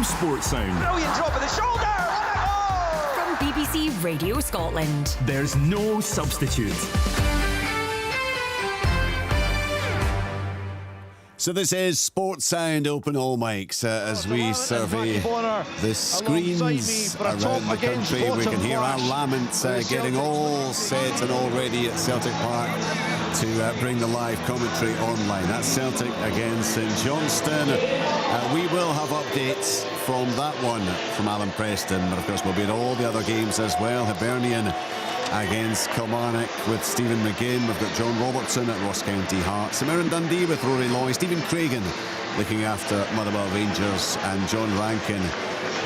from Sports Sound. Brilliant drop of the shoulder. What a goal! From BBC Radio Scotland. There's no substitute. So this is Sports Sound Open All Mics as we survey the screens around the country. We can hear our laments getting all set and all ready at Celtic Park to bring the live commentary online. That's Celtic against St Johnstone. We will have updates from that one from Alan Preston, but of course we'll be at all the other games as well. Hibernian against Kilmarnock with Stephen McGinn. We've got John Robertson at Ross County Hearts. St Mirren Dundee with Rory Loy. Stephen Craigan looking after Motherwell Rangers. And John Rankin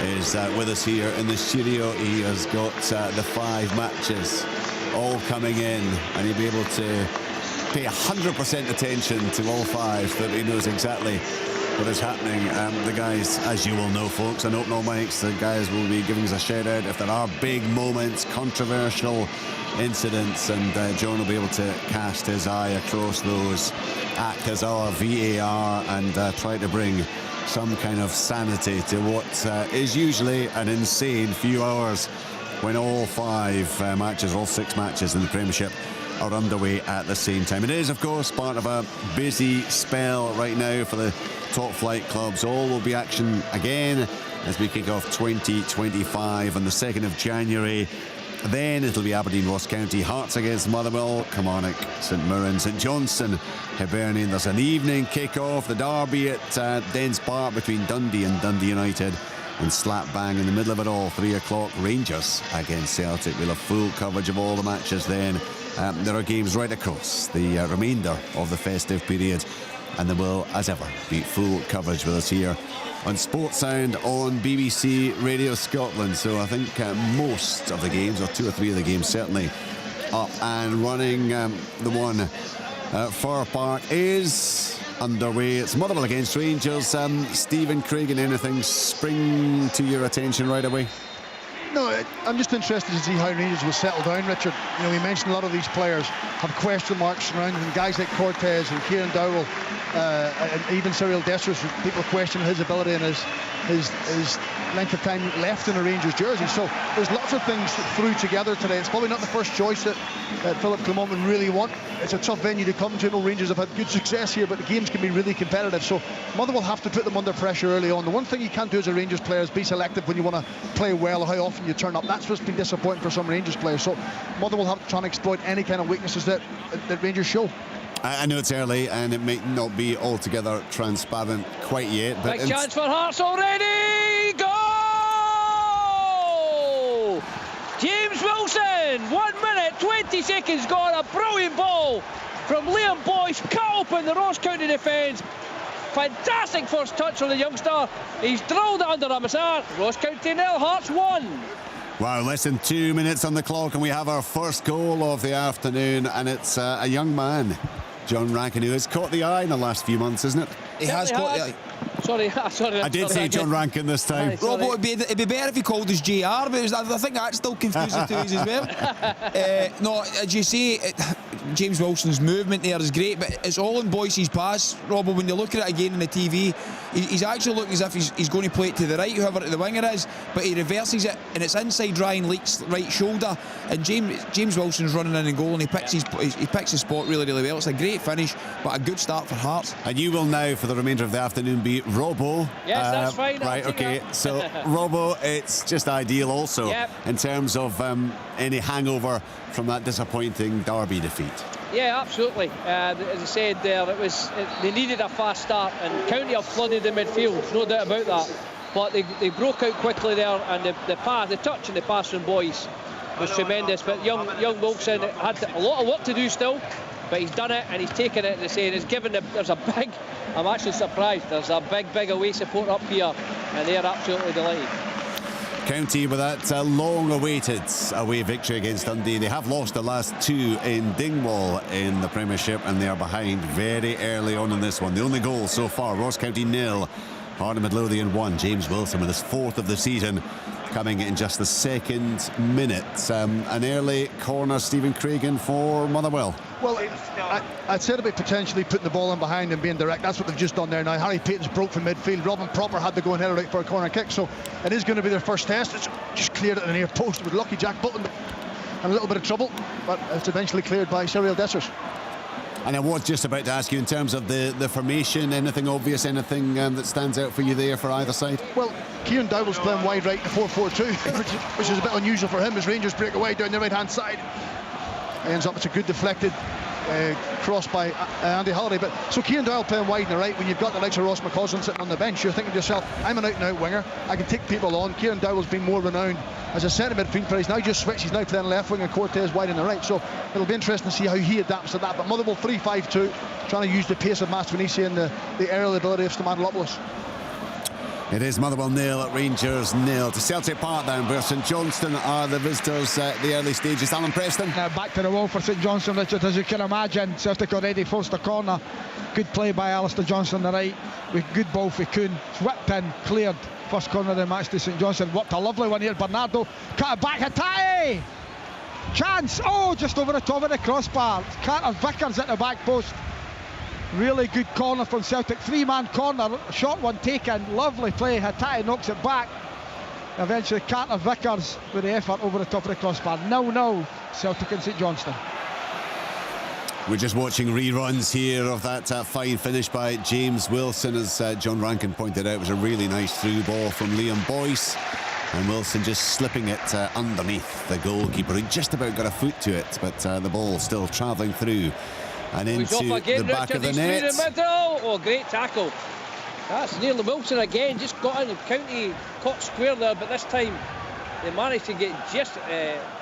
is with us here in the studio. He has got the 5 matches all coming in, and he'll be able to pay 100% attention to all 5 so that he knows exactly what is happening. The guys, as you will know, folks, on Open All Mics, the guys will be giving us a shout out if there are big moments, controversial incidents, and John will be able to cast his eye across those, act as our VAR, and try to bring some kind of sanity to what is usually an insane few hours when all 5 matches, all 6 matches in the Premiership are underway at the same time. It is, of course, part of a busy spell right now for the top flight clubs. All will be action again as we kick off 2025 on the 2nd of January. Then it'll be Aberdeen, Ross County, Hearts against Motherwell, Kilmarnock, St Mirren, St Johnstone, Hibernian. There's an evening kick-off, the derby at Dens Park between Dundee and Dundee United. And slap bang in the middle of it all, 3 o'clock, Rangers against Celtic. We'll have full coverage of all the matches then. There are games right across the remainder of the festive period, and there will, as ever, be full coverage with us here on Sports Sound on BBC Radio Scotland. So I think most of the games, or 2 or 3 of the games, certainly up and running. The one at Fir Park is underway. It's Motherwell against Rangers. Stephen Craigan, anything spring to your attention right away? No, I'm just interested to see how Rangers will settle down, Richard. You know, we mentioned a lot of these players have question marks surrounding them. Guys like Cortez and Kieran Dowell, and even Cyril Dessers, people question his ability and his length of time left in a Rangers jersey. So there's lots of things that threw together today. It's probably not the first choice that Philip Clement would really want. It's a tough venue to come to. I know Rangers have had good success here, but the games can be really competitive. So Motherwell have to put them under pressure early on. The one thing you can't do as a Rangers player is be selective when you want to play well or how often you turn up. That's what's been disappointing for some Rangers players. So Motherwell have to try and exploit any kind of weaknesses that Rangers show. I know it's early and it may not be altogether transparent quite yet, but big chance for Hearts already. Goal! James Wilson, 1 minute 20 seconds gone. A brilliant ball from Liam Boyce, cut open the Ross County defence. Fantastic first touch on the youngster. He's drilled it under Amassar. Ross County 0, Hearts 1. Wow, less than 2 minutes on the clock and we have our first goal of the afternoon, and it's a young man, John Rankin, who has caught the eye in the last few months, isn't it? He has caught the eye. Sorry. I did say John Rankin this time. Robbo, it'd be better if he called us JR, but I think that's still confusing to us as well. No, as you say, James Wilson's movement there is great, but it's all in Boyce's pass, Robbo. When you look at it again on the TV, he's actually looking as if he's going to play it to the right, whoever the winger is, but he reverses it and it's inside Ryan Leake's right shoulder, and James Wilson's running in and goal, and he picks his spot really, really well. It's a great finish, but a good start for Hearts. And you will now, for the remainder of the afternoon, be Robbo. Yes, that's fine. Right, okay. So, Robbo, it's just ideal also in terms of any hangover from that disappointing derby defeat. Yeah, absolutely. As I said there, they needed a fast start, and County have flooded the midfield, no doubt about that. But they broke out quickly there, and the touch and the pass from Boyce was tremendous. But young Wilson had a lot of work to do still, but he's done it and he's taken it. They say there's a big, I'm actually surprised, there's a big away support up here, and they're absolutely delighted. County with that long-awaited away victory against Dundee. They have lost the last 2 in Dingwall in the Premiership, and they are behind very early on in this one. The only goal so far, Ross County 0, Harden Midlothian 1. James Wilson with his 4th of the season, coming in just the 2nd minute. An early corner, Stephen Craigan, for Motherwell. Well, I'd said about potentially putting the ball in behind and being direct. That's what they've just done there now. Harry Payton's broke from midfield. Robin Proper had to go and head it out for a corner kick. So it is going to be their first test. It's just cleared it in the near post with lucky Jack Button and a little bit of trouble. But it's eventually cleared by Cyril Dessers. And I was just about to ask you, in terms of the formation, anything obvious, anything that stands out for you there for either side? Well, Kieran Dowell's playing wide right in 4-4-2, which is a bit unusual for him as Rangers break away down the right-hand side. Ends up, it's a good deflected cross by Andy Halliday. But so Kieran Dowell playing wide in the right, when you've got the likes of Ross McCausland sitting on the bench, you're thinking to yourself, I'm an out-and-out winger, I can take people on. Kieran Dowell's been more renowned as a centre midfield player. He's now just switched, he's now playing left wing and Cortez wide in the right, so it'll be interesting to see how he adapts to that. But Motherwell 3-5-2, trying to use the pace of Mastroianni and the aerial ability of Stamatolopoulos. It is Motherwell 0, Rangers 0 to Celtic Park down where St Johnstone are the visitors at the early stages. Alan Preston. Back to the wall for St Johnstone, Richard. As you can imagine, Celtic already forced a corner. Good play by Alistair Johnston on the right, with good ball for Kuhn. Whipped in, cleared. First corner of the match to St Johnstone. Worked a lovely one here. Bernardo cut it back. Hatai! Chance! Oh, just over the top of the crossbar. Carter Vickers at the back post. Really good corner from Celtic. 3-man corner. Short one taken. Lovely play. Hatai knocks it back. Eventually Carter Vickers with the effort over the top of the crossbar. 0-0 Celtic and St Johnstone. We're just watching reruns here of that fine finish by James Wilson. As John Rankin pointed out, it was a really nice through ball from Liam Boyce, and Wilson just slipping it underneath the goalkeeper. He just about got a foot to it, but the ball still travelling through and into the back of the net. Through the middle. Oh, great tackle. That's nearly Wilson again, just got in the county, caught square there, but this time they managed to get just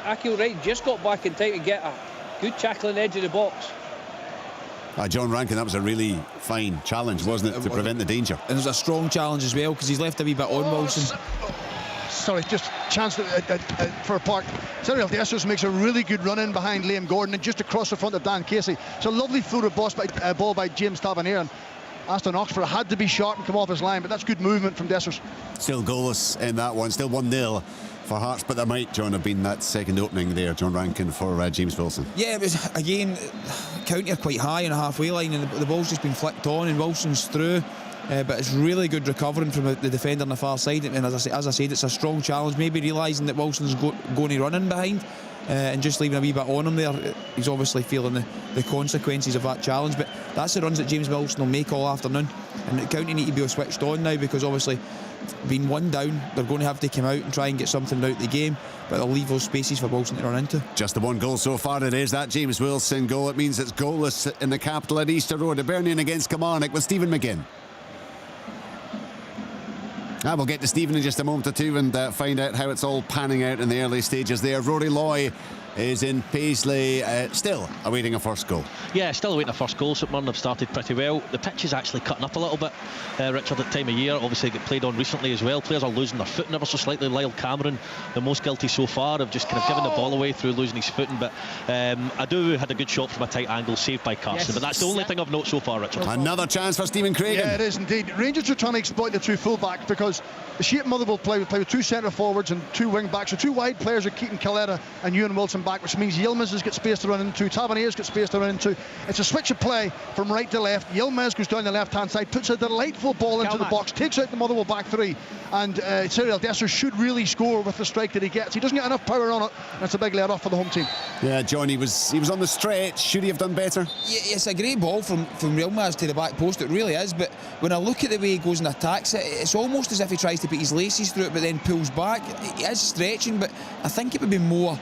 Akil Wright just got back in time to get a good tackling edge of the box. John Rankin, that was a really fine challenge, wasn't it, to prevent the danger? And there's a strong challenge as well, because he's left a wee bit on Wilson. Sorry, just chance for a park. Cyril Dessers makes a really good run in behind Liam Gordon and just across the front of Dan Casey. It's a lovely floated ball by James Tavernier, and Aston Oxford had to be sharp and come off his line, but that's good movement from Dessers. Still goalless in that one, still 1-0 for Hearts, but there might, John, have been that second opening there, John Rankin, for James Wilson. Yeah, it was, again, County are quite high on the halfway line, and the ball's just been flicked on and Wilson's through. But it's really good recovering from the defender on the far side, and as I said, it's a strong challenge. Maybe realising that Wilson's going to run in behind and just leaving a wee bit on him there. He's obviously feeling the consequences of that challenge, but that's the runs that James Wilson will make all afternoon, and the County need to be switched on now, because obviously being one down, they're going to have to come out and try and get something out of the game, but they'll leave those spaces for Wilson to run into. Just the one goal so far, it is that James Wilson goal. It means it's goalless in the capital at Easter Road. Hibernian against Kilmarnock with Stephen McGinn. We'll get to Stephen in just a moment or two and find out how it's all panning out in the early stages there. Rory Loy is in Paisley, still awaiting a first goal. Yeah, still awaiting a first goal. St Mirren have started pretty well. The pitch is actually cutting up a little bit, Richard, at time of year. Obviously get played on recently as well. Players are losing their footing ever so slightly. Lyle Cameron, the most guilty so far, have just kind of given the ball away through losing his footing. But Adu had a good shot from a tight angle, saved by Carson. Yes. But that's the only thing of note so far, Richard. Another chance for Stephen Craigan. Yeah, it is indeed. Rangers are trying to exploit the two full-backs, because the shape Motherwell play with two centre forwards and two wing backs. So two wide players are keeping Caletta and Ewan Wilson back, which means Yilmaz has got space to run into, Tavernier's got space to run into. It's a switch of play from right to left. Yilmaz goes down the left hand side, puts a delightful ball into the box, takes out the Motherwell back three, and Cyril Dessers should really score with the strike that he gets. He doesn't get enough power on it, and it's a big let off for the home team. Yeah, John, he was on the stretch. Should he have done better? Yeah, it's a great ball from Yilmaz to the back post, it really is, but when I look at the way he goes and attacks it, it's almost as if he tries to put his laces through it but then pulls back. He is stretching, but I think it would be more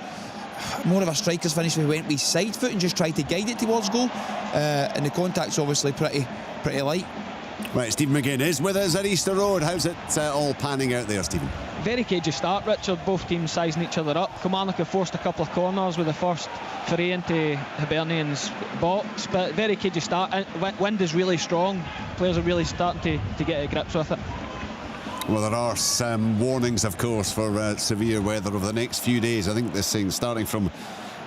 of a striker's finish if he went with his side foot and just tried to guide it towards goal, and the contact's obviously pretty light. Right, Stephen McGinn is with us at Easter Road. How's it all panning out there, Stephen? Very cagey start, Richard. Both teams sizing each other up. Kilmarnock have forced a couple of corners with the first foray into Hibernian's box, but very cagey start. Wind is really strong. Players are really starting to get to grips with it. Well, there are some warnings, of course, for severe weather over the next few days. I think this thing starting from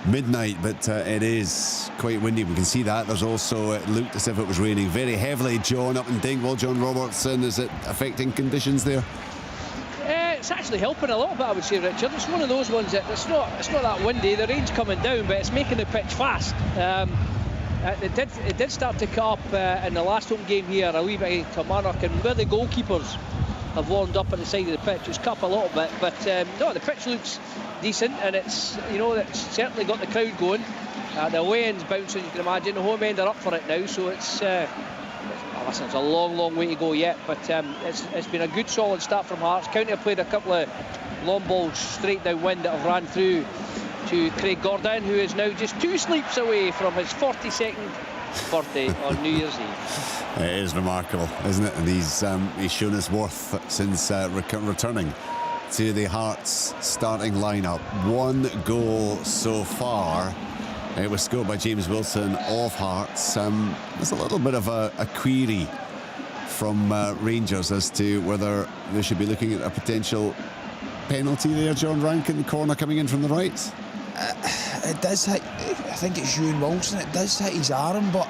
midnight, but it is quite windy. We can see that. There's also, it looked as if it was raining very heavily, John, up in Dingwall. John Robertson, is it affecting conditions there? It's actually helping a little bit, I would say, Richard. It's one of those ones that it's not that windy. The rain's coming down, but it's making the pitch fast. It did start to cut up in the last home game here, a wee bit to Kilmarnock, and where the goalkeepers have warmed up at the side of the pitch, it's cut up a little bit. But no, the pitch looks decent, and it's it's certainly got the crowd going. The away end's bouncing, you can imagine. The home end are up for it now, so it's. Listen, it's a long way to go yet, but it's been a good solid start from Hearts. County have played a couple of long balls straight downwind that have ran through to Craig Gordon, who is now just 2 sleeps away from his 42nd birthday on New Year's Eve. It is remarkable, isn't it? And he's shown his worth since returning to the Hearts starting lineup. 1 goal so far. It was scored by James Wilson of Hearts. There's a little bit of a query from Rangers as to whether they should be looking at a potential penalty there. John Rankin, corner coming in from the right. It does hit, I think it's Ewan Wilson, it does hit his arm, but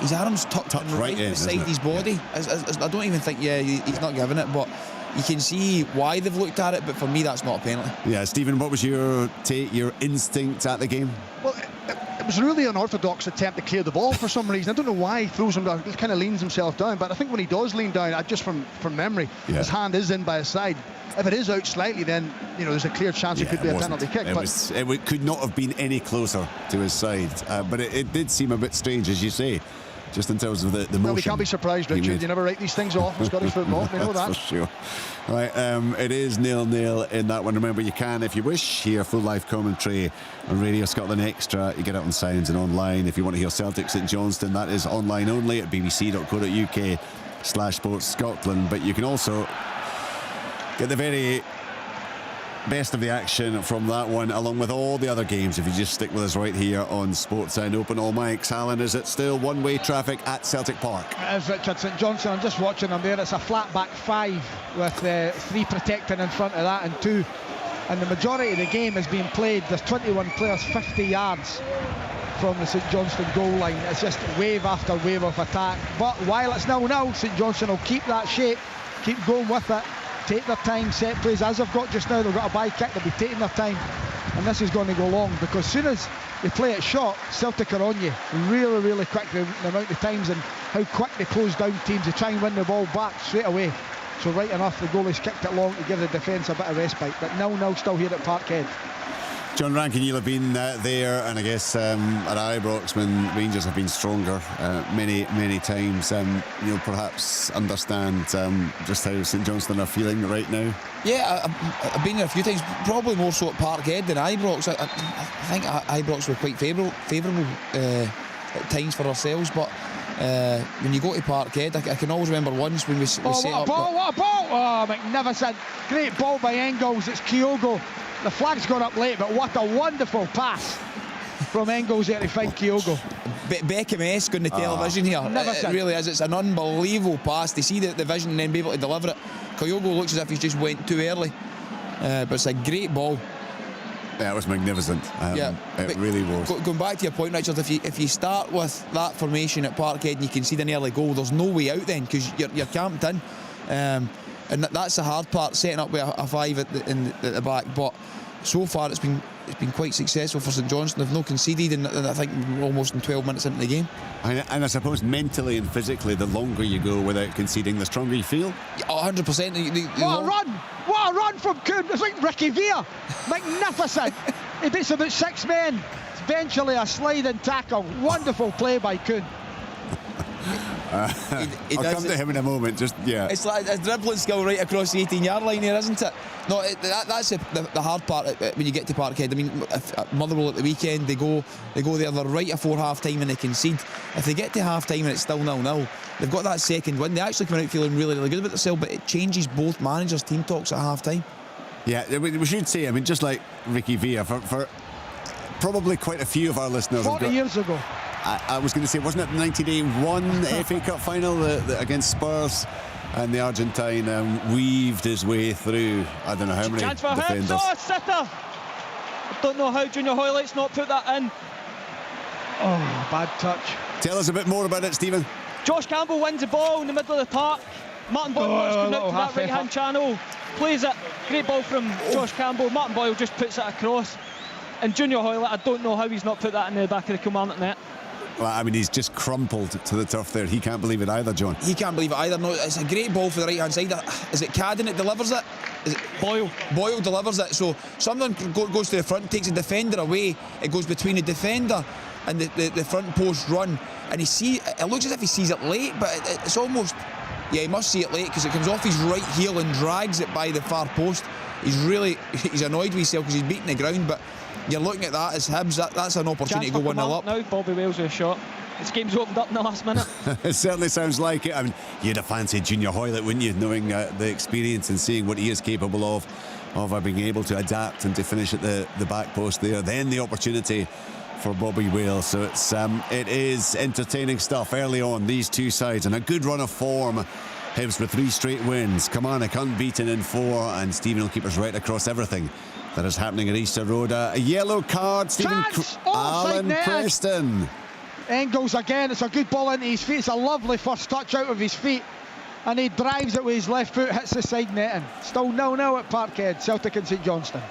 his arm's tucked right beside his body. I don't even think, he's not giving it, but you can see why they've looked at it, but for me that's not a penalty. Yeah, Stephen, what was your take, your instinct at the game? Well, it was a really unorthodox attempt to clear the ball for some reason. I don't know why he throws him down. He kind of leans himself down, but I think when he does lean down, just from memory, his hand is in by his side. If it is out slightly, then there's a clear chance it could be a penalty kick. It could not have been any closer to his side, but it did seem a bit strange, as you say, just in terms of the motion. Well, we can't be surprised, Richard. You never write these things off in Scottish football. We know that. For sure. Right, it is 0-0 in that one. Remember, you can, if you wish, hear full live commentary on Radio Scotland Extra. You get it on Sounds and online. If you want to hear Celtic St Johnstone, that is online only at bbc.co.uk/Sports Scotland. But you can also get the very best of the action from that one, along with all the other games, if you just stick with us right here on Sports Sound Open All Mics. Alan, is it still one-way traffic at Celtic Park? It is, Richard. St Johnstone, I'm just watching them there. It's a flat back 5 with 3 protecting in front of that and 2. And the majority of the game is being played. There's 21 players 50 yards from the St Johnstone goal line. It's just wave after wave of attack. But while it's 0-0, St Johnstone will keep that shape, keep going with it, take their time, set plays as they've got just now. They've got a bye kick, they'll be taking their time, and this is going to go long, because as soon as they play it short, Celtic are on you really quick. The amount of times and how quick they close down teams, they try and win the ball back straight away. So right enough, the goalie's kicked it long to give the defence a bit of respite, but 0-0 still here at Parkhead. John Rankin, you'll have been there, and I guess at Ibrox when Rangers have been stronger many times. You'll perhaps understand just how St Johnstone are feeling right now. Yeah, I've been there a few times, probably more so at Parkhead than Ibrox. I think Ibrox were quite favourable at times for ourselves, but when you go to Parkhead, I can always remember once when we set up. What a ball! Oh, magnificent! Great ball by Engels. It's Kyogo. The flag's gone up late, but what a wonderful pass from Engels there to find Kyogo. Beckham-esque on the television here. It really is. It's an unbelievable pass. To see the vision and then be able to deliver it. Kyogo looks as if he's just went too early, but it's a great ball. Yeah, it was magnificent. It really was. Going back to your point, Richard, if you start with that formation at Parkhead and you can see an early goal, there's no way out then, because you're camped in. And that's the hard part, setting up with a 5 at the back. But so far it's been quite successful for St Johnstone. They've not conceded, and I think we're almost in 12 minutes into the game. And I suppose mentally and physically, the longer you go without conceding, the stronger you feel. 100%. What a run from Kuhn. It's like Ricky Villa. Magnificent. He beats about 6 men. Eventually a sliding tackle. Wonderful play by Kuhn. I'll come to him in a moment. It's like a dribbling skill right across the 18-yard line here, isn't it? No, that's the hard part when you get to Parkhead. I mean, Motherwell at the weekend, they go there, they're right afore half-time and they concede. If they get to half-time and it's still 0-0, they've got that second win. They actually come out feeling really good about themselves, but it changes both managers' team talks at half-time. Yeah, we should say, I mean, just like Ricky Villa, for probably quite a few of our listeners. 40 years ago. I was going to say, wasn't it the 1981 FA Cup final against Spurs? And the Argentine weaved his way through, I don't know how many defenders. Sitter. I don't know how Junior Hoylett's not put that in. Oh, bad touch. Tell us a bit more about it, Stephen. Josh Campbell wins the ball in the middle of the park. Martin Boyle wants to come out to that right-hand channel. Plays it. Great ball from Josh Campbell. Martin Boyle just puts it across. And Junior Hoylett, I don't know how he's not put that in the back of the Kilmarnock net. Well, I mean, he's just crumpled to the turf there. He can't believe it either, John. He can't believe it either. No, it's a great ball for the right-hand side. Is it Cadden that delivers it? Is it Boyle? Boyle delivers it. So someone goes to the front, takes a defender away. It goes between the defender and the front post run. And it looks as if he sees it late, but it's almost... Yeah, he must see it late because it comes off his right heel and drags it by the far post. He's annoyed with himself because he's beating the ground, but you're looking at that as Hibs, that's an opportunity to go 1-0 up. Now Bobby Wales with a shot. This game's opened up in the last minute. It certainly sounds like it. I mean, you'd have fancied Junior Hoylett, wouldn't you, knowing the experience and seeing what he is capable of being able to adapt and to finish at the back post there. Then the opportunity for Bobby Wales. So it is entertaining stuff early on, these two sides, and a good run of form. Hibs with 3 straight wins. Kilmarnock unbeaten in 4, and Stephen will keep us right across everything that is happening at Easter Road. A yellow card, Stephen. Alan Preston. Engels again. It's a good ball into his feet. It's a lovely first touch out of his feet, and he drives it with his left foot, hits the side netting. Still 0-0 at Parkhead, Celtic and St Johnstone.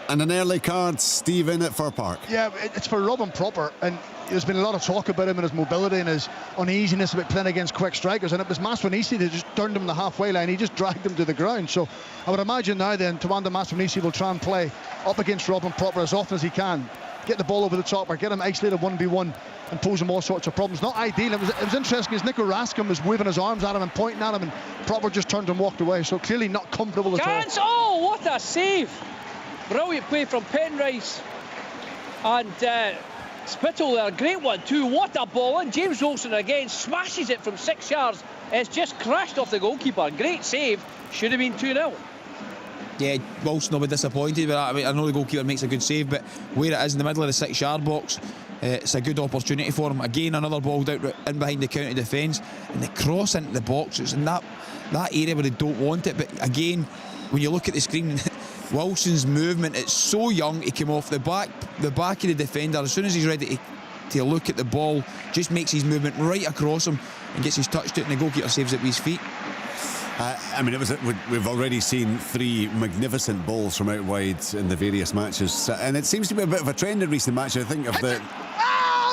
And an early card, Stephen, at Fir Park. Yeah, it's for Robin Proper, and there's been a lot of talk about him and his mobility and his uneasiness about playing against quick strikers, and it was Maswanisi that just turned him the halfway line. He just dragged him to the ground. So I would imagine now then Tawanda Maswanisi will try and play up against Robin Proper as often as he can, get the ball over the top or get him isolated 1v1 and pose him all sorts of problems. Not ideal. It was interesting because Nico Raskin was waving his arms at him and pointing at him, and Proper just turned and walked away. So clearly not comfortable at all. Oh, what a save! Brilliant play from Penrice and Spittle there. Great one too. What a ball! And James Wilson again smashes it from 6 yards. It's just crashed off the goalkeeper. Great save. Should have been 2-0. Yeah, Wilson will be disappointed with that. I mean, I know the goalkeeper makes a good save, but where it is in the middle of the 6-yard box, it's a good opportunity for him. Again, another ball down in behind the county defence, and the cross into the box. It's in that area where they don't want it. But again, when you look at the screen, Wilson's movement, it's so young. He came off the back of the defender. As soon as he's ready to look at the ball, just makes his movement right across him and gets his touch to it, and the goalkeeper saves it with his feet. I mean, we've already seen 3 magnificent balls from out wide in the various matches, and it seems to be a bit of a trend in recent matches. I think of the...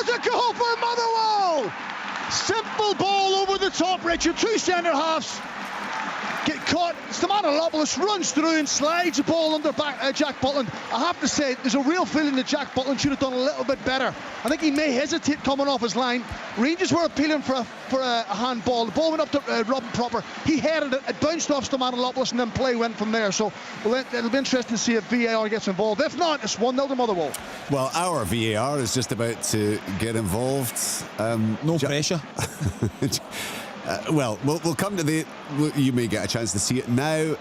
The goal for Motherwell! Simple ball over the top, Richard. 2 centre-halves get caught. Stamanolopoulos runs through and slides the ball under back Jack Butland. I have to say, there's a real feeling that Jack Butland should have done a little bit better. I think he may hesitate coming off his line. Rangers were appealing for a handball. The ball went up to Robin Proper. He headed it. It bounced off Stamanolopoulos, and then play went from there. So it'll be interesting to see if VAR gets involved. If not, it's 1-0 to Motherwell. Well, our VAR is just about to get involved. No pressure. Well, we'll come to you may get a chance to see it now.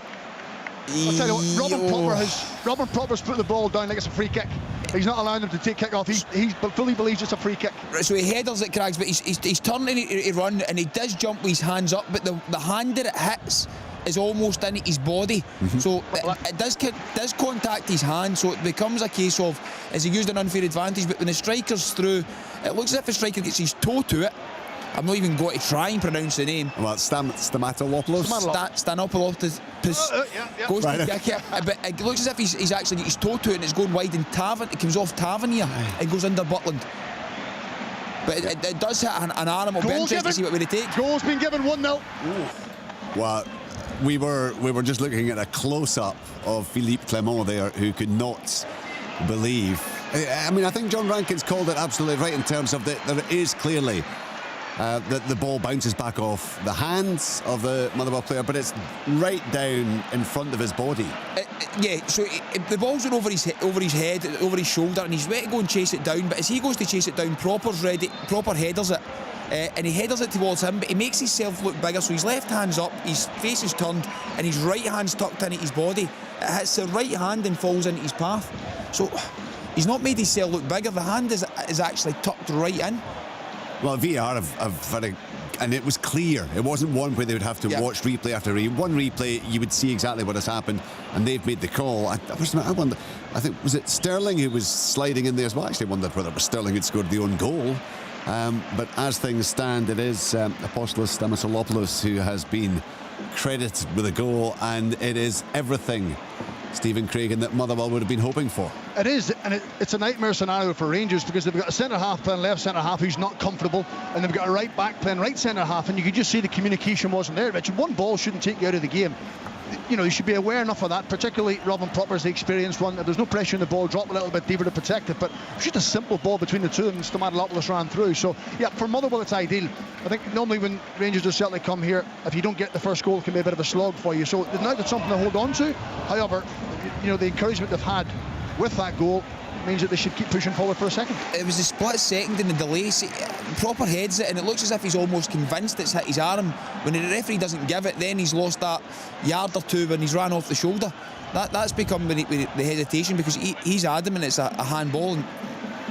I'll tell you what, Robin Proper's put the ball down like it's a free kick. He's not allowing them to take kick off. He fully believes it's a free kick. So he headers it, Craigs, but he's turning to run, and he does jump with his hands up, but the hand that it hits is almost in his body. Mm-hmm. So it does contact his hand, so it becomes a case of, has he used an unfair advantage? But when the striker's through, it looks as if the striker gets his toe to it. I'm not even going to try and pronounce the name. Well, Stamatolopoulos. Stanopoulos goes to kick it, but it looks as if he's actually got his toe to it, and it's going wide, and it comes off Tavernier and goes under Butland. But it does hit an arm. It'll be interesting to see what way they take. Goal's been given 1-0. Well, we were just looking at a close-up of Philippe Clement there, who could not believe. I mean, I think John Rankin's called it absolutely right in terms of that there is clearly that the ball bounces back off the hands of the Motherwell player, but it's right down in front of his body. Yeah, so the ball's over his head, over his shoulder, and he's ready to go and chase it down. But as he goes to chase it down, Proper headers it, and he headers it towards him, but he makes himself look bigger. So his left hand's up, his face is turned, and his right hand's tucked into his body. It hits the right hand and falls into his path. So he's not made himself look bigger. The hand is actually tucked right in. Well, VAR have had a... And it was clear. It wasn't one where they would have to watch replay after one replay. You would see exactly what has happened, and they've made the call. I wonder. I think, was it Sterling who was sliding in there as well? I actually wondered whether it was Sterling who'd scored the own goal. But as things stand, it is Apostolos Stamatoulopoulos who has been credited with a goal, and it is everything, Stephen Craigan, that Motherwell would have been hoping for. It is, and it's a nightmare scenario for Rangers, because they've got a centre-half playing left centre-half who's not comfortable, and they've got a right-back playing right centre-half, and you could just see the communication wasn't there, Richard. One ball shouldn't take you out of the game. You know, you should be aware enough of that, particularly Robin Propper's the experienced one. There's no pressure on the ball, drop a little bit deeper to protect it, but it's just a simple ball between the two, and Stamatoulopoulos ran through. So, yeah, for Motherwell it's ideal. I think normally when Rangers or Celtic come here, if you don't get the first goal, it can be a bit of a slog for you. So now that's something to hold on to. However, you know, the encouragement they've had with that goal means that they should keep pushing forward for a second. It was a split second in the delay. Proper heads it, and it looks as if he's almost convinced it's hit his arm. When the referee doesn't give it, then he's lost that yard or two when he's ran off the shoulder. That's become the hesitation, because he's adamant it's a handball, and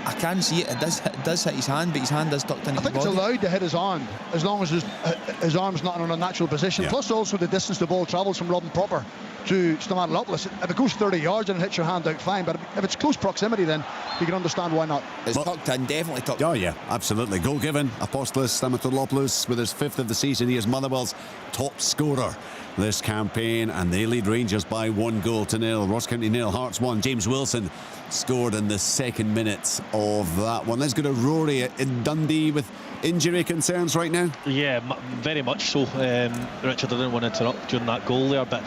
I can see it. It does hit his hand, but his hand is tucked into his body. I think it's allowed to hit his arm as long as his arm's not in a natural position. Plus also the distance the ball travels from Robin Propper to Stamatoulopoulos. If it goes 30 yards and hits your hand out, fine, but if it's close proximity, then you can understand why not. It's tucked in, definitely tucked in. Oh yeah, absolutely. Goal given. Apostolos Stamatoulopoulos with his 5th of the season. He is Motherwell's top scorer this campaign, and they lead Rangers by 1-0. Ross County 0, Hearts 1. James Wilson scored in the 2nd minute of that one. Let's go to Rory in Dundee with injury concerns right now. Yeah, very much so. Richard, I didn't want to interrupt during that goal there, but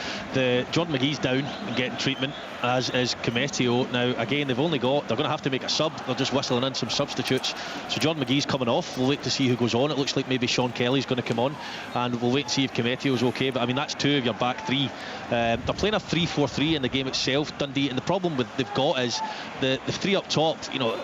Jordan McGee's down and getting treatment, as is Cometio. Now again, they're going to have to make a sub. They're just whistling in some substitutes. So Jordan McGee's coming off. We'll wait to see who goes on. It looks like maybe Sean Kelly's going to come on, and we'll wait and see if Cometio's okay. But I mean, that's 2 of your back 3. They're playing a 3-4-3 in the game itself, Dundee, and the problem they've got is the 3 up top. You know,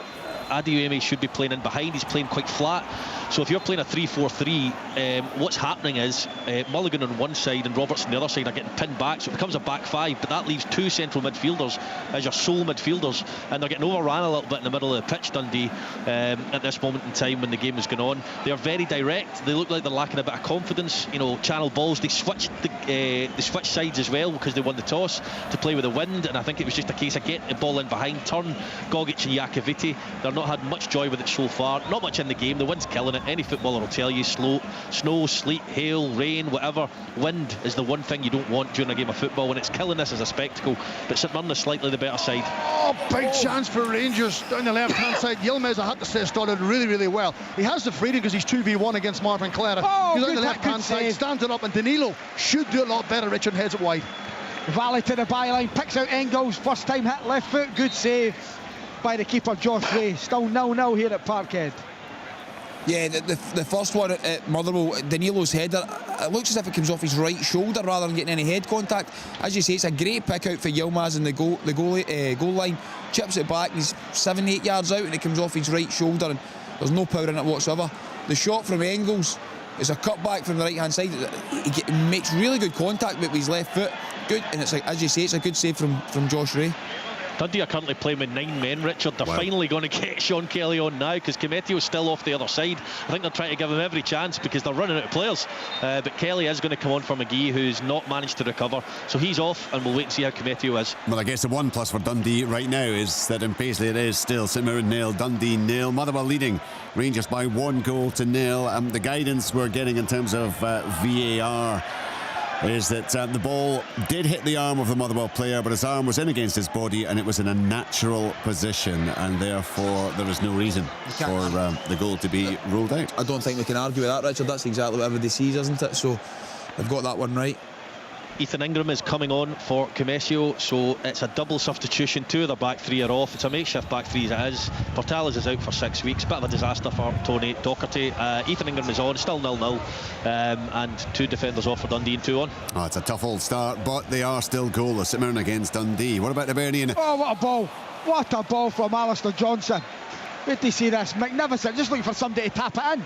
Adeyemi should be playing in behind. He's playing quite flat. So if you're playing a 3-4-3, what's happening is Mulligan on one side and Roberts on the other side are getting pinned back, so it becomes a back 5, but that leaves 2 central midfielders as your sole midfielders, and they're getting overran a little bit in the middle of the pitch, Dundee, at this moment in time when the game is going on. They're very direct. They look like they're lacking a bit of confidence. You know, channel balls. They switched sides as well because they won the toss to play with the wind, and I think it was just a case of getting the ball in behind, turn Gogic and Jakoviti. They're not had much joy with it so far. Not much in the game. The wind's killing it. Any footballer will tell you, snow, sleet, hail, rain, whatever. Wind is the one thing you don't want during a game of football, when it's killing this as a spectacle. But St Mirren is slightly the better side. Oh, big chance for Rangers down the left-hand side. Yilmaz, I have to say, started really, really well. He has the freedom because he's 2v1 against Marvin Clara. He's on the left-hand side, stands it up, and Danilo should do a lot better. Richard heads it wide. Valley to the byline, picks out Engels, first time hit left foot, good save by the keeper Josh Ray. Still 0-0 here at Parkhead. Yeah, the first one at Motherwell, Danilo's header, it looks as if it comes off his right shoulder rather than getting any head contact. As you say, it's a great pick out for Yilmaz in the goal line. Chips it back, he's 7-8 yards out, and it comes off his right shoulder, and there's no power in it whatsoever. The shot from Engels is a cut back from the right hand side. He makes really good contact with his left foot. Good, and it's like, as you say, it's a good save from Josh Ray. Dundee are currently playing with 9 men, Richard. They're finally going to get Sean Kelly on now, because Cometio's still off the other side. I think they're trying to give him every chance because they're running out of players. But Kelly is going to come on for McGee, who's not managed to recover. So he's off, and we'll wait and see how Cometio is. Well, I guess the one plus for Dundee right now is that in Paisley it is still St Mirren 0, Dundee 0. Motherwell leading Rangers by 1-0. The guidance we're getting in terms of VAR is that the ball did hit the arm of the Motherwell player, but his arm was in against his body and it was in a natural position, and therefore there is no reason for the goal to be ruled out. I don't think we can argue with that, Richard. That's exactly what everybody sees, isn't it? So they've got that one right. Ethan Ingram is coming on for Cometio, so it's a double substitution. 2 of the back 3 are off. It's a makeshift back 3 as it is. Portales is out for 6 weeks. Bit of a disaster for Tony Docherty. Ethan Ingram is on, still 0-0, and 2 defenders off for Dundee and 2 on. Oh, it's a tough old start, but they are still goalless. St Mirren against Dundee. What about the Hibernian? Oh, what a ball! What a ball from Alistair Johnson. Wait to see this, magnificent. Just looking for somebody to tap it in.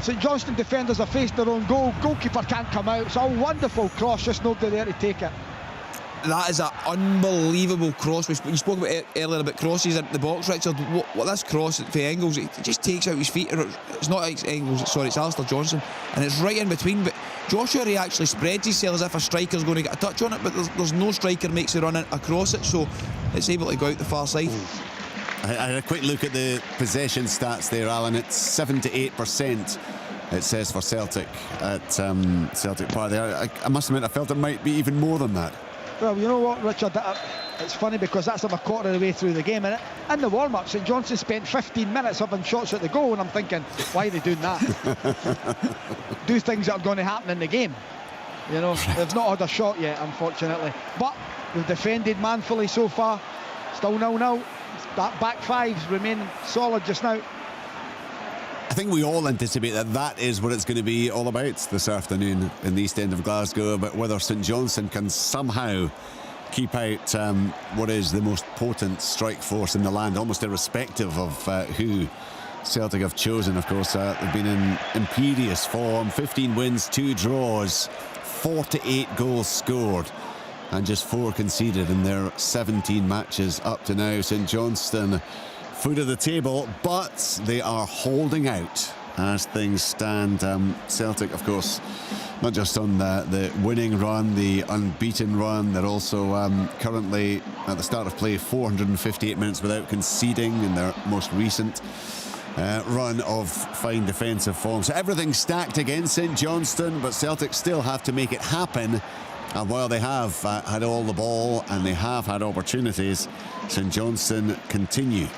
St Johnstone defenders have faced their own goal. Goalkeeper can't come out. It's a wonderful cross, just nobody there to take it. that is an unbelievable cross. You spoke about it earlier about crosses into the box, Richard. What this cross for Engels, it just takes out his feet. It's not Engels, sorry, it's Alistair Johnson, and it's right in between. But Joshua, he actually spreads himself as if a striker's going to get a touch on it, but there's no striker makes a run across it, so it's able to go out the far side. I had a quick look at the possession stats there, Alan. It's 78%. It says for Celtic at Celtic Park. I must admit, I felt it might be even more than that. Well, you know what, Richard, it's funny because that's about a quarter of the way through the game, and in the warm-up, St Johnstone spent 15 minutes having shots at the goal, and I'm thinking, why are they doing that? Do things that are going to happen in the game. You know, they've not had a shot yet, unfortunately, but we've defended manfully so far. Still 0-0. That back fives remain solid just now. I think we all anticipate that is what it's going to be all about this afternoon in the East End of Glasgow, but whether St Johnstone can somehow keep out what is the most potent strike force in the land, almost irrespective of who Celtic have chosen. Of course, they've been in imperious form, 15 wins, 2 draws, 48 goals scored and just 4 conceded in their 17 matches up to now. St Johnstone foot of the table, but they are holding out as things stand. Celtic, of course, not just on the winning run, the unbeaten run, they're also currently at the start of play 458 minutes without conceding in their most recent run of fine defensive form. So everything's stacked against St Johnstone, but Celtic still have to make it happen. And while they have had all the ball and they have had opportunities, St Johnstone continue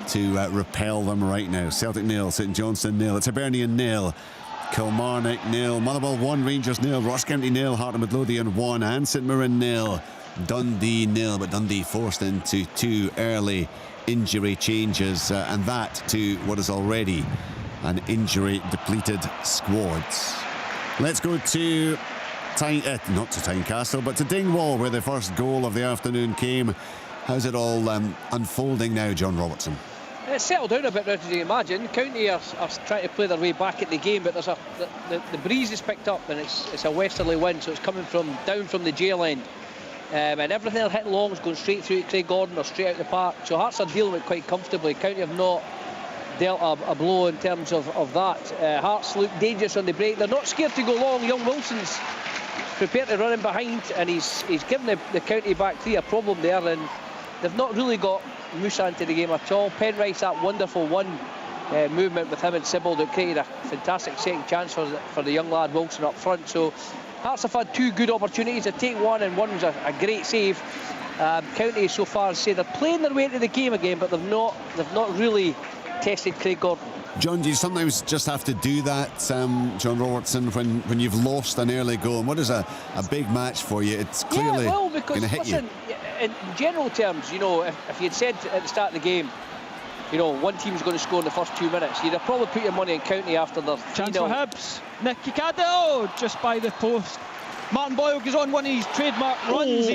to repel them right now. Celtic 0, St Johnstone 0, it's Hibernian 0, Kilmarnock 0, Motherwell 1, Rangers 0, Ross County 0, Heart of Midlothian 1, and St Mirren 0, Dundee 0, but Dundee forced into 2 early injury changes, and that to what is already an injury depleted squad. Let's go to not to Tynecastle, but to Dingwall, where the first goal of the afternoon came. How's it all unfolding now, John Robertson? It's settled down a bit, as you imagine. County are trying to play their way back at the game, but there's the breeze is picked up, and it's a westerly wind, so it's coming down from the jail end, and everything they're hitting long is going straight through to Craig Gordon or straight out the park. So Hearts are dealing with it quite comfortably. County have not dealt a blow in terms of that. Hearts look dangerous on the break. They're not scared to go long. Young Wilson's prepared to run in behind, and he's given the County back 3 a problem there, and they've not really got Musa into the game at all. Penrice, that wonderful movement with him and Sibbald, that created a fantastic second chance for the young lad Wilson up front. So Hearts have had 2 good opportunities. They take one, and one was a great save. County so far say they're playing their way into the game again, but they've not really tested Craig Gordon. John, do you sometimes just have to do that, John Robertson, when you've lost an early goal? And what is a big match for you? It's clearly going to hit you. In general terms, you know, if you'd said at the start of the game, you know, one team's going to score in the first 2 minutes, you'd have probably put your money in County after the chance for Hibs. Nicky Caddill just by the post. Martin Boyle goes on one of his trademark runs.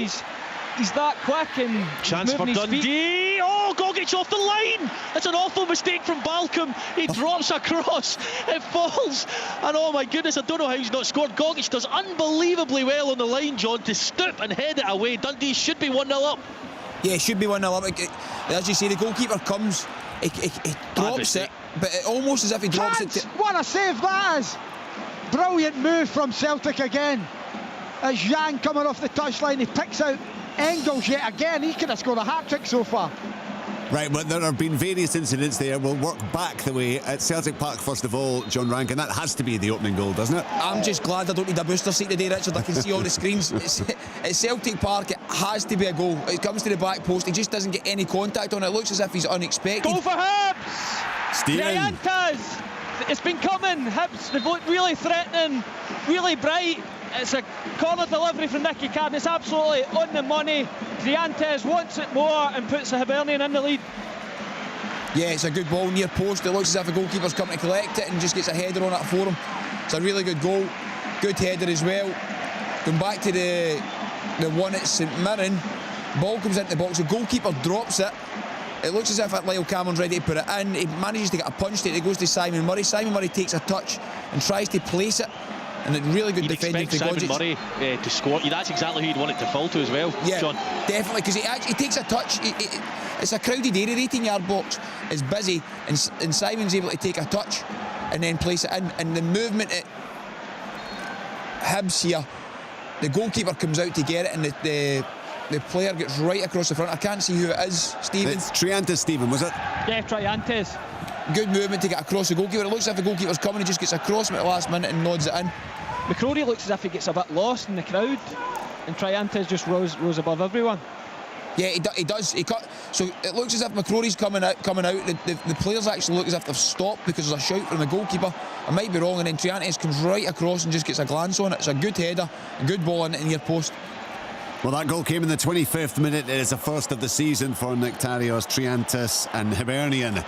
He's that quick and chance for Dundee. Oh, Gogic off the line. That's an awful mistake from Balcom. He drops across, it falls, and oh my goodness, I don't know how he's not scored. Gogic does unbelievably well on the line, John, to stoop and head it away. Dundee should be 1-0 up. Yeah, it should be 1-0 up. As you say, the goalkeeper comes, he drops it, but almost as if he drops it. What a save that is! Brilliant move from Celtic again. As Yang coming off the touchline, he picks out Engels yet again. He could have scored a hat-trick so far. Right, but there have been various incidents there. We'll work back the way at Celtic Park first of all, John Rankin. That has to be the opening goal, doesn't it? I'm just glad I don't need a booster seat today, Richard. I can see all the screens. At Celtic Park, it has to be a goal. It comes to the back post, he just doesn't get any contact on it. It looks as if he's unexpected. Goal for Hibs! Stephen! It's been coming. Hibs, they've looked really threatening, really bright. It's a corner delivery from Nicky Cadden. It's absolutely on the money. Triantes wants it more and puts the Hibernian in the lead. Yeah, it's a good ball near post. It looks as if a goalkeeper's coming to collect it and just gets a header on it for him. It's a really good goal. Good header as well. Going back to the one at St Mirren, ball comes into the box, the goalkeeper drops it. It looks as if Lyle Cameron's ready to put it in. He manages to get a punch to it. It goes to Simon Murray. Simon Murray takes a touch and tries to place it. and a really good you'd defending for expect Simon Gogic. Murray to score. That's exactly who you'd want it to fall to as well, Yeah, John. definitely, because he takes a touch. It's a crowded area, 18-yard box is busy, and Simon's able to take a touch and then place it in. And the movement at Hibs here, the goalkeeper comes out to get it, and the player gets right across the front. I can't see who it is, Stephen. It's Triantis, Stephen, was it? Yeah, Triantis. Good movement to get across the goalkeeper. It looks as if the goalkeeper's coming, he just gets across him at the last minute and nods it in. McCrory looks as if he gets a bit lost in the crowd, and Triantis just rose above everyone. Yeah, he does. He cut. So it looks as if McCrory's coming out. The players actually look as if they've stopped because there's a shout from the goalkeeper. I might be wrong, and then Triantis comes right across and just gets a glance on it. It's a good header, a good ball in the near post. Well, that goal came in the 25th minute. It is the first of the season for Nectarios, Triantis and Hibernian.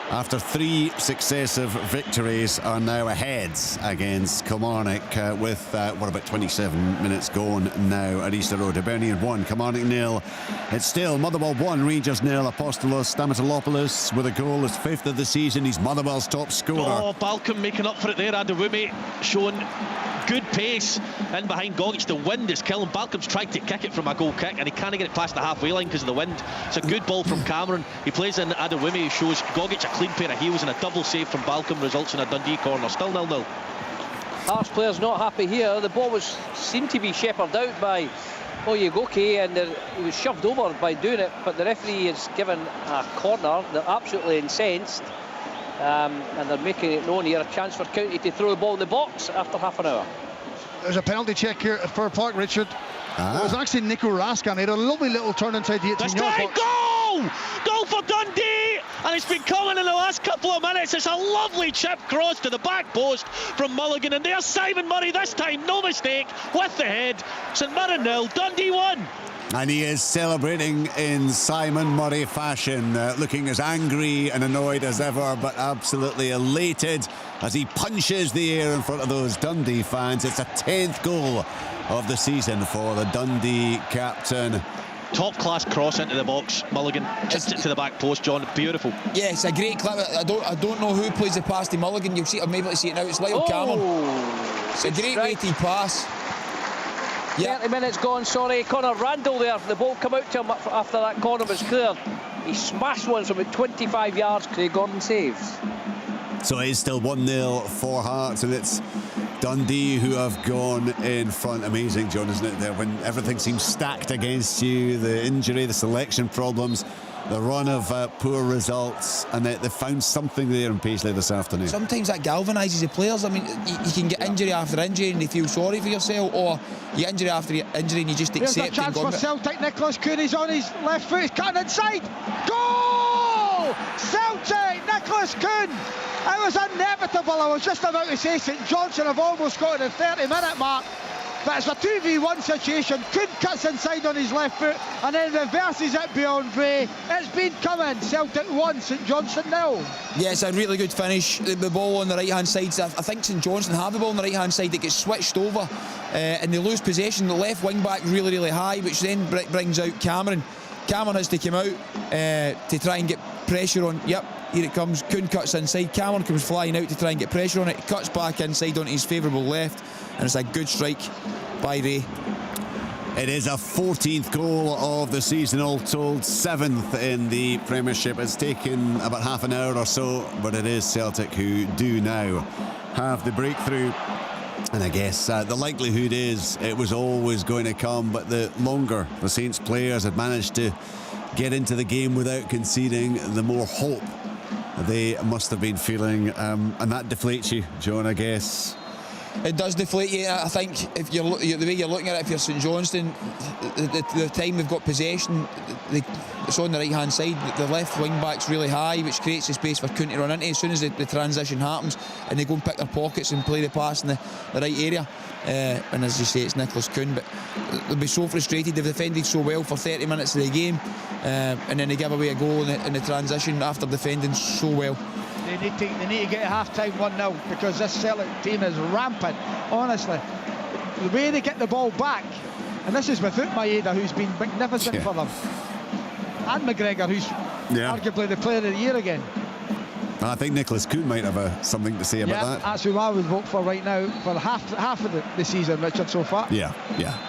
After 3 successive victories, are now ahead against Kilmarnock with, what, about 27 minutes gone now at Easter Road. Hibernian 1, Kilmarnock 0. It's still Motherwell 1, Rangers 0. Apostolos Stamatolopoulos with a goal, his 5th of the season. He's Motherwell's top scorer. Oh, Balcom making up for it there. Adewumi showing good pace in behind Gogic. The wind is killing. Balcom's tried to kick it from a goal kick and he can't get it past the halfway line because of the wind. It's a good ball from Cameron. He plays in Adewumi, who shows Gogic a clean pair of heels, and a double save from Balcom results in a Dundee corner. Still 0-0. Hearts players not happy here. The ball seemed to be shepherded out by Oyegoke, and he was shoved over by doing it, but the referee has given a corner. They're absolutely incensed, and they're making it known here. A chance for County to throw the ball in the box after half an hour. There's a penalty check here at Fir Park, Richard. It was actually Nico Raskan. He had a lovely little turn inside the 18-yard box. Goal! Goal for Dundee! And it's been coming in the last couple of minutes. It's a lovely chip cross to the back post from Mulligan, and there's Simon Murray this time, no mistake, with the head. St Mirren 0, Dundee 1. And he is celebrating in Simon Murray fashion, looking as angry and annoyed as ever, but absolutely elated as he punches the air in front of those Dundee fans. It's a 10th goal of the season for the Dundee captain. Top class cross into the box. Mulligan chips it to the back post. John, beautiful. Yeah, it's a great clip. I don't know who plays the pass to Mulligan. You'll see. I'm able to see it now. It's Lyle Cameron. It's a great weighty pass. 30 minutes gone, sorry. Conor Randall there. The ball come out to him after that corner was cleared. He smashed one from about 25 yards. Craig Gordon saves. So it is still 1-0 for Hearts, and it's Dundee who have gone in front. Amazing, John, isn't it? There, when everything seems stacked against you, the injury, the selection problems, the run of poor results, and they found something there in Paisley this afternoon. Sometimes that galvanises the players. I mean, you can get injury after injury and you feel sorry for yourself, or you get injury after injury and you just accept it. Here's a chance for Celtic. Nicholas Kuhn is on his left foot, he's cutting inside. Goal! Celtic, Nicholas Kuhn. It was inevitable. I was just about to say St Johnstone have almost got to the 30-minute mark. But it's a 2v1 situation. Kuhn cuts inside on his left foot and then reverses it beyond Ray. It's been coming. Celtic 1, St Johnstone 0. Yeah, it's a really good finish. The ball on the right-hand side. I think St Johnstone have the ball on the right-hand side. It gets switched over and they lose possession. The left wing-back really, really high, which then brings out Cameron. Cameron has to come out to try and get pressure on. Yep, here it comes. Kuhn cuts inside. Cameron comes flying out to try and get pressure on it. He cuts back inside onto his favourable left, and it's a good strike by Ray. It is a 14th goal of the season, all told, 7th in the Premiership. It's taken about half an hour or so, but it is Celtic who do now have the breakthrough. And I guess the likelihood is it was always going to come, but the longer the Saints players had managed to get into the game without conceding, the more hope they must have been feeling, and that deflates you, John, I guess. It does deflate you. I think if you're the way you're looking at it, if you're St Johnstone, the time they've got possession, it's on the right hand side. The left wing back's really high, which creates the space for Kuhn to run into as soon as the transition happens, and they go and pick their pockets and play the pass in the right area. And as you say, it's Nicholas Kuhn, but they'll be so frustrated. They've defended so well for 30 minutes of the game, and then they give away a goal in the transition after defending so well. They need to get a half-time 1-0 because this Celtic team is rampant, honestly. The way they get the ball back, and this is without Maeda, who's been magnificent for them, and McGregor, who's arguably the player of the year again. I think Nicholas Kuhn might have something to say about that. That's who I would vote for right now for half of the season, Richard, so far. Yeah.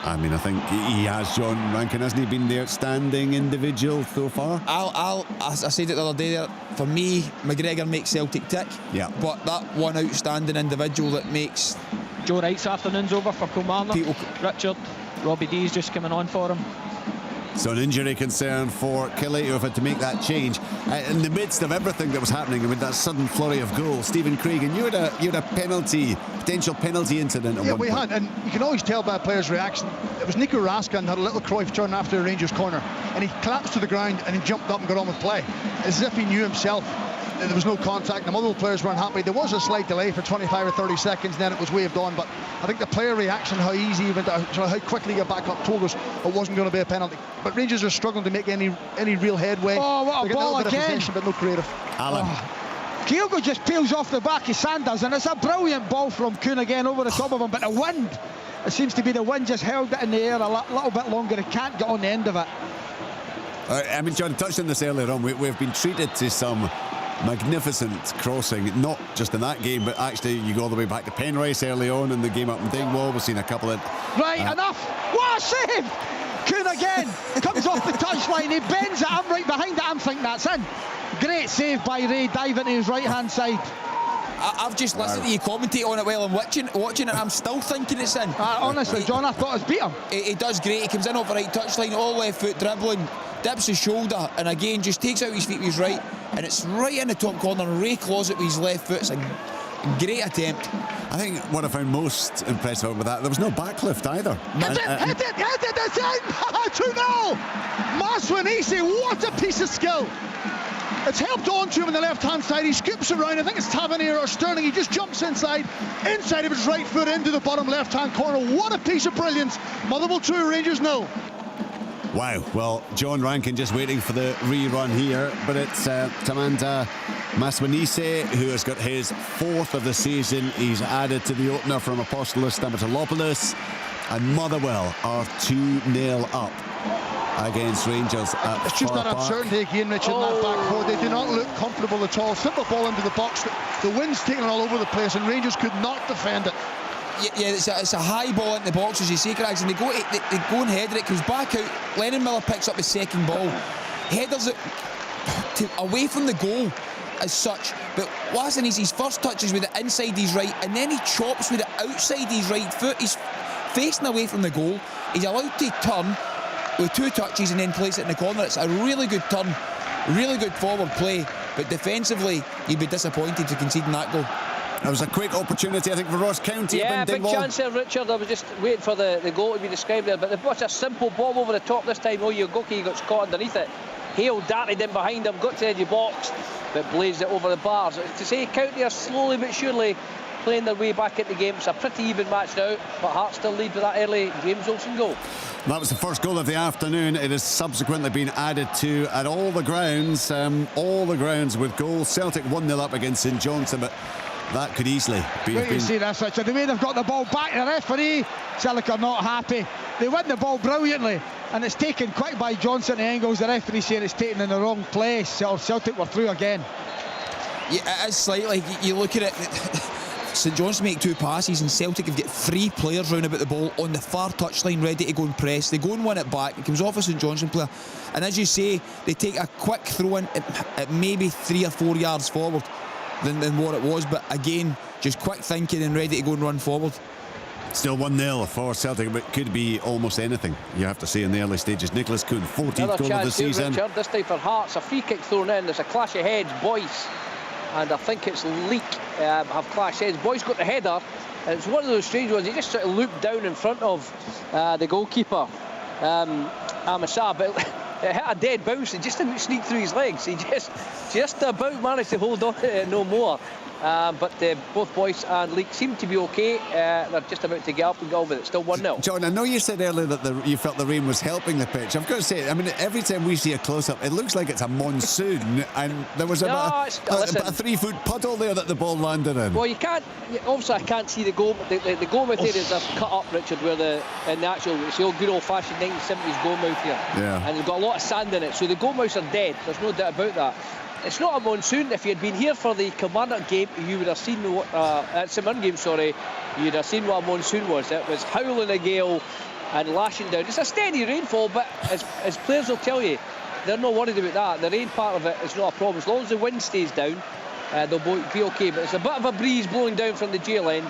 I mean, I think he has, John Rankin, hasn't he, been the outstanding individual so far? I said it the other day there. For me, McGregor makes Celtic tick. Yeah. But that one outstanding individual that makes Joe Wright's afternoon's over for Kilmarnock. Richard, Robbie D's just coming on for him. So an injury concern for Kelly, who have had to make that change in the midst of everything that was happening with that sudden flurry of goals. Stephen Cregan, you had a potential penalty incident. Yeah, we had, and you can always tell by a player's reaction. It was Nico Raskin had a little Cruyff turn after a Rangers corner, and he collapsed to the ground and he jumped up and got on with play, as if he knew himself that there was no contact. The other players weren't happy. There was a slight delay for 25 or 30 seconds, and then it was waved on. But I think the player reaction, how easy he went, how quickly he got back up, told us it wasn't going to be a penalty. But Rangers are struggling to make any real headway. Oh, what a ball again! But no creative. Alan. Kyogo just peels off the back of Sanders, and it's a brilliant ball from Kuhn again over the top of him. But the wind, it seems to be the wind just held it in the air a little bit longer. It can't get on the end of it. I mean, John touched on this earlier on. We've been treated to some magnificent crossing, not just in that game, but actually you go all the way back to Penrice early on in the game up in Dingwall. We've seen a couple of enough. What a save! Kuhn again comes off the touchline, he bends it, I'm right behind it, I'm thinking that's in. Great save by Ray, diving to his right hand side. I've just listened to you commentate on it while I'm watching it. I'm still thinking it's in. Honestly, John, I thought it's beat him. He does great. He comes in off the right touchline, all left foot dribbling, dips his shoulder, and again just takes out his feet with his right, and it's right in the top corner. Ray claws it with his left foot. It's a great attempt. I think what I found most impressive with that, there was no backlift either. Hit it, it's in! 2-0! Maswanisi, what a piece of skill! It's helped on to him on the left-hand side. He scoops around. I think it's Tavernier or Sterling. He just jumps inside of his right foot into the bottom left-hand corner. What a piece of brilliance. Motherwell 2, Rangers 0. Wow. Well, John Rankin just waiting for the rerun here, but it's Tamanda Maswanise who has got his 4th of the season. He's added to the opener from Apostolos Stamatolopoulos, and Motherwell are 2-0 up against Rangers at It's just Far that Park. uncertainty again, Richard, in that back four. They do not look comfortable at all. Simple ball into the box. The wind's taking it all over the place, and Rangers could not defend it. Yeah, it's a high ball into the box, as you say, Craigs, and they go and header it, comes back out. Lennon Miller picks up the second ball, headers it away from the goal as such, but wasn't his first touch is with the inside his right, and then he chops with the outside his right foot. He's facing away from the goal. He's allowed to turn with 2 touches and then place it in the corner. It's a really good turn, really good forward play, but defensively you'd be disappointed to concede that goal. That was a quick opportunity, I think, for Ross County. Yeah, big chance there, Richard. I was just waiting for the goal to be described there, but what's a simple ball over the top this time. Yogoki got caught underneath it. Hale darted in behind him, got to the edge of the box, but blazed it over the bars. To say County are slowly but surely playing their way back into the game. It's a pretty even match now, but Hearts still lead with that early James Wilson goal. That was the first goal of the afternoon. It has subsequently been added to at all the grounds with goals. Celtic 1-0 up against St Johnstone, but that could easily be. Wait to see this, Richard. The way they've got the ball back, the referee, Celtic are not happy. They win the ball brilliantly, and it's taken quick by Johnson to Engels. The referee saying it's taken in the wrong place. Celtic were through again. Yeah, it is slightly. You look at it. St Johnstone make 2 passes, and Celtic have got 3 players round about the ball on the far touchline ready to go and press. They go and win it back. It comes off a St Johnstone player, and as you say, they take a quick throw in at maybe 3 or 4 yards forward than what it was, but again, just quick thinking and ready to go and run forward. Still 1-0 for Celtic, but could be almost anything, you have to say, in the early stages. Nicholas Kuhn, 14th goal of the season. Richard, this time for Hearts, a free kick thrown in. There's a clash of heads. Boyce and I think it's Leak have clashed heads. Boyce got the header, and it's one of those strange ones. He just sort of looped down in front of the goalkeeper, Amasa, but it hit a dead bounce. It just didn't sneak through his legs. He just about managed to hold on to it no more. But both Boyce and Leak seem to be okay. They're just about to get up and go, but it's still 1-0. John, I know you said earlier that you felt the rain was helping the pitch. I've got to say, I mean, every time we see a close-up, it looks like it's a monsoon, and there was about a 3-foot puddle there that the ball landed in. Well, you can't. Obviously, I can't see the goal. The goal mouth here is a cut up, Richard, where it's the old good old-fashioned 1970s goal mouth here. Yeah. And it's got a lot of sand in it, so the goal mouths are dead. There's no doubt about that. it's not a monsoon. If you'd been here for the Kilmarnock game, you would have seen what St Mirren game, sorry, you'd have seen what a monsoon was. It was howling a gale and lashing down. It's a steady rainfall, but as players will tell you, they're not worried about that. The rain part of it is not a problem. As long as the wind stays down, they'll be okay. But it's a bit of a breeze blowing down from the jail end.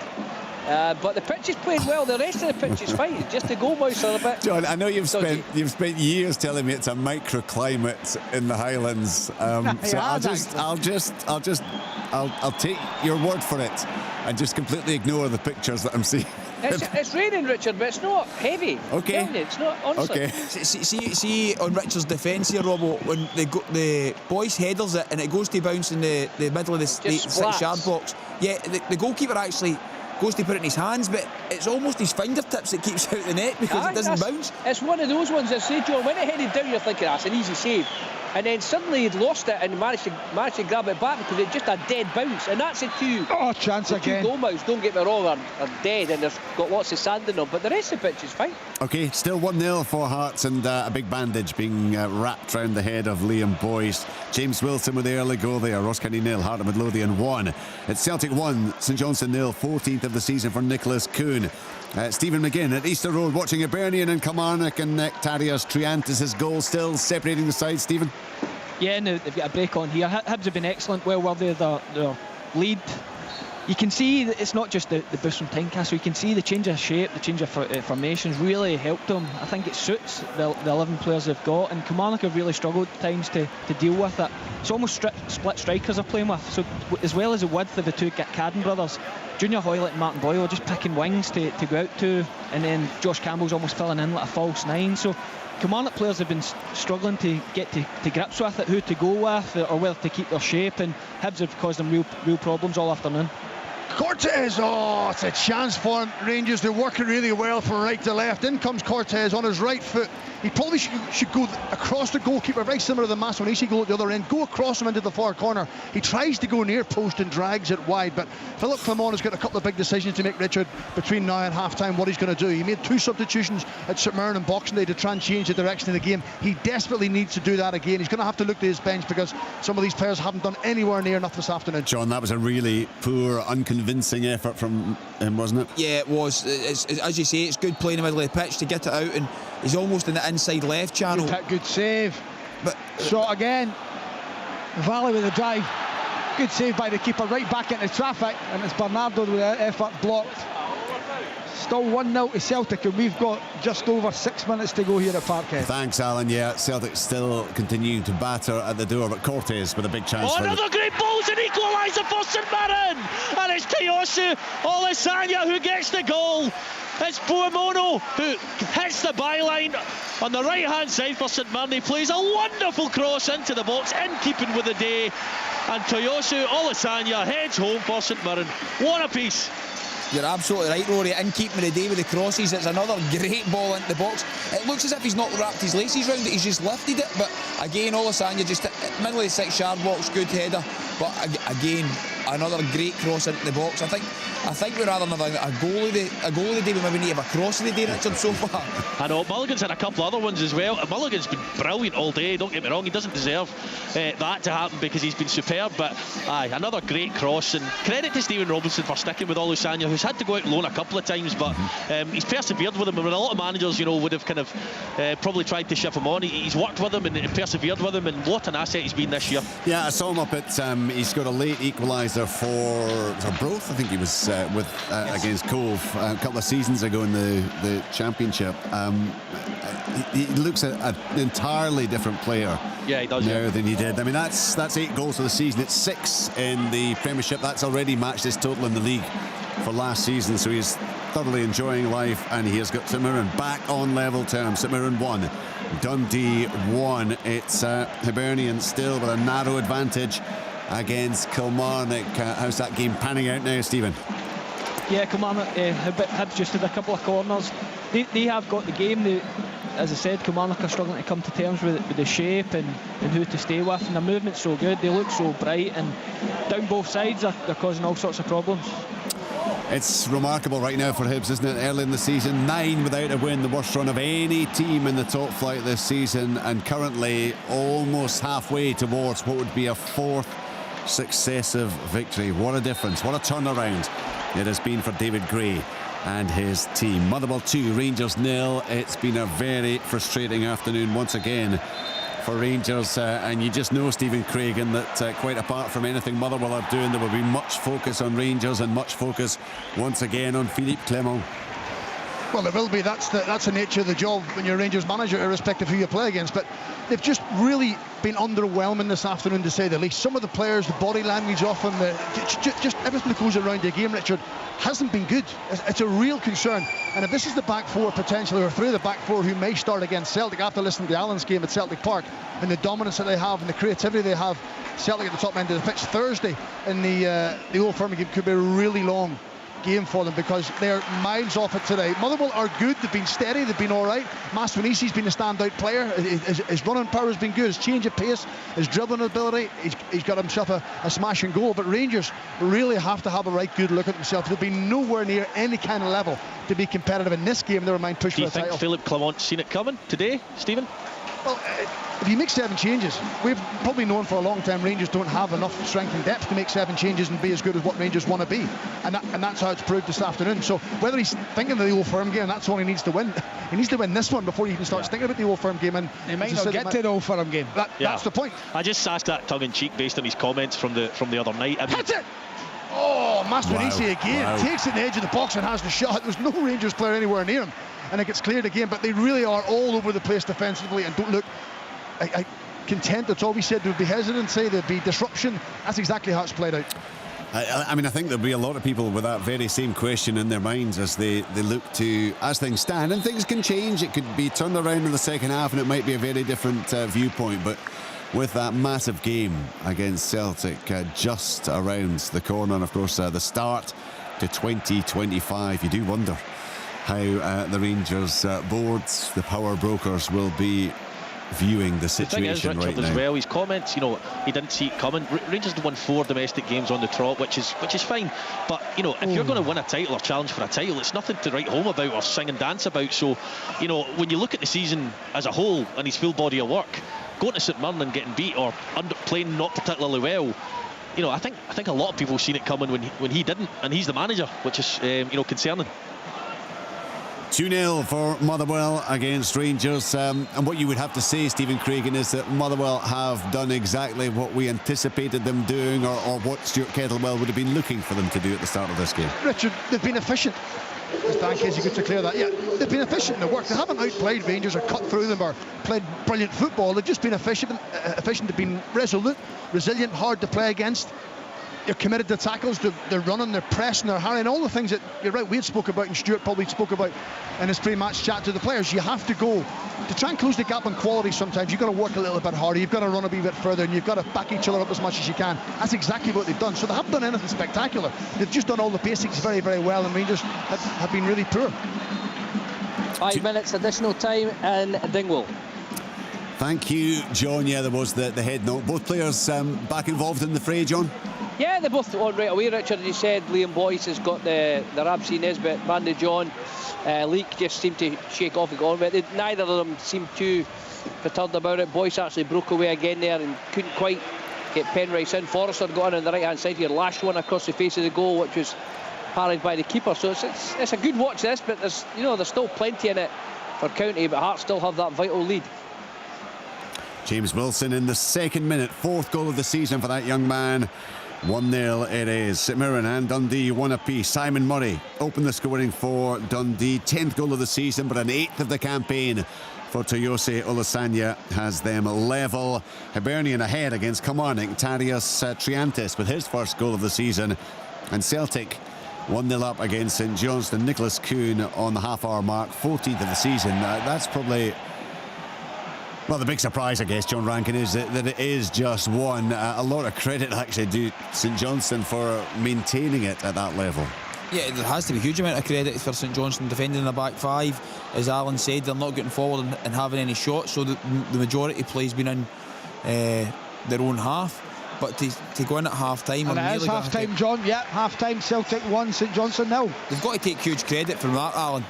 But the pitch is playing well. The rest of the pitch is fine. Just the goalmouse are a bit. John, I know you've spent years telling me it's a microclimate in the Highlands. So I'll take your word for it and just completely ignore the pictures that I'm seeing. It's raining, Richard, but it's not heavy. Okay. It's not, honestly. Okay. See on Richard's defence here, Robbo, when the boys headers it and it goes to bounce in the middle of the 6-yard box. Yeah, the goalkeeper actually goes to put it in his hands, but it's almost his fingertips that keeps out the net because it doesn't bounce. It's one of those ones that say, Joe, when it headed down, you're thinking that's an easy save. And then suddenly he'd lost it and managed to grab it back because it's just a dead bounce. And that's it too. Chance again. Two goalmouths, don't get me wrong, are dead and they've got lots of sand in them, but the rest of the pitch is fine. Okay, still 1-0 for Hearts, and a big bandage being wrapped round the head of Liam Boyce. James Wilson with the early goal there. Ross County 0, Heart of Midlothian 1. It's Celtic 1, St Johnstone 0, 14th of the season for Nicholas Kuhn. Stephen McGinn at Easter Road watching Hibernian and Kilmarnock, and Nectarios Triantis' goal still separating the sides, Stephen. Yeah, now they've got a break on here. Hibs have been excellent, well worthy of their lead. You can see that it's not just the boost from Tynecastle. You can see the change of shape, the change of formations really helped them. I think it suits the 11 players they've got, and Kilmarnock have really struggled at times to deal with it. It's almost split strikers they're playing with. So as well as the width of the two Cadden brothers, Junior Hoylett and Martin Boyle are just picking wings to go out to, and then Josh Campbell's almost filling in like a false nine. So Kilmarnock players have been struggling to get to grips with it, who to go with or whether to keep their shape, and Hibs have caused them real problems all afternoon. Cortez, it's a chance for Rangers. They're working really well from right to left. In comes Cortez on his right foot. He probably should go across the goalkeeper, very similar to the Masonisi goal at the other end. Go across him into the far corner. He tries to go near post and drags it wide, but Philip Clement has got a couple of big decisions to make, Richard, between now and half-time, what he's going to do. He made 2 substitutions at St Mirren and Boxing Day to try and change the direction of the game. He desperately needs to do that again. He's going to have to look to his bench because some of these players haven't done anywhere near enough this afternoon. John, that was a really poor, unconvincing effort from him, wasn't it? Yeah, it was. As you say, it's good play in the middle of the pitch to get it out, and he's almost in the inside left channel. Good save. But shot again. Valley with the drive. Good save by the keeper, right back into traffic, and it's Bernardo with the effort blocked. Still 1-0 to Celtic, and we've got just over 6 minutes to go here at Parkhead. Thanks, Alan. Yeah, Celtic still continuing to batter at the door, but Cortez with a big chance. Another great ball's an equaliser for St Mirren, and it's Toyosu Olisanya who gets the goal. It's Buomono who hits the byline on the right hand side for St Mirren. He plays a wonderful cross into the box, in keeping with the day, and Toyosu Olisanya heads home for St Mirren. What a piece. You're absolutely right, Rory. In keeping the day with the crosses, it's another great ball into the box. It looks as if he's not wrapped his laces round it, he's just lifted it. But again, Olisanya just middle of the 6-yard box, good header. But again, another great cross into the box. I think we'd rather have a goal of the day. We maybe need to have a cross of the day, Richard, so far. I know, Mulligan's had a couple other ones as well. Mulligan's been brilliant all day, don't get me wrong. He doesn't deserve that to happen because he's been superb, but another great cross, and credit to Stephen Robinson for sticking with Olusanya, who's had to go out loan a couple of times, but he's persevered with him. And a lot of managers, would have kind of probably tried to ship him on. He's worked with him and persevered with him, and what an asset he's been this year. Yeah, I saw him up at he's got a late equaliser for Broth, I think he was with against Cove a couple of seasons ago in the championship. He looks an entirely different player now than he did. I mean, that's 8 goals for the season. It's 6 in the Premiership. That's already matched his total in the league for last season, so he's thoroughly enjoying life, and he has got St Mirren back on level terms. St Mirren 1, Dundee 1. It's Hibernian still with a narrow advantage against Kilmarnock. How's that game panning out now, Stephen? Yeah, Kilmarnock Hibs just had a couple of corners. They have got the game. As I said, Kilmarnock are struggling to come to terms with the shape and who to stay with, and their movement's so good, they look so bright, and down both sides they're causing all sorts of problems. It's remarkable right now for Hibs, isn't it? Early in the season, 9 without a win, the worst run of any team in the top flight this season, and currently almost halfway towards what would be a 4th successive victory. What a difference, what a turnaround it has been for David Gray and his team. Motherwell 2, Rangers 0. It's been a very frustrating afternoon once again for Rangers, and you just know, Stephen Craigan, that quite apart from anything Motherwell are doing, there will be much focus on Rangers and much focus once again on Philippe Clement. Well, there will be. That's the nature of the job when you're a Rangers manager, irrespective of who you play against. But they've just really been underwhelming this afternoon, to say the least. Some of the players, the body language off them, just everything that goes around the game, Richard, hasn't been good. It's a real concern. And if this is the back four potentially, or 3 of the back four who may start against Celtic after listening to Allen's game at Celtic Park, and the dominance that they have and the creativity they have, Celtic at the top end of the pitch Thursday in the Old Firm game could be a really long game for them, because they're miles off it today. Motherwell are good, they've been steady, they've been alright. Maswanisi's been a standout player. His running power has been good, his change of pace, his dribbling ability, he's got himself a smashing goal. But Rangers really have to have a right good look at themselves. They'll be nowhere near any kind of level to be competitive in this game, never mind push for a title. Do you think Philippe Clement's seen it coming today, Stephen? Well, if you make 7 changes, we've probably known for a long time Rangers don't have enough strength and depth to make 7 changes and be as good as what Rangers want to be, and that's how it's proved this afternoon. So whether he's thinking of the Old Firm game, that's all he needs to win. He needs to win this one before he even starts thinking about the Old Firm game. And he might not get to the Old Firm game. That's the point. I just asked that tongue-in-cheek based on his comments from the other night. That's it. Oh, Maswanisi again takes it in the edge of the box and has the shot. There's no Rangers player anywhere near him, and it gets cleared again. But they really are all over the place defensively and don't look content. That's all we said. There would be hesitancy, there'd be disruption. That's exactly how it's played out. I mean, I think there'll be a lot of people with that very same question in their minds as they look to, as things stand, and things can change. It could be turned around in the second half and it might be a very different viewpoint, but with that massive game against Celtic just around the corner, and of course the start to 2025, you do wonder how the Rangers boards, the power brokers, will be viewing the situation. The thing is, Richard, right as now, well, his comments, he didn't see it coming. Rangers have won 4 domestic games on the trot, which is fine. But if you're going to win a title or challenge for a title, it's nothing to write home about or sing and dance about. So, when you look at the season as a whole and his full body of work, going to St Mirren and getting beat or playing not particularly well, I think a lot of people have seen it coming when he didn't, and he's the manager, which is concerning. 2-0 for Motherwell against Rangers, and what you would have to say, Stephen Craigan, is that Motherwell have done exactly what we anticipated them doing, or what Stuart Kettlewell would have been looking for them to do at the start of this game. Richard, they've been efficient. As Dan Casey could declare that, they've been efficient in their work. They haven't outplayed Rangers or cut through them or played brilliant football. They've just been efficient. They've been resolute, resilient, hard to play against. They're committed to tackles, they're running, they're pressing, they're harrying, all the things that, you're right, we had spoke about and Stuart probably spoke about in his pre-match chat to the players. You have to go to try and close the gap on quality. Sometimes you've got to work a little bit harder, you've got to run a wee bit further, and you've got to back each other up as much as you can. That's exactly what they've done. So they haven't done anything spectacular, they've just done all the basics very, very well, and Rangers have been really poor. 5 minutes additional time in Dingwall. Thank you, John. Yeah, there was the head note. Both players back involved in the fray, John? Yeah, they both on right away, Richard. You said Liam Boyce has got the Ramsey Nesbitt, Randy John, Leake just seemed to shake off and go on with it. Neither of them seemed too perturbed about it. Boyce actually broke away again there and couldn't quite get Penrice in. Forrester got on the right hand side here, lashed one across the face of the goal, which was parried by the keeper. So it's a good watch, this, but there's still plenty in it for County, but Hearts still have that vital lead. James Wilson in the second minute, 4th goal of the season for that young man. 1-0 it is. St Mirren and Dundee 1 apiece. Simon Murray opened the scoring for Dundee. 10th goal of the season, but an 8th of the campaign for Toyose Olasanya has them level. Hibernian ahead against Kilmarnock. Tarius Triantis with his first goal of the season. And Celtic 1-0 up against St Johnstone. Nicholas Kuhn on the half-hour mark, 14th of the season. That's probably... Well, the big surprise, I guess, John Rankin, is that it is just one. A lot of credit actually due St Johnstone for maintaining it at that level. Yeah, there has to be a huge amount of credit for St Johnstone defending the back 5. As Alan said, they're not getting forward and having any shots, so the majority of play's been in their own half. but to go in at half-time... And it is half-time, John. Yeah, half-time, Celtic 1, St Johnstone 0. They've got to take huge credit from that, Alan.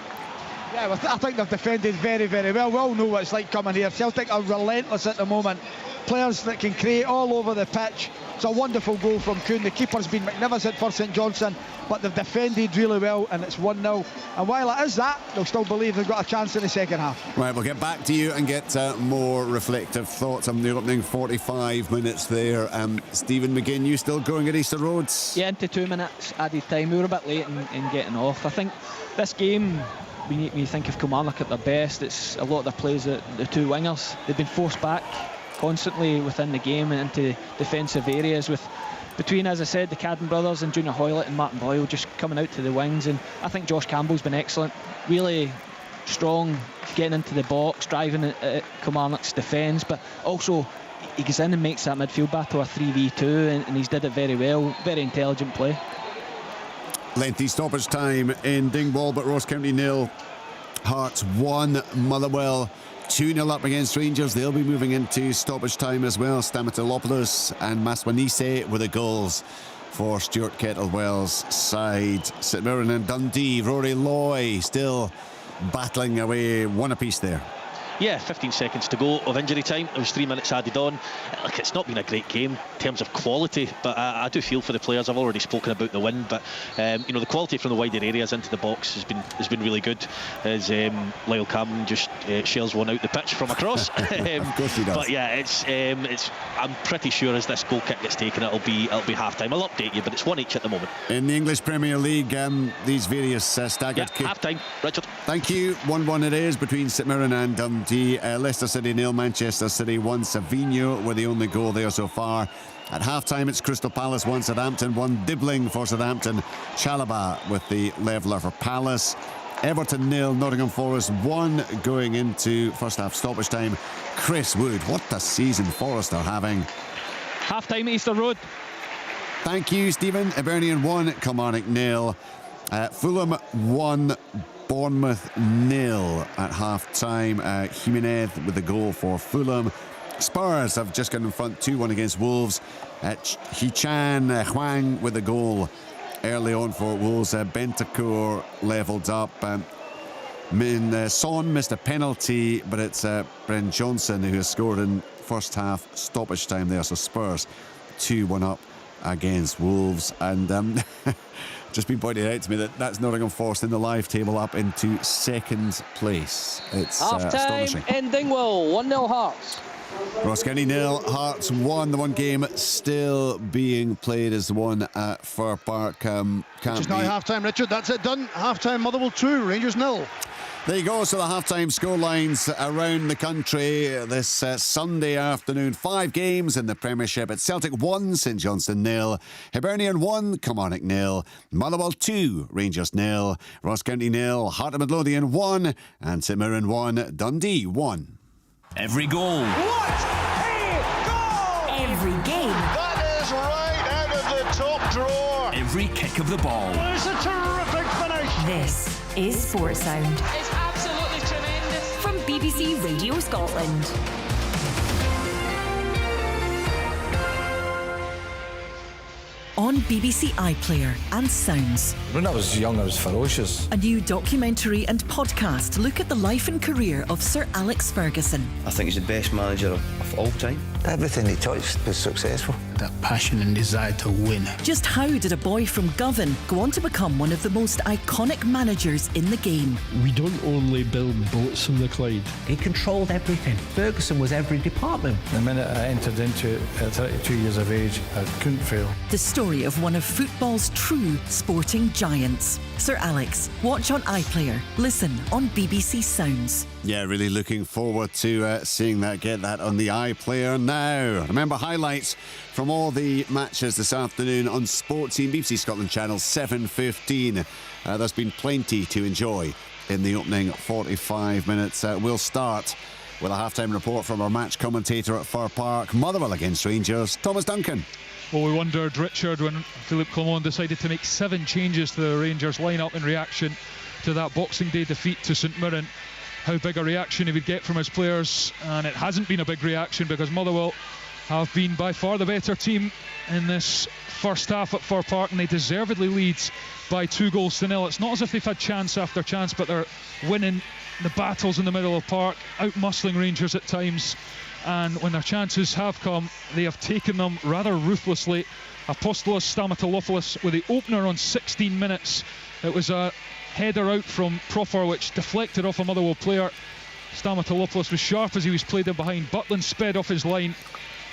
Yeah, well, I think they've defended very, very well. We all know what it's like coming here. Celtic are relentless at the moment. Players that can create all over the pitch. It's a wonderful goal from Kuhn. The keeper's been magnificent for St Johnstone, but they've defended really well, and it's 1-0. And while it is that, they'll still believe they've got a chance in the second half. Right, we'll get back to you and get more reflective thoughts on the opening 45 minutes there. Stephen McGinn, you still going at Easter Roads? Yeah, into 2 minutes added time. We were a bit late in getting off. I think this game, when you think of Kilmarnock at their best, it's a lot of their plays, the two wingers. They've been forced back constantly within the game and into defensive areas, with between, as I said, the Cadden brothers and Junior Hoylett and Martin Boyle just coming out to the wings. And I think Josh Campbell's been excellent, really strong, getting into the box, driving at Kilmarnock's defence, but also he goes in and makes that midfield battle a 3v2, and he's did it very well. Very intelligent play. Lengthy stoppage time in Dingwall, but Ross County 0, Hearts 1, Motherwell 2-0 up against Rangers. They'll be moving into stoppage time as well. Stamatolopoulos and Maswanise with the goals for Stuart Kettlewell's side. St Mirren and Dundee, Rory Loy still battling away, one apiece there. Yeah, 15 seconds to go of injury time. There was 3 minutes added on. Look, it's not been a great game in terms of quality, but I do feel for the players. I've already spoken about the win, but the quality from the wider areas into the box has been really good. As Lyle Cameron just shells one out the pitch from across. Of course he does. But yeah, it's I'm pretty sure as this goal kick gets taken, it'll be half time. I'll update you, but it's 1 each at the moment. In the English Premier League, these various staggered half time, Richard. Thank you. 1-1 it is between St Mirren and Dundee. Leicester City 0, Manchester City 1. Savigno were the only goal there so far. At half-time, it's Crystal Palace 1, Southampton 1. Dibbling for Southampton. Chalobah with the leveller for Palace. Everton 0, Nottingham Forest 1 going into first half stoppage time. Chris Wood, what a season Forest are having. Half-time Easter Road. Thank you, Stephen. Hibernian 1, Kilmarnock 0. Fulham 1, Bournemouth 0 at half-time. Jimenez with the goal for Fulham. Spurs have just got in front 2-1 against Wolves. Hichan Huang with the goal early on for Wolves. Bentancur levelled up. Son missed a penalty, but it's Bren Johnson who has scored in first half stoppage time there. So Spurs 2-1 up against Wolves. And just been pointed out to me that's Nottingham Forest in the live table up into second place. It's astonishing. Half-time in Dingwall, 1-0 Hearts. Ross County 0, Hearts 1. The one game still being played is the one at Fir Park. Just now half-time, Richard. That's it done. Half-time, Motherwell 2, Rangers 0. There you go. So the half-time scorelines around the country this Sunday afternoon. 5 games in the Premiership. It's Celtic 1, St Johnstone 0. Hibernian 1, Kilmarnock 0. Motherwell 2, Rangers 0. Ross County 0, Heart of Midlothian 1. And St Mirren 1, Dundee 1. Every goal. What a goal! Every game. That is right out of the top drawer. Every kick of the ball. It's a terrific finish. This is Sports Sound. It's absolutely tremendous. From BBC Radio Scotland. On BBC iPlayer and Sounds. When I was young, I was ferocious. A new documentary and podcast look at the life and career of Sir Alex Ferguson. I think he's the best manager of all time. Everything he touched was successful. That passion and desire to win. Just how did a boy from Govan go on to become one of the most iconic managers in the game? We don't only build boats on the Clyde. He controlled everything. Ferguson was every department. The minute I entered into it at 32 years of age, I couldn't fail. The story of one of football's true sporting giants. Sir Alex. Watch on iPlayer. Listen on BBC Sounds. Yeah, really looking forward to seeing that. Get that on the iPlayer now. Remember, highlights from all the matches this afternoon on Sports Team, BBC Scotland Channel 7:15. There's been plenty to enjoy in the opening 45 minutes. We'll start with a half-time report from our match commentator at Fir Park. Motherwell against Rangers, Thomas Duncan. Well, we wondered, Richard, when Philippe Clement decided to make 7 changes to the Rangers lineup in reaction to that Boxing Day defeat to St Mirren, how big a reaction he would get from his players. And it hasn't been a big reaction because Motherwell have been by far the better team in this first half at Fir Park, and they deservedly lead by 2-0. It's not as if they've had chance after chance, but they're winning the battles in the middle of park, out-muscling Rangers at times, and when their chances have come, they have taken them rather ruthlessly. Apostolos Stamatolopoulos with the opener on 16 minutes. It was a header out from Proffer which deflected off a Motherwell player. Stamatolopoulos was sharp as he was played in behind. Butland sped off his line,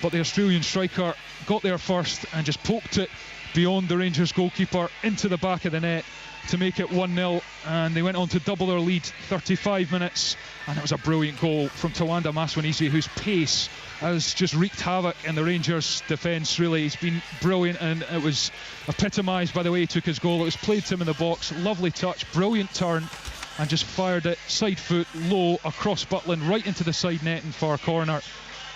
but the Australian striker got there first and just poked it beyond the Rangers goalkeeper into the back of the net to make it 1-0, and they went on to double their lead 35 minutes, and it was a brilliant goal from Tawanda Maswanisi, whose pace has just wreaked havoc in the Rangers defence. Really, he's been brilliant, and it was epitomised by the way he took his goal. It was played to him in the box, lovely touch, brilliant turn, and just fired it side foot low across Butland right into the side net in far corner.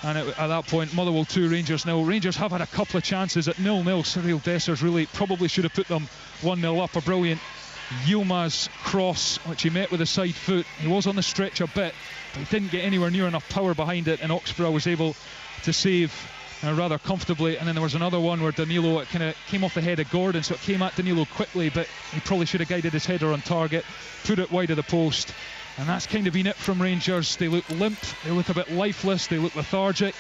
And at that point, Motherwell 2, Rangers 0. Rangers have had a couple of chances at 0-0. Cyril Dessers really probably should have put them 1-0 up. A brilliant Yilmaz cross, which he met with a side foot. He was on the stretch a bit, but he didn't get anywhere near enough power behind it, and Oxborough was able to save rather comfortably. And then there was another one where Danilo, it kind of came off the head of Gordon, so it came at Danilo quickly, but he probably should have guided his header on target, put it wide of the post. And that's kind of been it from Rangers. They look limp, they look a bit lifeless, they look lethargic,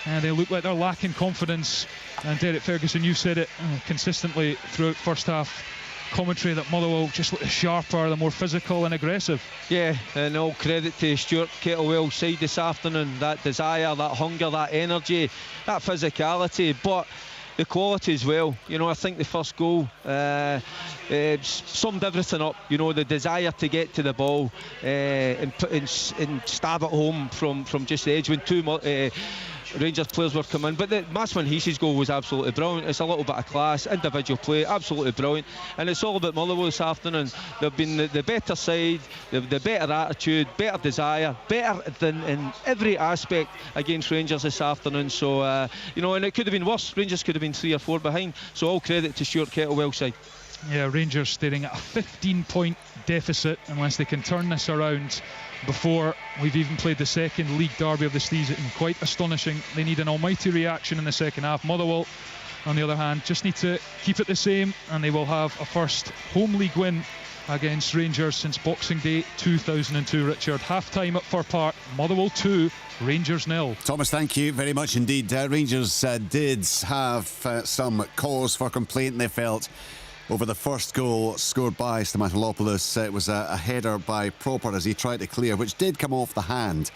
and they look like they're lacking confidence. And Derek Ferguson, you said it consistently throughout first half commentary, that Motherwell just look sharper, they're more physical and aggressive. Yeah, and all credit to Stuart Kettlewell's side this afternoon. That desire, that hunger, that energy, that physicality, but the quality as well. You know, I think the first goal summed everything up. You know, the desire to get to the ball and stab it home from just the edge when two Rangers players were coming. But Maswanisi's goal was absolutely brilliant. It's a little bit of class, individual play, absolutely brilliant. And it's all about Motherwell this afternoon. They've been the better side, the better attitude, better desire, better than in every aspect against Rangers this afternoon. So, you know, and it could have been worse. Rangers could have been 3 or 4 behind. So all credit to Stuart Kettlewell's side. Yeah, Rangers staring at a 15-point deficit unless they can turn this around before we've even played the second league derby of the season. Quite astonishing. They need an almighty reaction in the second half. Motherwell, on the other hand, just need to keep it the same, and they will have a first home league win against Rangers since Boxing Day 2002. Richard, half-time at Fir Park, Motherwell 2, Rangers 0. Thomas, thank you very much indeed. Rangers did have some cause for complaint, they felt, over the first goal scored by Stamatolopoulos. It was a header by Proper as he tried to clear, which did come off the hand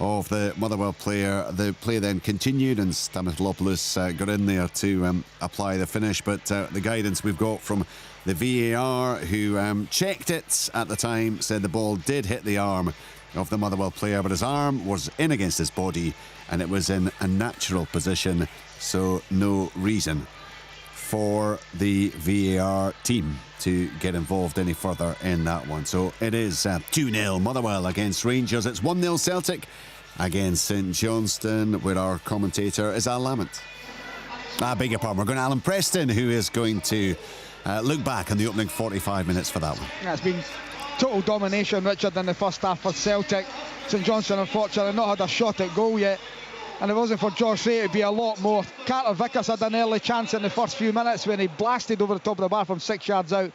of the Motherwell player. The play then continued, and Stamatolopoulos got in there to apply the finish. But the guidance we've got from the VAR, who checked it at the time, said the ball did hit the arm of the Motherwell player, but his arm was in against his body and it was in a natural position, so no reason for the VAR team to get involved any further in that one. So it is 2-0 Motherwell against Rangers. It's 1-0 Celtic against St Johnstone, where our commentator is Al Lamont. I beg your pardon, we're going to Alan Preston, who is going to look back on the opening 45 minutes for that one. Yeah, it's been total domination, Richard, in the first half for Celtic. St Johnstone, unfortunately, not had a shot at goal yet, and if it wasn't for Josh Ray, it'd be a lot more. Carter Vickers had an early chance in the first few minutes when he blasted over the top of the bar from 6 yards out.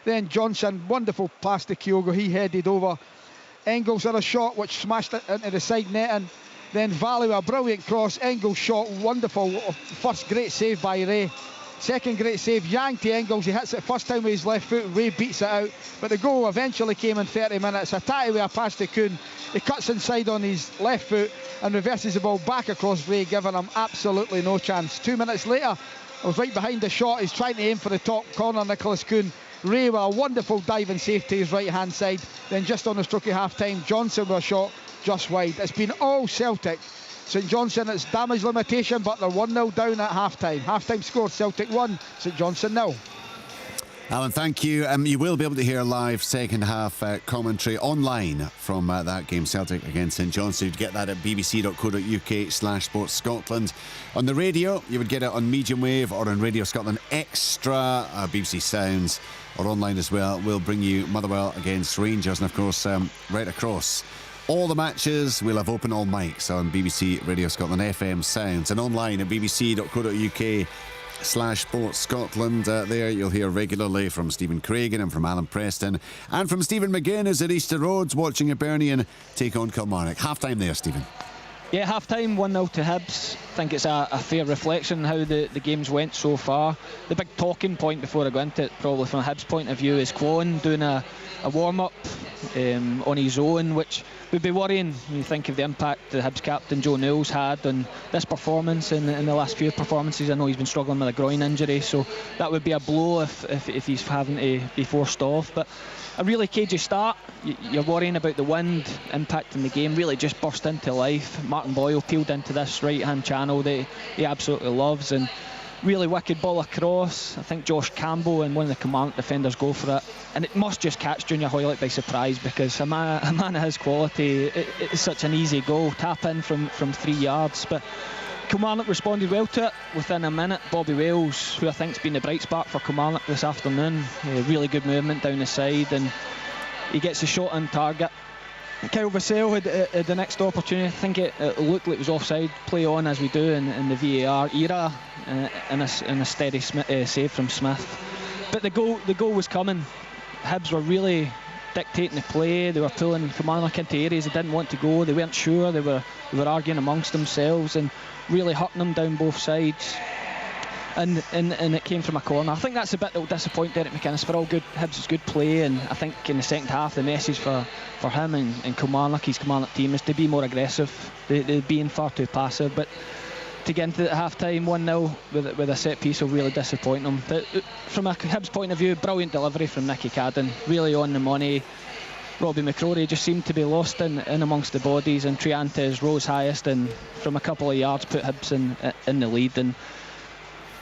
Then Johnson, wonderful pass to Kyogo, he headed over. Engels had a shot which smashed it into the side netting. Then Valley with a brilliant cross. Engels shot, wonderful. First great save by Ray. Second great save, Yang to Engels. He hits it first time with his left foot. Ray beats it out. But the goal eventually came in 30 minutes. Hatate with a pass to Kuhn. He cuts inside on his left foot and reverses the ball back across Ray, giving him absolutely no chance. 2 minutes later, I was right behind the shot. He's trying to aim for the top corner, Nicholas Kuhn. Ray with a wonderful diving save to his right hand side. Then just on the stroke of half time, Johnson with a shot just wide. It's been all Celtic. St Johnstone, it's damage limitation, but they're 1-0 down at half time. Half time score, Celtic 1, St Johnstone 0. Alan, thank you. You will be able to hear live second half commentary online from that game, Celtic against St Johnstone. You'd get that at bbc.co.uk/sportscotland. On the radio, you would get it on medium wave or on Radio Scotland Extra, BBC Sounds, or online as well. We'll bring you Motherwell against Rangers, and of course right across all the matches. We'll have open all mics on BBC Radio Scotland FM Sounds and online at bbc.co.uk/Sports Scotland. There you'll hear regularly from Stephen Craigan and from Alan Preston and from Stephen McGinn as at Easter Roads watching Hibernian take on Kilmarnock. Half time there, Stephen. Yeah, half time 1-0 to Hibs. I think it's a fair reflection how the games went so far. The big talking point before I go into it, probably from a Hibs point of view, is Clone doing a warm-up on his own, which would be worrying when you think of the impact the Hibs captain Joe Newell's had on this performance in the last few performances. I know he's been struggling with a groin injury, so that would be a blow if he's having to be forced off. But a really cagey start. You're worrying about the wind impacting the game. Really just burst into life. Martin Boyle peeled into this right-hand channel that he absolutely loves, and really wicked ball across. I think Josh Campbell and one of the Kilmarnock defenders go for it, and it must just catch Junior Hoylett by surprise, because a man of his quality, it's such an easy goal, tap in from 3 yards. But Kilmarnock responded well to it within a minute. Bobby Wales, who I think's been the bright spark for Kilmarnock this afternoon, really good movement down the side, and he gets a shot on target. Kyle Vassell had the next opportunity. I think it looked like it was offside. Play on as we do in the VAR era, in a steady save from Smith. But the goal was coming. Hibs were really dictating the play. They were pulling Kilmarnock into areas they didn't want to go. They weren't sure. They were arguing amongst themselves and really hurting them down both sides. And it came from a corner. I think that's a bit that will disappoint Derek McInnes. For all good Hibs' good play, and I think in the second half the message for him and Kilmarnock, his Kilmarnock team, is to be more aggressive. They're being far too passive. But to get into the half time 1-0 with a set piece will really disappoint them. But from a Hibs point of view, brilliant delivery from Nicky Cadden, really on the money. Robbie McCrory just seemed to be lost in amongst the bodies, and Triantes rose highest and from a couple of yards put Hibs in the lead. And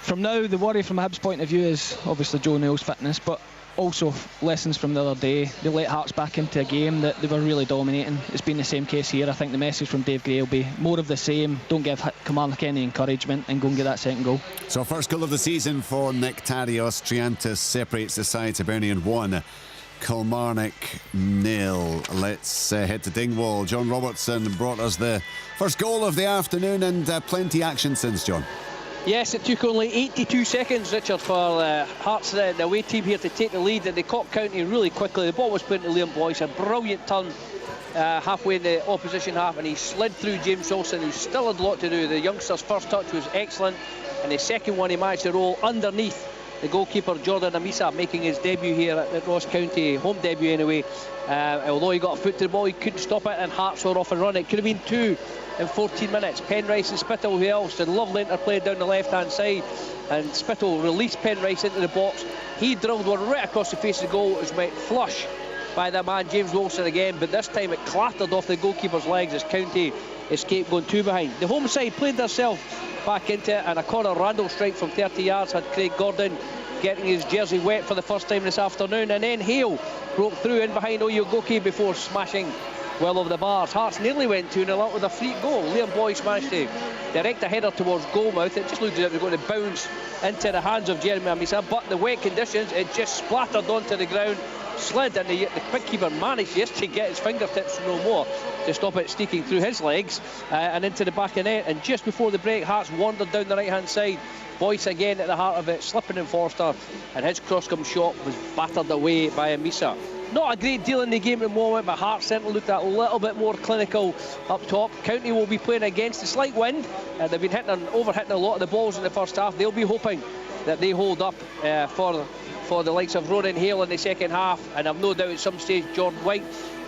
from now, the worry from a Hibs point of view is obviously Joe Newell's fitness, but also lessons from the other day. They let Hearts back into a game that they were really dominating. It's been the same case here. I think the message from Dave Gray will be more of the same. Don't give Kilmarnock any encouragement and go and get that second goal. So first goal of the season for Nectarios. Triantis separates the sides. Hibernian 1, Kilmarnock 0. Let's head to Dingwall. John Robertson brought us the first goal of the afternoon, and plenty action since, John. Yes, it took only 82 seconds, Richard, for Hearts, the away team here, to take the lead, and they caught County really quickly. The ball was put into Liam Boyce, a brilliant turn halfway in the opposition half, and he slid through James Wilson, who still had a lot to do. The youngster's first touch was excellent, and the second one he managed to roll underneath the goalkeeper Jordan Amisa, making his debut here at Ross County, home debut anyway. Although he got a foot to the ball, he couldn't stop it, and Hearts were off and running. It could have been 2 in 14 minutes. Penrice and Spittle, who else? And lovely interplay down the left-hand side, and Spittle released Penrice into the box. He drilled one right across the face of the goal. It was went flush by that man James Wilson again, but this time it clattered off the goalkeeper's legs as County escaped going 2 behind. The home side played themselves back into it, and a corner Randall strike from 30 yards had Craig Gordon getting his jersey wet for the first time this afternoon, and then Hale broke through in behind Oyogoki before smashing well over the bars. Hearts nearly went 2-0 up with a free goal. Liam Boyce managed to direct a header towards goalmouth. It just looked as if it was going to bounce into the hands of Jeremy Amisa, but the wet conditions, it just splattered onto the ground, slid, and the quick keeper managed just to get his fingertips no more to stop it sneaking through his legs and into the back of net. And just before the break, Hearts wandered down the right hand side. Boyce again at the heart of it, slipping in Forster, and his cross-come shot was battered away by Amisa. Not a great deal in the game at the moment, but Hearts certainly looked a little bit more clinical up top. County will be playing against a slight wind. They've been overhitting a lot of the balls in the first half. They'll be hoping that they hold up for the likes of Ronan Hale in the second half, and I've no doubt at some stage John White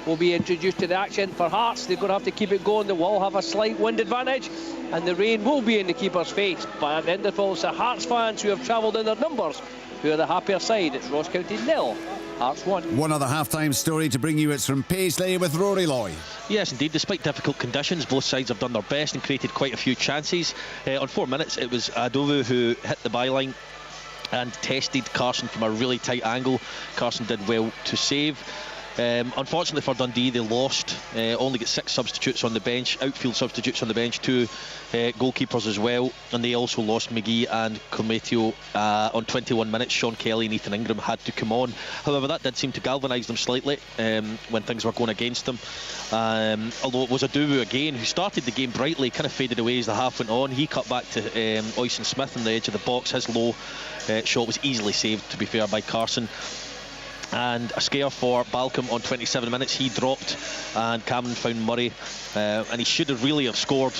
will be introduced to the action. For Hearts, they're going to have to keep it going. They will have a slight wind advantage, and the rain will be in the keeper's face. But at the end of all, it's the Hearts fans who have travelled in their numbers who are the happier side. It's Ross County 0, Hearts 1. One other half-time story to bring you. It's from Paisley with Rory Loy. Yes, indeed. Despite difficult conditions, both sides have done their best and created quite a few chances. On 4 minutes, it was Adovu who hit the byline and tested Carson from a really tight angle. Carson did well to save. Unfortunately for Dundee, they lost. Only get 6 substitutes on the bench, outfield substitutes on the bench, 2 goalkeepers as well, and they also lost McGee and Cometio on 21 minutes. Sean Kelly and Ethan Ingram had to come on. However, that did seem to galvanise them slightly when things were going against them. Although it was a Aduwu again who started the game brightly, kind of faded away as the half went on. He cut back to Oyston Smith on the edge of the box. His low shot was easily saved, to be fair, by Carson. And a scare for Balcom on 27 minutes. He dropped and Cameron found Murray, and he should have really have scored.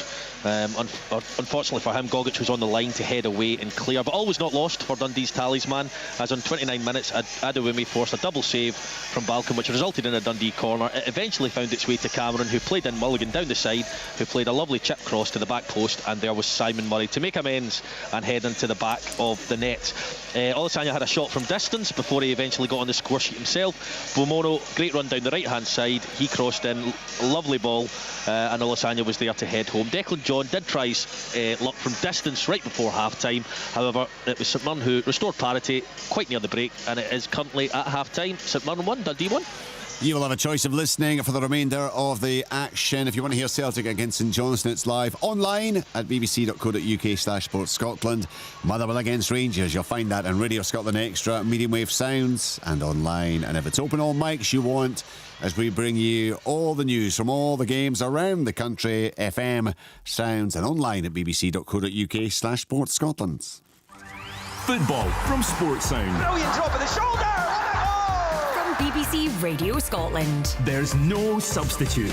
Unfortunately for him, Gogic was on the line to head away and clear, but all was not lost for Dundee's talisman, as on 29 minutes Adewumi forced a double save from Balcom, which resulted in a Dundee corner. It eventually found its way to Cameron, who played in Mulligan down the side, who played a lovely chip cross to the back post, and there was Simon Murray to make amends and head into the back of the net. Olasanya had a shot from distance before he eventually got on the score sheet himself. Bomono, great run down the right hand side, he crossed in, lovely ball, and Olasanya was there to head home. Declan John did try luck from distance right before half time. However, it was St Mirren who restored parity quite near the break, and it is currently at half time St Mirren 1, Dundee 1. You will have a choice of listening for the remainder of the action. If you want to hear Celtic against St Johnstone, it's live online at bbc.co.uk/sportscotland. Motherwell against Rangers, you'll find that on Radio Scotland Extra, medium wave sounds, and online. And if it's open all mics you want, as we bring you all the news from all the games around the country, FM, sounds, and online at bbc.co.uk/sportscotland. Football from Sports Sound. Brilliant drop of the shoulder! BBC Radio Scotland. There's no substitute.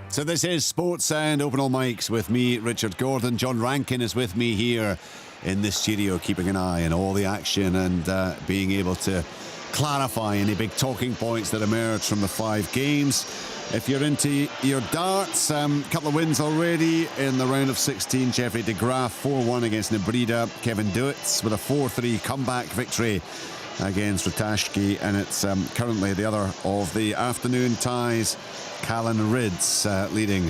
So this is Sports Sound, open all mics with me, Richard Gordon. John Rankin is with me here in the studio, keeping an eye on all the action and being able to clarify any big talking points that emerge from the 5 games. If you're into your darts, couple of wins already in the round of 16. Jeffrey de Graaf 4-1 against Nebrida. Kevin Duitz with a 4-3 comeback victory against Ratashki, and it's currently the other of the afternoon ties. Callan Rids leading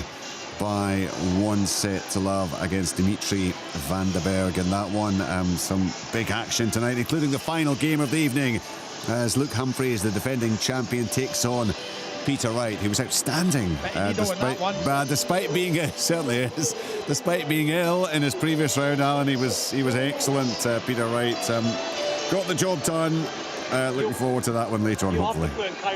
by 1 set to love against Dimitri van den Berg in that one. Some big action tonight, including the final game of the evening, as Luke Humphreys, the defending champion, takes on Peter Wright. He was outstanding despite being certainly is, despite being ill in his previous round. Alan, he was excellent. Peter Wright got the job done. Looking forward to that one later on, hopefully. There's no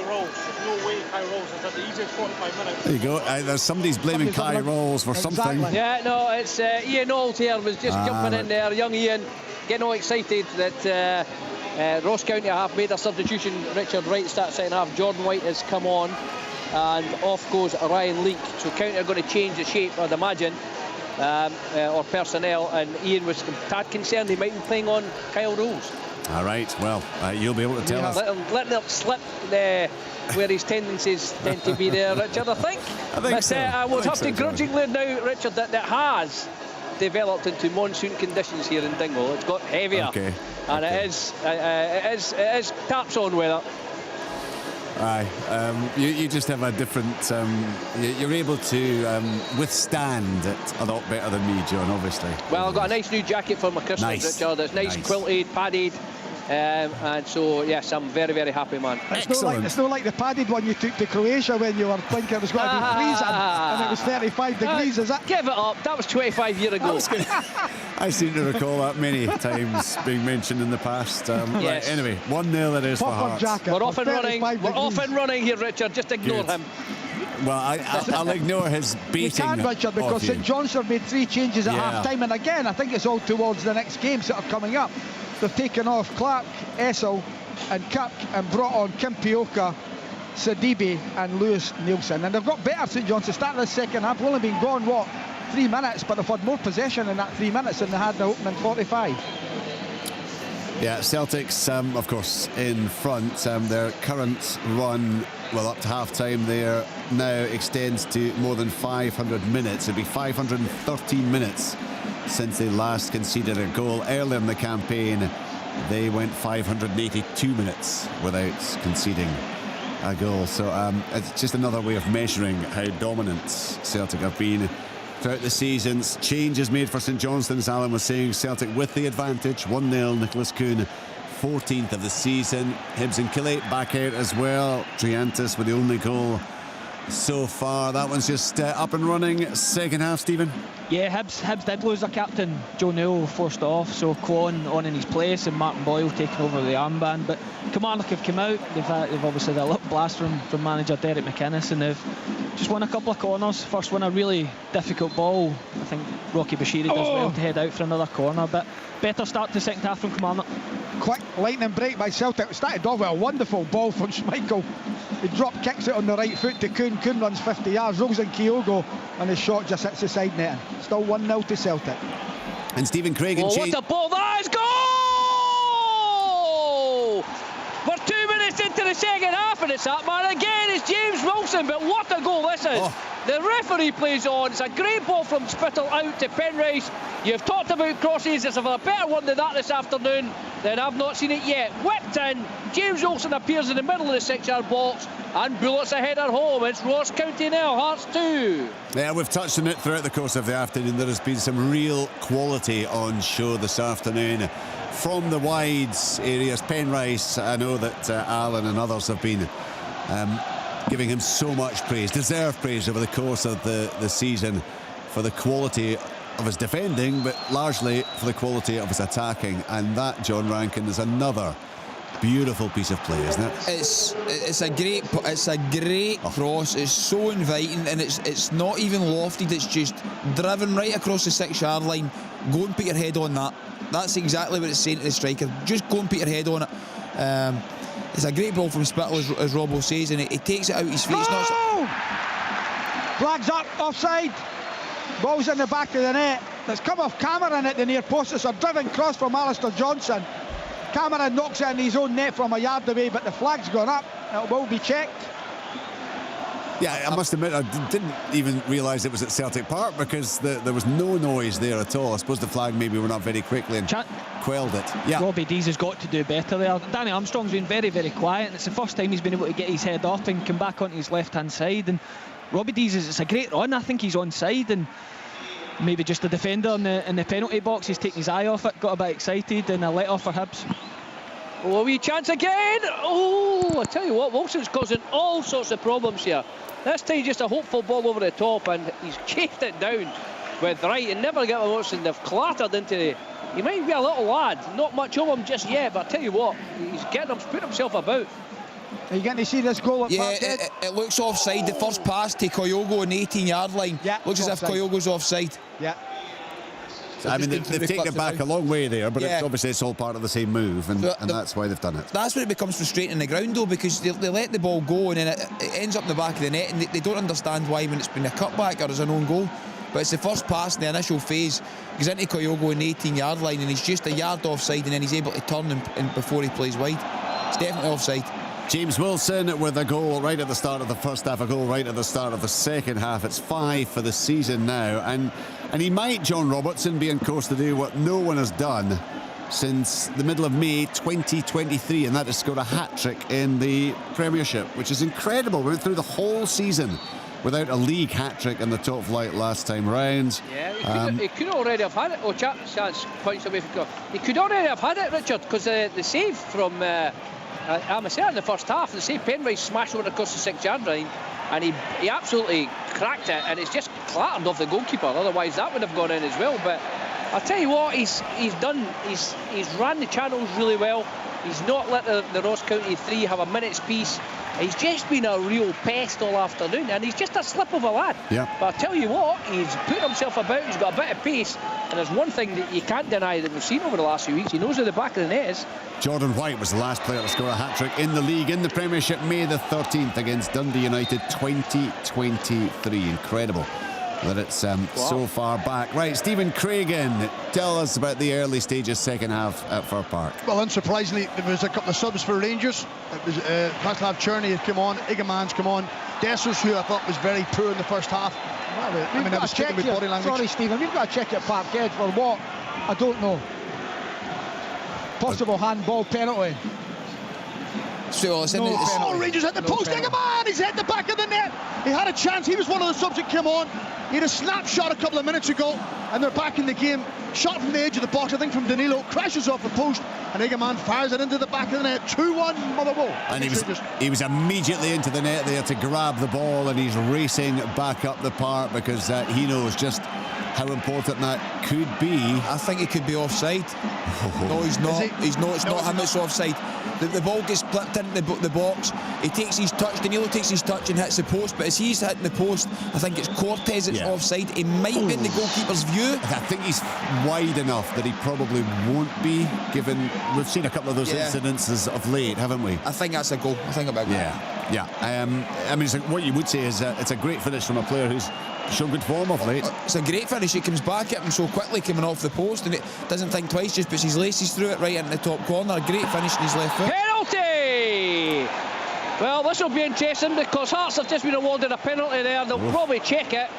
way Kai Rolls has had the easiest 45 minutes. There you go. There's somebody's blaming Kai Rolls for something. Yeah, no, it's Ian Holt here was just jumping in there. Young Ian getting all excited that Ross County have made a substitution. Richard Wright starts second half. Jordan White has come on, and off goes Ryan Leake. So County are going to change the shape, I'd imagine, or personnel. And Ian was a tad concerned he might be playing on Kyle Rolls. All right, well, you'll be able to tell us. Letting it slip where his tendencies tend to be there, Richard, I think. But so. I would have to grudgingly now, Richard, that has developed into monsoon conditions here in Dingle. It's got heavier, and it is taps on weather. Aye, you just have a different. You're able to withstand it a lot better than me, John. Obviously. Well, I've got a nice new jacket for my Christmas, Richard. It's nice, quilted, padded. And so, yes, I'm very, very happy, man. It's not like the padded one you took to Croatia when you were thinking it was going to be freezing and it was 35 degrees, is it? Give it up. That was 25 years ago. I seem to recall that many times being mentioned in the past. Yes. Right, anyway, 1-0 it is for Hearts. Jacket, We're off and running. We're off and running here, Richard. Just ignore him. Well, I'll ignore his beating. You can't, Richard, because St Johnstone made 3 changes at half-time, and again, I think it's all towards the next games that are coming up. They've taken off Clark, Essel and Kirk and brought on Kim Pioka, Sidibe and Lewis Nielsen. And they've got better, St Johnstone. Starting the second half, only been gone, 3 minutes, but they've had more possession in that 3 minutes than they had in the opening 45. Yeah, Celtic's, of course, in front. Their current run, well, up to half-time there, now extends to more than 500 minutes. It'll be 513 minutes since they last conceded a goal. Earlier in the campaign, they went 582 minutes without conceding a goal. So it's just another way of measuring how dominant Celtic have been throughout the seasons. Changes made for St Johnstone, as Alan was saying. Celtic with the advantage. 1-0, Nicholas Kuhn 14th of the season. Hibs and Killate back out as well. Triantis with the only goal so far. That one's just up and running. Second half, Stephen. Yeah, Hibs did lose their captain. Joe Newell forced off, so Kwon on in his place and Martin Boyle taking over the armband. But Kilmarnock have come out. They've obviously had a little blast from Manager Derek McInnes, and they've just won a couple of corners. First one, a really difficult ball. I think Rocky Bashiri does well to head out for another corner, but better start to second half from Kilmarnock. Quick lightning break by Celtic. It started off with a wonderful ball from Schmeichel. He kicks it on the right foot to Kuhn. Kuhn runs 50 yards, rolls in Kyogo, and his shot just hits the side net. Still 1-0 to Celtic. And Stephen Craigan. What a ball! That is goal! We're 2 minutes into the second half, and it's up, man. Again, it's James Wilson, but what a goal this is! The referee plays on. It's a great ball from Spittle out to Penrice. You've talked about crosses. There's a better one than that this afternoon. Then I've not seen it yet. Whipped in. James Wilson appears in the middle of the 6-yard box and bullets a header home. It's Ross County now, Hearts 2. Yeah, we've touched on it throughout the course of the afternoon. There has been some real quality on show this afternoon from the wides areas. Penrice, I know that Alan and others have been giving him so much praise, deserved praise over the course of the season for the quality of his defending, but largely for the quality of his attacking. And that, John Rankin, is another beautiful piece of play, isn't it? It's a great cross. It's so inviting, and it's not even lofted. It's just driven right across the 6-yard line. Go and put your head on that. That's exactly what it's saying to the striker. Just go and put your head on it. It's a great ball from Spittle, as Robbo says, and he takes it out his feet. Flags up, offside. Ball's in the back of the net. It's come off Cameron at the near post. It's a driven cross from Alistair Johnson. Cameron knocks it in his own net from a yard away, but the flag's gone up. It will be checked. Yeah, I must admit, I didn't even realise it was at Celtic Park because there was no noise there at all. I suppose the flag maybe went up very quickly and quelled it. Yeah. Robbie Dees has got to do better there. Danny Armstrong's been very, very quiet, and it's the first time he's been able to get his head up and come back onto his left-hand side. And Robbie Dees, it's a great run. I think he's onside, and maybe just the defender in the penalty box, he's taken his eye off it, got a bit excited, and a let-off for Hibs. Oh, a wee chance again. Oh, I tell you what, Wilson's causing all sorts of problems here. This time just a hopeful ball over the top, and he's chafed it down with right and never get Wilson. They've clattered into the... He might be a little lad, not much of him just yet, but I tell you what, he's putting himself about. Are you getting to see this goal at Parkhead? It looks offside. The first pass to Kyogo on the 18-yard line. Yeah, looks as if Kyogo's offside. Yeah. So I mean, they've taken it back a long way there, but obviously it's all part of the same move, and that's why they've done it. That's when it becomes frustrating on the ground, though, because they let the ball go and then it ends up in the back of the net, and they don't understand why when it's been a cutback or as an own goal. But it's the first pass in the initial phase, goes into Kyogo in the 18-yard line, and he's just a yard offside, and then he's able to turn and before he plays wide. It's definitely offside. James Wilson with a goal right at the start of the first half, a goal right at the start of the second half. It's 5 for the season now, and he might, John Robertson, be on course to do what no one has done since the middle of May 2023, and that is score a hat-trick in the Premiership, which is incredible. We went through the whole season without a league hat-trick in the top flight last time round. Yeah, he could already have had it. Oh, chance points away from goal. He could already have had it, Richard, because the save from Amasia in the first half, the save Penrice smashed over across the 6-yard line, and he absolutely cracked it, and it's just clattered off the goalkeeper. Otherwise that would have gone in as well. But I'll tell you what, he's ran the channels really well. He's not let the Ross County 3 have a minute's peace. He's just been a real pest all afternoon, and he's just a slip of a lad. Yeah. But I'll tell you what, he's put himself about, he's got a bit of pace, and there's one thing that you can't deny that we've seen over the last few weeks. He knows where the back of the net is. Jordan White was the last player to score a hat-trick in the league, in the Premiership, May the 13th against Dundee United 2023. Incredible that it's so far back. Right, Stephen Craigan, tell us about the early stages, second half at Fir Park. Well, unsurprisingly, there was a couple of subs for Rangers. It was Václav Černý had come on, Iggemans come on, Dessers, who I thought was very poor in the first half. I mean, I was checking with body language. Sorry, Stephen, we've got to check at Parkhead for what? I don't know. Possible handball penalty. So, Rangers hit the post. Man, he's hit the back of the net. He had a chance. He was one of the subs that came on. He had a snapshot a couple of minutes ago, and they're back in the game. Shot from the edge of the box, I think from Danilo, crashes off the post, and Egeman fires it into the back of the net. 2-1 Motherwell. And he was immediately into the net there to grab the ball, and he's racing back up the park because he knows just how important that could be. I think he could be offside. No, he's not. He's not. It's not him that's offside. The ball gets flipped into the box. He takes his touch. Danilo takes his touch and hits the post. But as he's hitting the post, I think it's Cortez that's offside. He might be in the goalkeeper's view. I think he's wide enough that he probably won't be. Given we've seen a couple of those incidences of late, haven't we? I think that's a goal. I think about goal. Yeah. I mean, what you would say is it's a great finish from a player who's shown good form of late. It's a great finish. He comes back at him so quickly, coming off the post, and it doesn't think twice, just puts his laces through it right into the top corner. A great finish in his left foot. Penalty! Well, this will be interesting because Hearts have just been awarded a penalty there. They'll probably check it.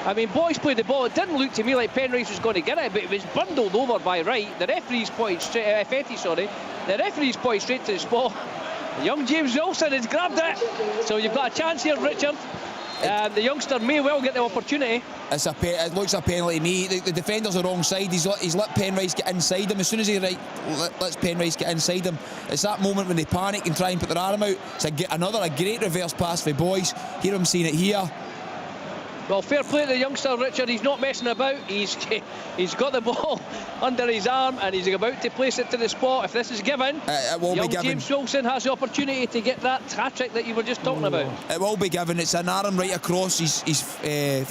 I mean, Boyce played the ball. It didn't look to me like Penrice was going to get it, but it was bundled over by Wright. The referee's pointed straight, The referee's pointed straight to the spot. Young James Wilson has grabbed it. So you've got a chance here, Richard. The youngster may well get the opportunity. It looks a penalty to me. The defender's the wrong side. He's let Penrice get inside him. As soon as he lets Penrice get inside him, it's that moment when they panic and try and put their arm out. It's a great reverse pass for Boyce. Here I'm seeing it here. Well, fair play to the youngster, Richard. He's not messing about. He's got the ball under his arm and he's about to place it to the spot. If this is given, it will be given. James Wilson has the opportunity to get that hat-trick that you were just talking about. It will be given. It's an arm right across his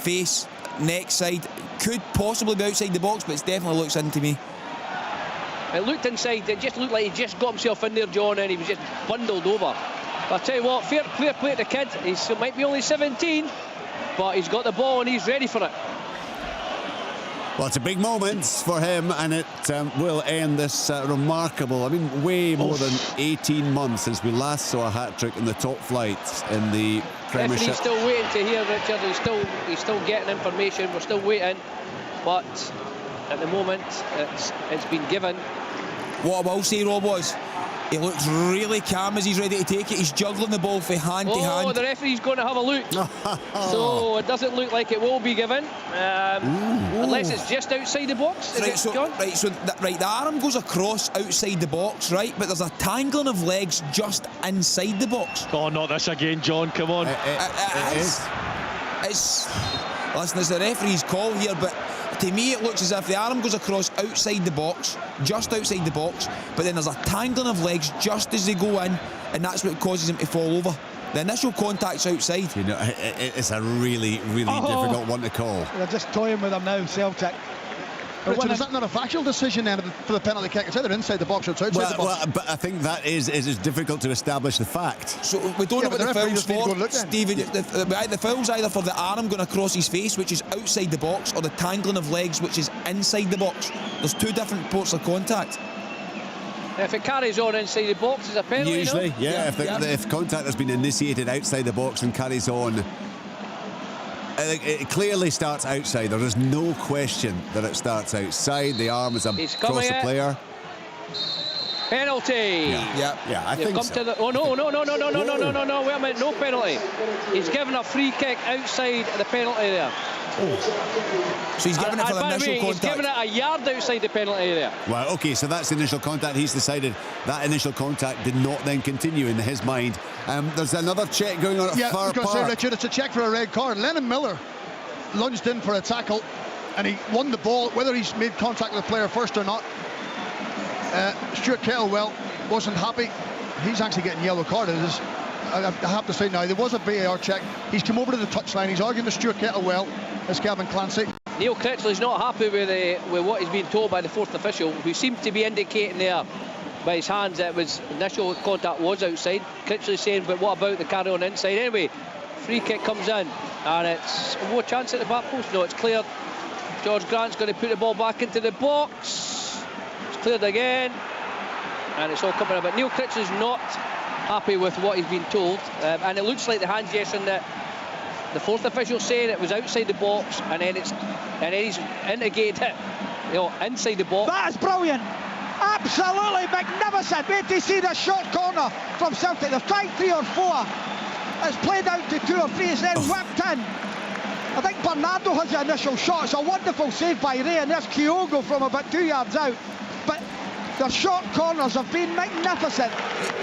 face, neck side. Could possibly be outside the box, but it definitely looks into me. It looked inside. It just looked like he just got himself in there, John, and he was just bundled over. But I tell you what, fair play to the kid. He might be only 17. But he's got the ball and he's ready for it. Well, it's a big moment for him, and it will end this remarkable, way more than 18 months since we last saw a hat-trick in the top flight in the Premiership. He's still waiting to hear, Richard. He's still getting information. We're still waiting. But at the moment, it's been given. What I will say, Rob, was he looks really calm as he's ready to take it. He's juggling the ball from hand to hand. Oh, the referee's going to have a look. So it doesn't look like it will be given. Unless it's just outside the box. The arm goes across outside the box, right? But there's a tangling of legs just inside the box. Oh, not this again, John. Come on. It is. Listen, it's the referee's call here, but to me it looks as if the arm goes across outside the box, just outside the box, but then there's a tangling of legs just as they go in, and that's what causes him to fall over. The initial contact's outside. It's a really difficult one to call. They're just toying with him now, Celtic. Richard, is that not a factual decision then for the penalty kick? It's either inside the box or it's outside the box. Well, but I think that is difficult to establish the fact. So we don't know what the foul's for, Stephen. The foul's either for the arm going across his face, which is outside the box, or the tangling of legs, which is inside the box. There's two different ports of contact. If it carries on inside the box, it's a penalty. Usually, no? If contact has been initiated outside the box and carries on, it clearly starts outside. There is no question that it starts outside. The arm is across the player. Penalty. Yeah, I think so. No, wait a minute, no penalty. He's given a free kick outside the penalty there. So he's given it for the initial contact. He's given it a yard outside the penalty area. Well, OK, so that's the initial contact. He's decided that initial contact did not then continue in his mind. There's another check going on at far part. Richard, it's a check for a red card. Lennon Miller lunged in for a tackle and he won the ball, whether he's made contact with the player first or not. Stuart Kettlewell wasn't happy. He's actually getting yellow carded. I have to say now, there was a VAR check. He's come over to the touchline. He's arguing with Stuart Kettlewell. It's Gavin Clancy. Neil Critchley's not happy with what he's been told by the fourth official, who seemed to be indicating there by his hands that initial contact was outside. Critchley's saying, but what about the carry on inside? Anyway, free kick comes in, and it's more chance at the back post. No, it's cleared. George Grant's going to put the ball back into the box. It's cleared again, and it's all coming up. But Neil Critchley's not happy with what he's been told, and it looks like the hand gesture that the fourth official saying it was outside the box, and then he's indicated it, inside the box. That's brilliant. Absolutely magnificent. Wait to see the short corner from Celtic. They've tried 3 or 4. It's played out to 2 or 3. It's then whipped in. I think Bernardo has the initial shot. It's a wonderful save by Ray, and there's Kyogo from about 2 yards out. But the short corners have been magnificent.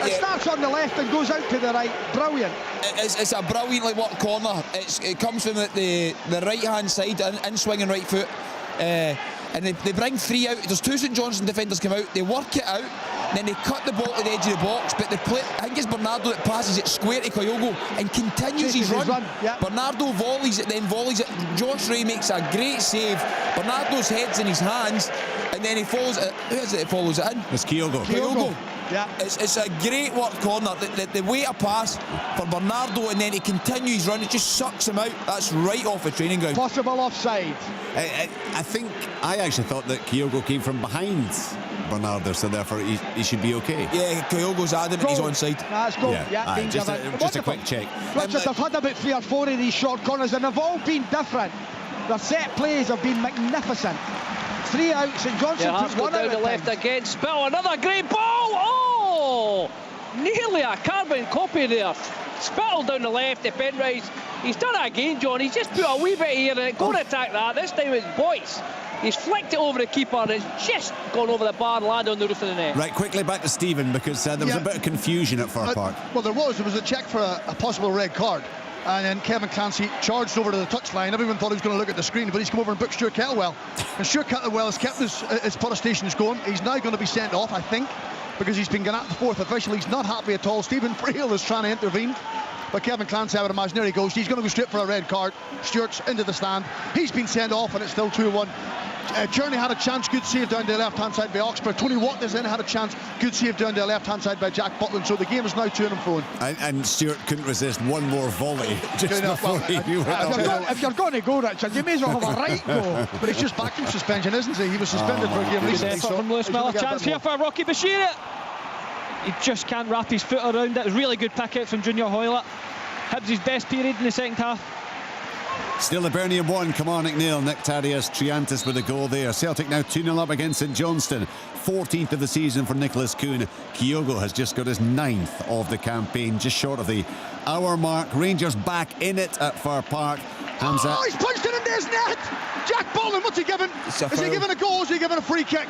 It starts on the left and goes out to the right. Brilliant. It's a brilliantly worked corner. It comes from the right hand side, in swinging right foot. And they bring 3 out. There's 2 St Johnstone defenders come out. They work it out. Then they cut the ball to the edge of the box. But the play, I think it's Bernardo that passes it square to Kyogo and continues his run. Yeah. Bernardo volleys it, then volleys it. Josh Ray makes a great save. Bernardo's head's in his hands, and then he follows it. Who is it that follows it in? It's Kyogo. Yeah. It's a great work corner. The way to pass for Bernardo and then to continue his run, it just sucks him out. That's right off the training ground. Possible offside. I actually thought that Kyogo came from behind Bernardo, so therefore he should be okay. Yeah, Kyogo's adamant he's onside. That's goal. Yeah, just a quick check. Richard, I've had about 3 or 4 of these short corners, and they've all been different. Their set plays have been magnificent. 3 out. St Johnstone took 1 out down the left again. Spill another great ball. Oh, nearly a carbon copy there. Spittle down the left to Penrice. He's done it again, John. He's just put a wee bit here and go and attack that. This time it's Boyce. He's flicked it over the keeper and it's just gone over the bar and landed on the roof of the net. Right, quickly back to Stephen, because there was a bit of confusion at Fir Park. Well, there was a check for a possible red card. And then Kevin Clancy charged over to the touchline. Everyone thought he was going to look at the screen, but he's come over and booked Stuart Kettlewell. And Stuart Kettlewell has kept his protestations going. He's now going to be sent off, I think, because he's been going at the 4th official. He's not happy at all. Stephen Frail is trying to intervene. But Kevin Clancy, I would imagine, there he goes. He's going to go straight for a red card. Stewart's into the stand. He's been sent off, and it's still 2-1. Journey had a chance, good save down the left-hand side by Oxford. Tony Watkins then had a chance, good save down the left-hand side by Jack Butland. So the game is now 2 and 4. And Stewart couldn't resist one more volley just before he went off. If you're going to go, Richard, you may as well have a right go. But he's just back from suspension, isn't he? He was suspended for a game recently. So from Lewis Miller. Chance here for Rocky Bashir. He just can't wrap his foot around it. It was really good pick out from Junior Hoylett. Hibs' best period in the second half. Still the Birmingham 1, Kilmarnock 0. Nectarius Triantis with a goal there. Celtic now 2-0 up against St Johnstone. 14th of the season for Nicholas Kuhn. Kyogo has just got his 9th of the campaign, just short of the hour mark. Rangers back in it at Fir Park. Hamza. Oh, he's punched it into his net! Jack Butland, what's he given? Is he giving a goal or is he giving a free kick?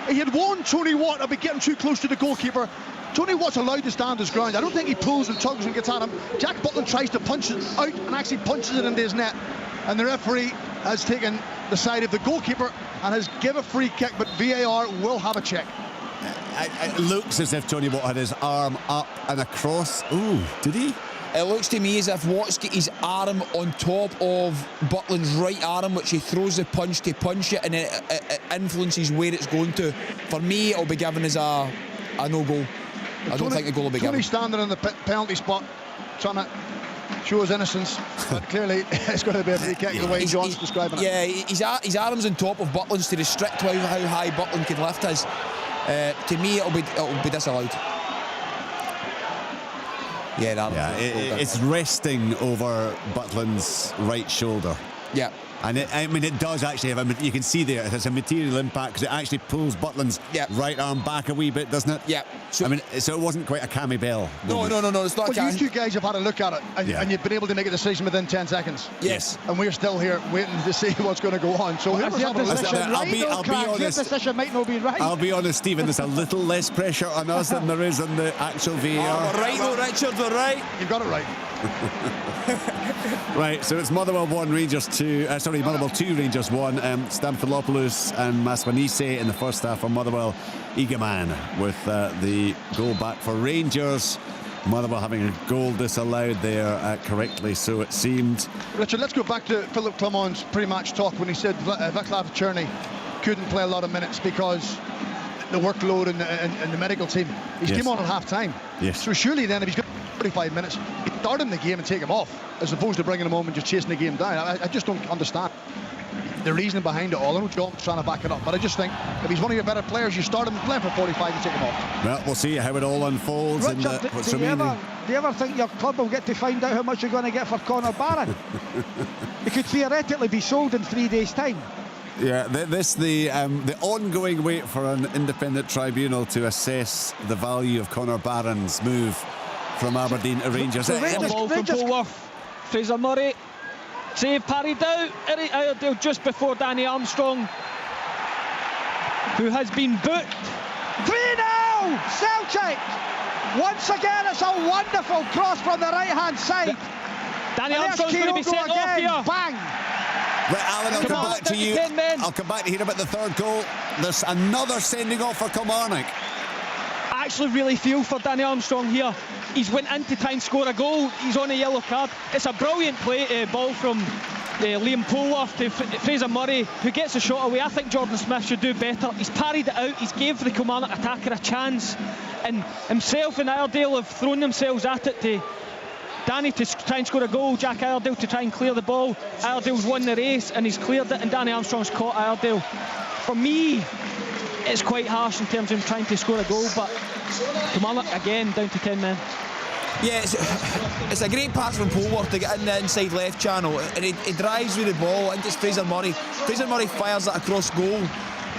He had warned Tony Watt of getting too close to the goalkeeper. Tony Watt's allowed to stand his ground. I don't think he pulls and tugs and gets at him. Jack Butland tries to punch it out and actually punches it into his net. And the referee has taken the side of the goalkeeper and has given a free kick, but VAR will have a check. It looks as if Tony Watt had his arm up and across. Ooh, did he? It looks to me as if Watt's got his arm on top of Butland's right arm, which he throws the punch to punch it, and it influences where it's going to. For me, it'll be given as a no-goal. I don't think the goal will be given. Tony standing in the penalty spot, trying to show his innocence, but clearly it's going to be a free kick the way John's describing it. Yeah, his arm's on top of Butland's to restrict how high Butland can lift his. To me, it'll be disallowed. It's resting over Butland's right shoulder. Yeah. And it does actually have you can see there, it has a material impact because it actually pulls Butland's right arm back a wee bit, doesn't it? Yeah. So it wasn't quite a Cammy Bell. No, it's not. Well, you two guys have had a look at it, and you've been able to make a decision within 10 seconds. Yes. And we're still here waiting to see what's going to go on. So I'll be honest. Your decision might not be right. I'll be honest, Stephen, there's a little less pressure on us than there is on the actual VAR. Richard, we're right. You've got it right. Right, so it's Motherwell 1, Rangers 2. Motherwell 2, Rangers 1. Stamfordopoulos and Maswanise in the first half for Motherwell. Egaman with the goal back for Rangers. Motherwell having a goal disallowed there correctly, so it seemed. Richard, let's go back to Philip Clement's pre-match talk when he said Vaclav Černý couldn't play a lot of minutes because the workload in the medical team. He's came on at half-time. Yes. So surely then if he's got 45 minutes, you start him the game and take him off, as opposed to bringing him home and just chasing the game down. I just don't understand the reasoning behind it all. I know John's trying to back it up, but I just think if he's one of your better players, you start him playing for 45 and take him off. Well, we'll see how it all unfolds. Richard, do you ever think your club will get to find out how much you're going to get for Conor Barron? He could theoretically be sold in 3 days' time. Yeah, the ongoing wait for an independent tribunal to assess the value of Conor Barron's move from Aberdeen to Rangers. One ball from Polworth. Fraser Murray. Save parried out. Eric Iredale just before Danny Armstrong, who has been booked. 3-0 Celtic. Once again, it's a wonderful cross from the right-hand side. Danny Armstrong's going to be sent off here. Bang. Right, Alan, I'll come back to you. I'll come back to hear about the third goal. There's another sending off for Kilmarnock. I actually really feel for Danny Armstrong here. He's went in to try and score a goal. He's on a yellow card. It's a brilliant ball from Liam Polworth to Fraser Murray, who gets a shot away. I think Jordan Smith should do better. He's parried it out. He's gave the Kilmarnock attacker a chance, and himself and Iredale have thrown themselves at it to Danny to try and score a goal, Jack Iredale to try and clear the ball. Iredale's won the race and he's cleared it, and Danny Armstrong's caught Iredale. For me, it's quite harsh in terms of him trying to score a goal, but Kilmarnock again down to 10 men. Yeah, it's a great pass from Polworth to get in the inside left channel, and he drives with the ball. I think it's Fraser Murray. Fraser Murray fires it across goal.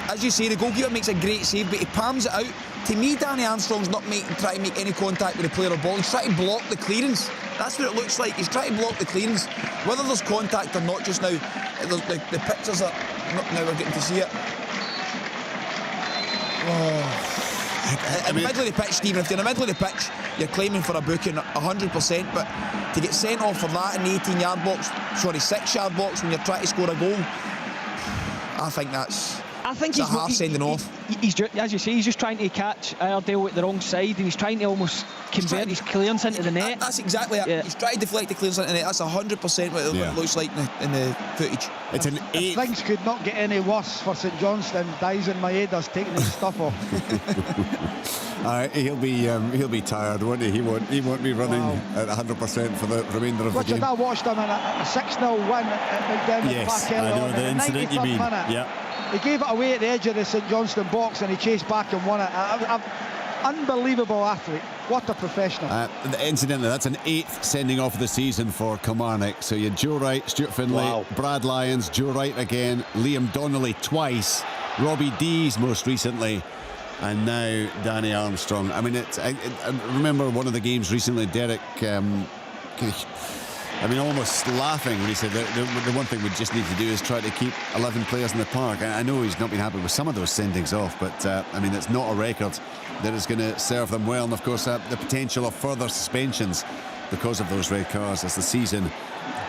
As you say, the goalkeeper makes a great save, but he palms it out. To me, Danny Armstrong's not trying to make any contact with the player or ball. He's trying to block the clearance. That's what it looks like. He's trying to block the clearance. Whether there's contact or not just now, the pictures are not, now we're getting to see it. In the middle of the pitch, Stephen, if you're in the middle of the pitch, you're claiming for a booking 100%, but to get sent off for that in the 18-yard box, 6-yard box when you're trying to score a goal, I think he's a half sending off. He's as you say, he's just trying to catch Iredale at the wrong side, and he's trying to almost convert his clearance into the net. That's exactly it. Yeah. He's trying to deflect the clearance into the net. That's 100% what it looks like in the footage. It's an 8. Things could not get any worse for St Johnstone. Dyson Maeda's taking his stuff off. He'll be tired, won't he? He won't be running at 100% for the remainder of the game. I watched him in a 6-0 win at McDermott. Yes, I know the incident you mean. Yeah. He gave it away at the edge of the St Johnstone box and he chased back and won it. Unbelievable athlete. What a professional. Incidentally, that's an 8th sending off of the season for Kilmarnock. So you had Joe Wright, Stuart Finlay, Brad Lyons, Joe Wright again, Liam Donnelly twice, Robbie Dees most recently, and now Danny Armstrong. I mean, I remember one of the games recently, Derek almost laughing when he said that the one thing we just need to do is try to keep 11 players in the park. I know he's not been happy with some of those sendings off, but it's not a record that is going to serve them well. And of course, the potential of further suspensions because of those red cards as the season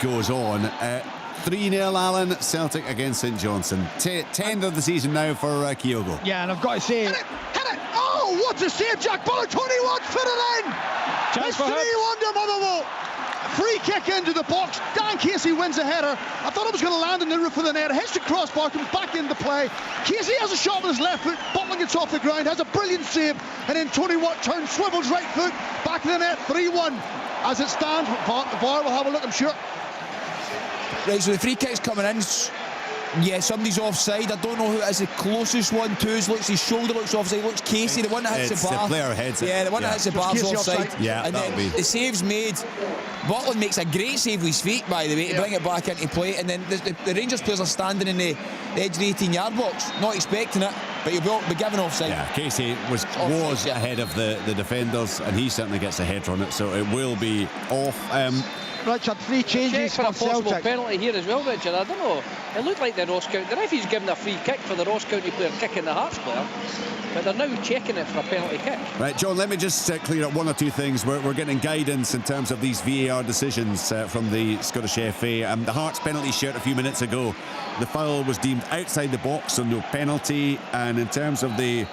goes on. 3-0 Alan, Celtic against St Johnstone. 10th of the season now for Kyogo. Yeah, and I've got to say... Hit it! Oh, what a save, Jack Buller! 21 for it in! Chance it's 3-1 to Motherwell. Free kick into the box. Dan Casey wins a header. I thought it was going to land in the roof of the net. It hits the crossbar, comes back into play. Casey has a shot with his left foot. Butler gets off the ground, has a brilliant save, and then Tony Watt turns, swivels right foot, back of the net, 3-1. As it stands, VAR will have a look, I'm sure. Right, so the free kick's coming in. Yeah, somebody's offside. I don't know who it is. The closest one to us looks, his shoulder looks offside. Looks Casey, the one that hits the bar. The player heads it. Yeah, the one that hits the bar's offside. Yeah, and then the save's made. Butland makes a great save with his feet, by the way, to bring it back into play. And then the Rangers players are standing in the edge of the 18-yard box, not expecting it, but you'll be given offside. Yeah, Casey was ahead of the defenders, and he certainly gets a header on it, so it will be off. Richard, 3 changes for a possible Celtic. penalty here as well, Richard. I don't know. It looked like the Ross County. The referee's given a free kick for the Ross County player kicking the Hearts player, but they're now checking it for a penalty kick. Right, John, let me just clear up one or two things. We're getting guidance in terms of these VAR decisions from the Scottish FA. The Hearts penalty shirt a few minutes ago, the foul was deemed outside the box, so no penalty. And in terms of the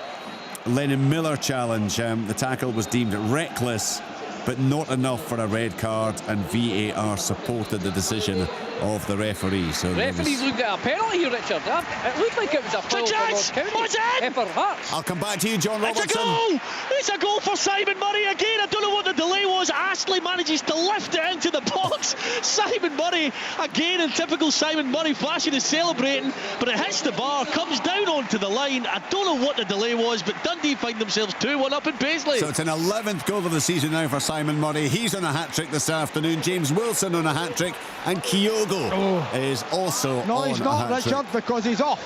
Lennon Miller challenge, the tackle was deemed reckless, but not enough for a red card, and VAR supported the decision of the referee. So referees looked at a penalty here, Richard. It looked like it was a foul for Ross County. For Hearts. I'll come back to you, John Robertson. It's a goal! It's a goal for Simon Murray again. I don't know what the delay was. Astley manages to lift it into the box. Simon Murray, again in typical Simon Murray fashion, is celebrating, but it hits the bar, comes down onto the line. I don't know what the delay was, but Dundee find themselves 2-1 up in Paisley. So it's an 11th goal of the season now for Simon Murray. He's on a hat-trick this afternoon. James Wilson on a hat-trick, and Kyogo Kyogo is also No, on he's a not, hat-trick. Richard, because he's off.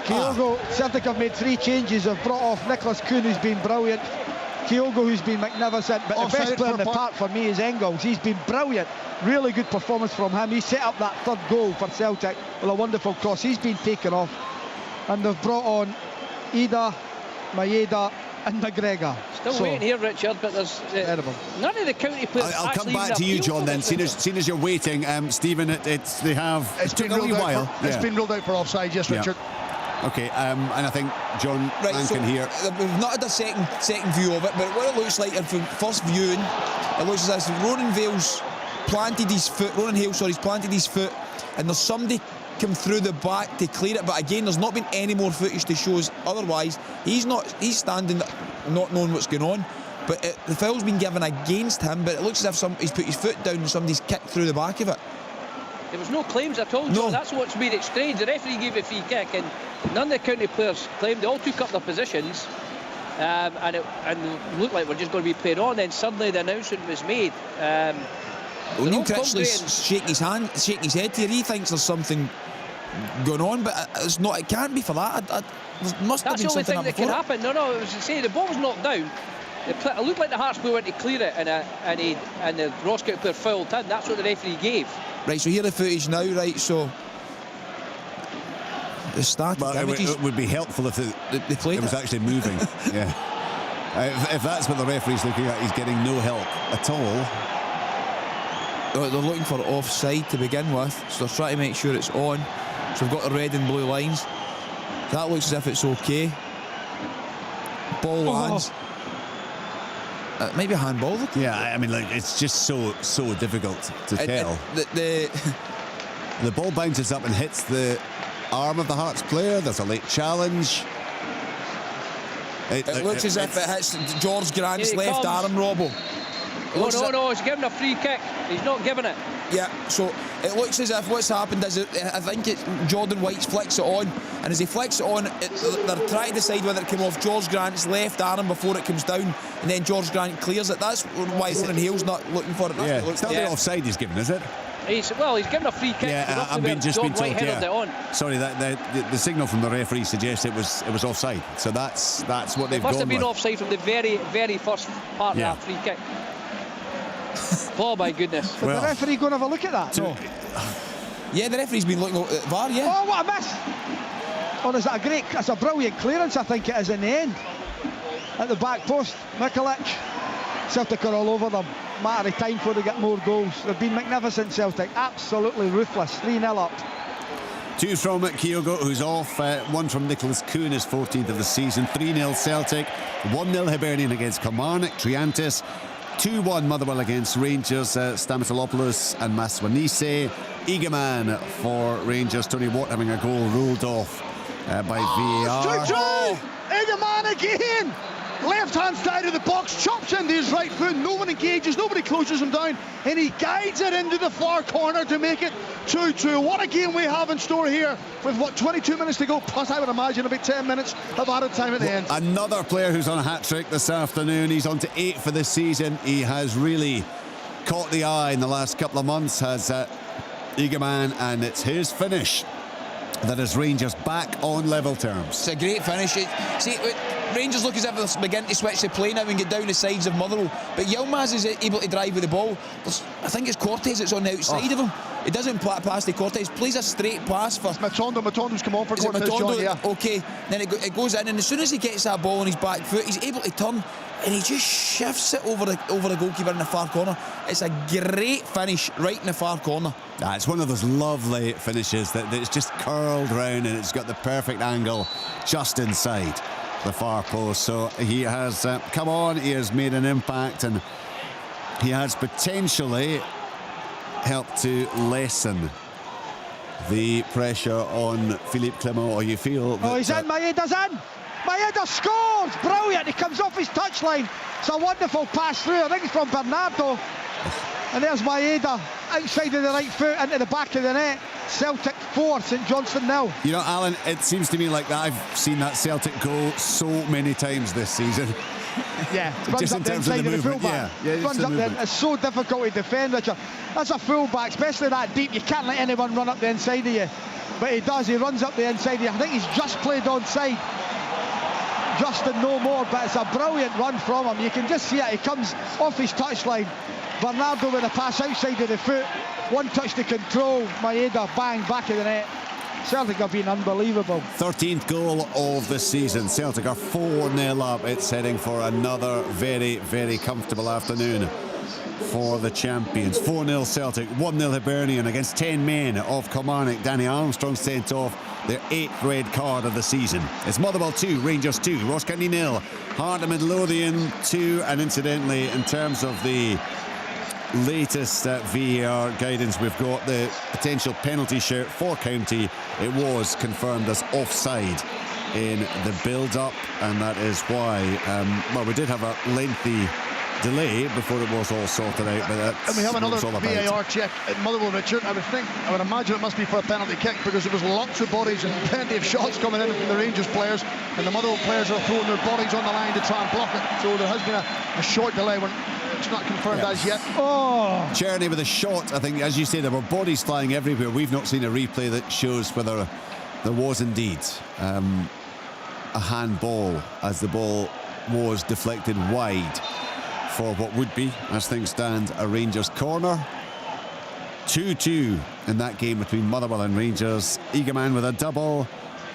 Kyogo, Celtic have made 3 changes. Have brought off Nicholas Kuhn, who's been brilliant. Kyogo, who's been magnificent. But the best player in the park for me is Engels. He's been brilliant. Really good performance from him. He set up that 3rd goal for Celtic with a wonderful cross. He's been taken off. And they've brought on Ida, Maeda and McGregor. Still waiting here, Richard, but there's none of the county players. I'll come back to you, John, then. Seeing as you're waiting, Stephen, it's been ruled out. It's been ruled out for offside, yes, Richard. Okay, and I think John Rankin here. We've not had a second view of it, but what it looks like from first viewing, it looks as if Ronan Hale's planted his foot, and there's somebody come through the back to clear it, but again, there's not been any more footage to show us otherwise. He's standing not knowing what's going on, but the foul's been given against him, but it looks as if he's put his foot down and somebody's kicked through the back of it. There was no claims at all, John. No. That's what's made it strange. The referee gave a free kick and none of the county players claimed. They all took up their positions, and it looked like we're just going to be playing on. Then suddenly the announcement was made. Neil Critchley's shaking his head here. He thinks there's something going on, but it's not. It can't be for that. There must have been something. That's the only thing that could happen. No. It was to say the ball was knocked down. It looked like the Hearts player went to clear it, and the Ross County player fouled in. That's what the referee gave. Right, so here the footage now, right, so the static images. It would be helpful if it was actually moving. Yeah. If that's what the referee's looking at, he's getting no help at all. They're looking for offside to begin with, so they're trying to make sure it's on. So we've got the red and blue lines. That looks as if it's okay. Ball lands. Maybe a handball. Yeah, I mean, it's just so difficult to tell. The ball bounces up and hits the arm of the Hearts player. There's a late challenge. It looks as if it hits George Grant's left arm, Robbo. No, he's given a free kick. He's not giving it. Yeah, so it looks as if what's happened is I think Jordan White flicks it on, and as he flicks it on, they're trying to decide whether it came off George Grant's left arm before it comes down, and then George Grant clears it. That's why Ronan Hale's not looking for it. It's not the offside he's given, is it? He's given a free kick. Yeah, I've just been told. Yeah. Sorry, the signal from the referee suggests it was offside. So that's what they've gone with. It must have been offside from the very, very first part of that free kick. Oh my goodness. But the referee going to have a look at that? No. Yeah, the referee's been looking at VAR, yeah. Oh, what a miss! Oh, that's a brilliant clearance, I think it is in the end. At the back post, Mikulic. Celtic are all over them. Matter of time before they get more goals. They've been magnificent, Celtic. Absolutely ruthless. 3-0 up. 2 from Kyogo, who's off. 1 from Nicholas Kuhn, his 14th of the season. 3-0 Celtic. 1-0 Hibernian against Kilmarnock. Triantis. 2-1 Motherwell against Rangers, Stamatolopoulos and Maswanise. Eagleman for Rangers, Tony Watt having a goal ruled off by VAR. Eagleman again! Left-hand side of the box, chops into his right foot, no one engages, nobody closes him down, and he guides it into the far corner to make it 2-2. What a game we have in store here with 22 minutes to go, plus I would imagine about 10 minutes of added time at the end. Another player who's on a hat-trick this afternoon. He's on to 8 for this season. He has really caught the eye in the last couple of months, has Eagleman, and it's his finish that is Rangers back on level terms. It's a great finish. Rangers look as if they're beginning to switch the play now and get down the sides of Motherwell, but Yilmaz is able to drive with the ball. I think it's Cortez that's on the outside of him. He doesn't pass to Cortez, plays a straight pass for Matondo's come on for Cortez, John, yeah. Okay, then it goes in, and as soon as he gets that ball on his back foot, he's able to turn and he just shifts it over the goalkeeper in the far corner. It's a great finish right in the far corner. It's one of those lovely finishes that's just curled round and it's got the perfect angle just inside the far post. So he has come on, he has made an impact, and he has potentially helped to lessen the pressure on Philippe Clement. Or you feel that, he's in, Maeda's in. Maeda scores! Brilliant! He comes off his touchline. It's a wonderful pass through. I think it's from Bernardo. And there's Maeda outside of the right foot into the back of the net. Celtic 4, St Johnstone 0. You know, Alan, it seems to me like that I've seen that Celtic goal so many times this season. Yeah, runs just up in the terms of inside the of the movement. fullback. Yeah, Runs up there. It's so difficult to defend, Richard. As a fullback, especially that deep, you can't let anyone run up the inside of you. But he does. He runs up the inside of you. I think he's just played onside. Justin no more, but it's a brilliant run from him. You can just see it. He comes off his touchline. Bernardo with a pass outside of the foot. One touch to control. Maeda, bang, back of the net. Celtic have been unbelievable. 13th goal of the season. Celtic are 4-0 up. It's heading for another very, very comfortable afternoon for the champions. 4-0 Celtic, 1-0 Hibernian against 10 men of Kilmarnock. Danny Armstrong sent off their 8th red card of the season. It's Motherwell 2, Rangers 2, Ross County 0, Heart of Midlothian 2, and incidentally, in terms of the latest VAR guidance, we've got the potential penalty shout for County. It was confirmed as offside in the build-up, and that is why well, we did have a lengthy delay before it was all sorted out, but that's and we have another what it's all VAR about. check at Motherwell, Richard. I would imagine it must be for a penalty kick, because there was lots of bodies and plenty of shots coming in from the Rangers players, and the Motherwell players are throwing their bodies on the line to try and block it. So there has been a short delay when it's not confirmed as yet. Oh, Czerny with a shot. I think, as you say, there were bodies flying everywhere. We've not seen a replay that shows whether there was indeed a handball, as the ball was deflected wide for what would be, as things stand, a Rangers corner. 2-2 in that game between Motherwell and Rangers. Eagleman with a double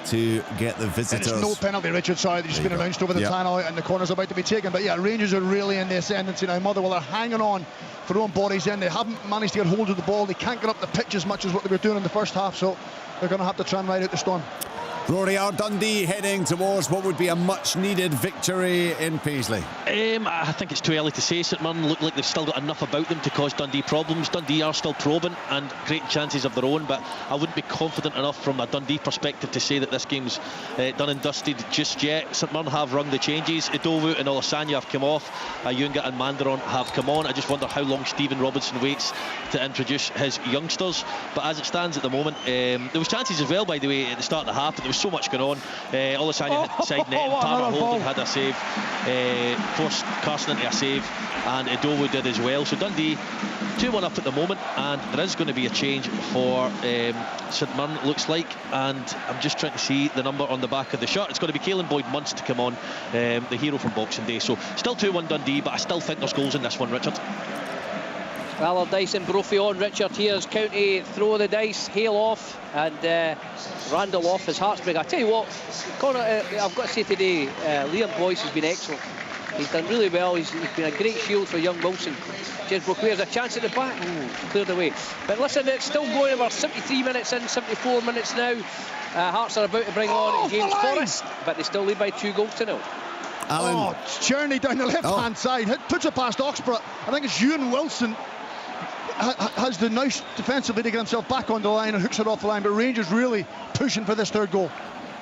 to get the visitors. And it's no penalty, Richard. Sorry, they've just been announced over the timeout, and the corner's about to be taken. But yeah, Rangers are really in the ascendancy now. Motherwell are hanging on, throwing bodies in. They haven't managed to get hold of the ball. They can't get up the pitch as much as what they were doing in the first half, so they're going to have to try and ride out the storm. Rory, are Dundee heading towards what would be a much-needed victory in Paisley? I think it's too early to say. St Mirren look like they've still got enough about them to cause Dundee problems. Dundee are still probing and creating chances of their own, but I wouldn't be confident enough from a Dundee perspective to say that this game's done and dusted just yet. St Mirren have rung the changes. Idowu and Olasanya have come off. Ayunga and Mandaron have come on. I just wonder how long Stephen Robinson waits to introduce his youngsters. But as it stands at the moment, there was chances as well, by the way, at the start of the half, but there was so much going on. Olasanya hit side net, and Tara Holden had a save, forced Carson into a save, and Idowu did as well. So Dundee 2-1 up at the moment, and there is going to be a change for St Mirren, it looks like, and I'm just trying to see the number on the back of the shirt. It's going to be Caelan Boyd-Munce to come on, the hero from Boxing Day. So still 2-1 Dundee, but I still think there's goals in this one, Richard. Allardyce and Brophy on, Richard. Here's County throw the dice, Hale off, and Randall off his Hartsburg. I tell you what, Connor, I've got to say today, Liam Boyce has been excellent. He's done really well. He's been a great shield for young Wilson. James Brooklyn has a chance at the back. Ooh, cleared away. But listen, it's still going. We're 73 minutes in, 74 minutes now. Hearts are about to bring on James Forrest, but they still lead by 2-0. Alan. Oh, it's Czerny down the left-hand side. Puts it past Oxborough. I think it's Ewan Wilson has the nous defensively to get himself back on the line and hooks it off the line, but Rangers really pushing for this third goal.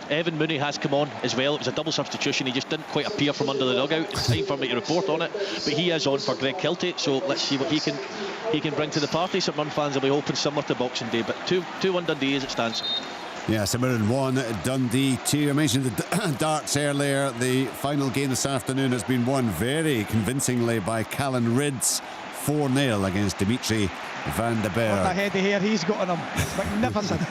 Evan Mooney has come on as well. It was a double substitution. He just didn't quite appear from under the dugout. It's time for me to report on it, but he is on for Greg Kiltie, so let's see what he can bring to the party. St Mirren fans will be hoping similar to Boxing Day, but 2-1 Dundee as it stands. Yeah, St Mirren 1, Dundee 2. I mentioned the darts earlier. The final game this afternoon has been won very convincingly by Callan Rydz, 4-0 against Dimitri van der Berg. What a head of hair he's got on him. It's magnificent.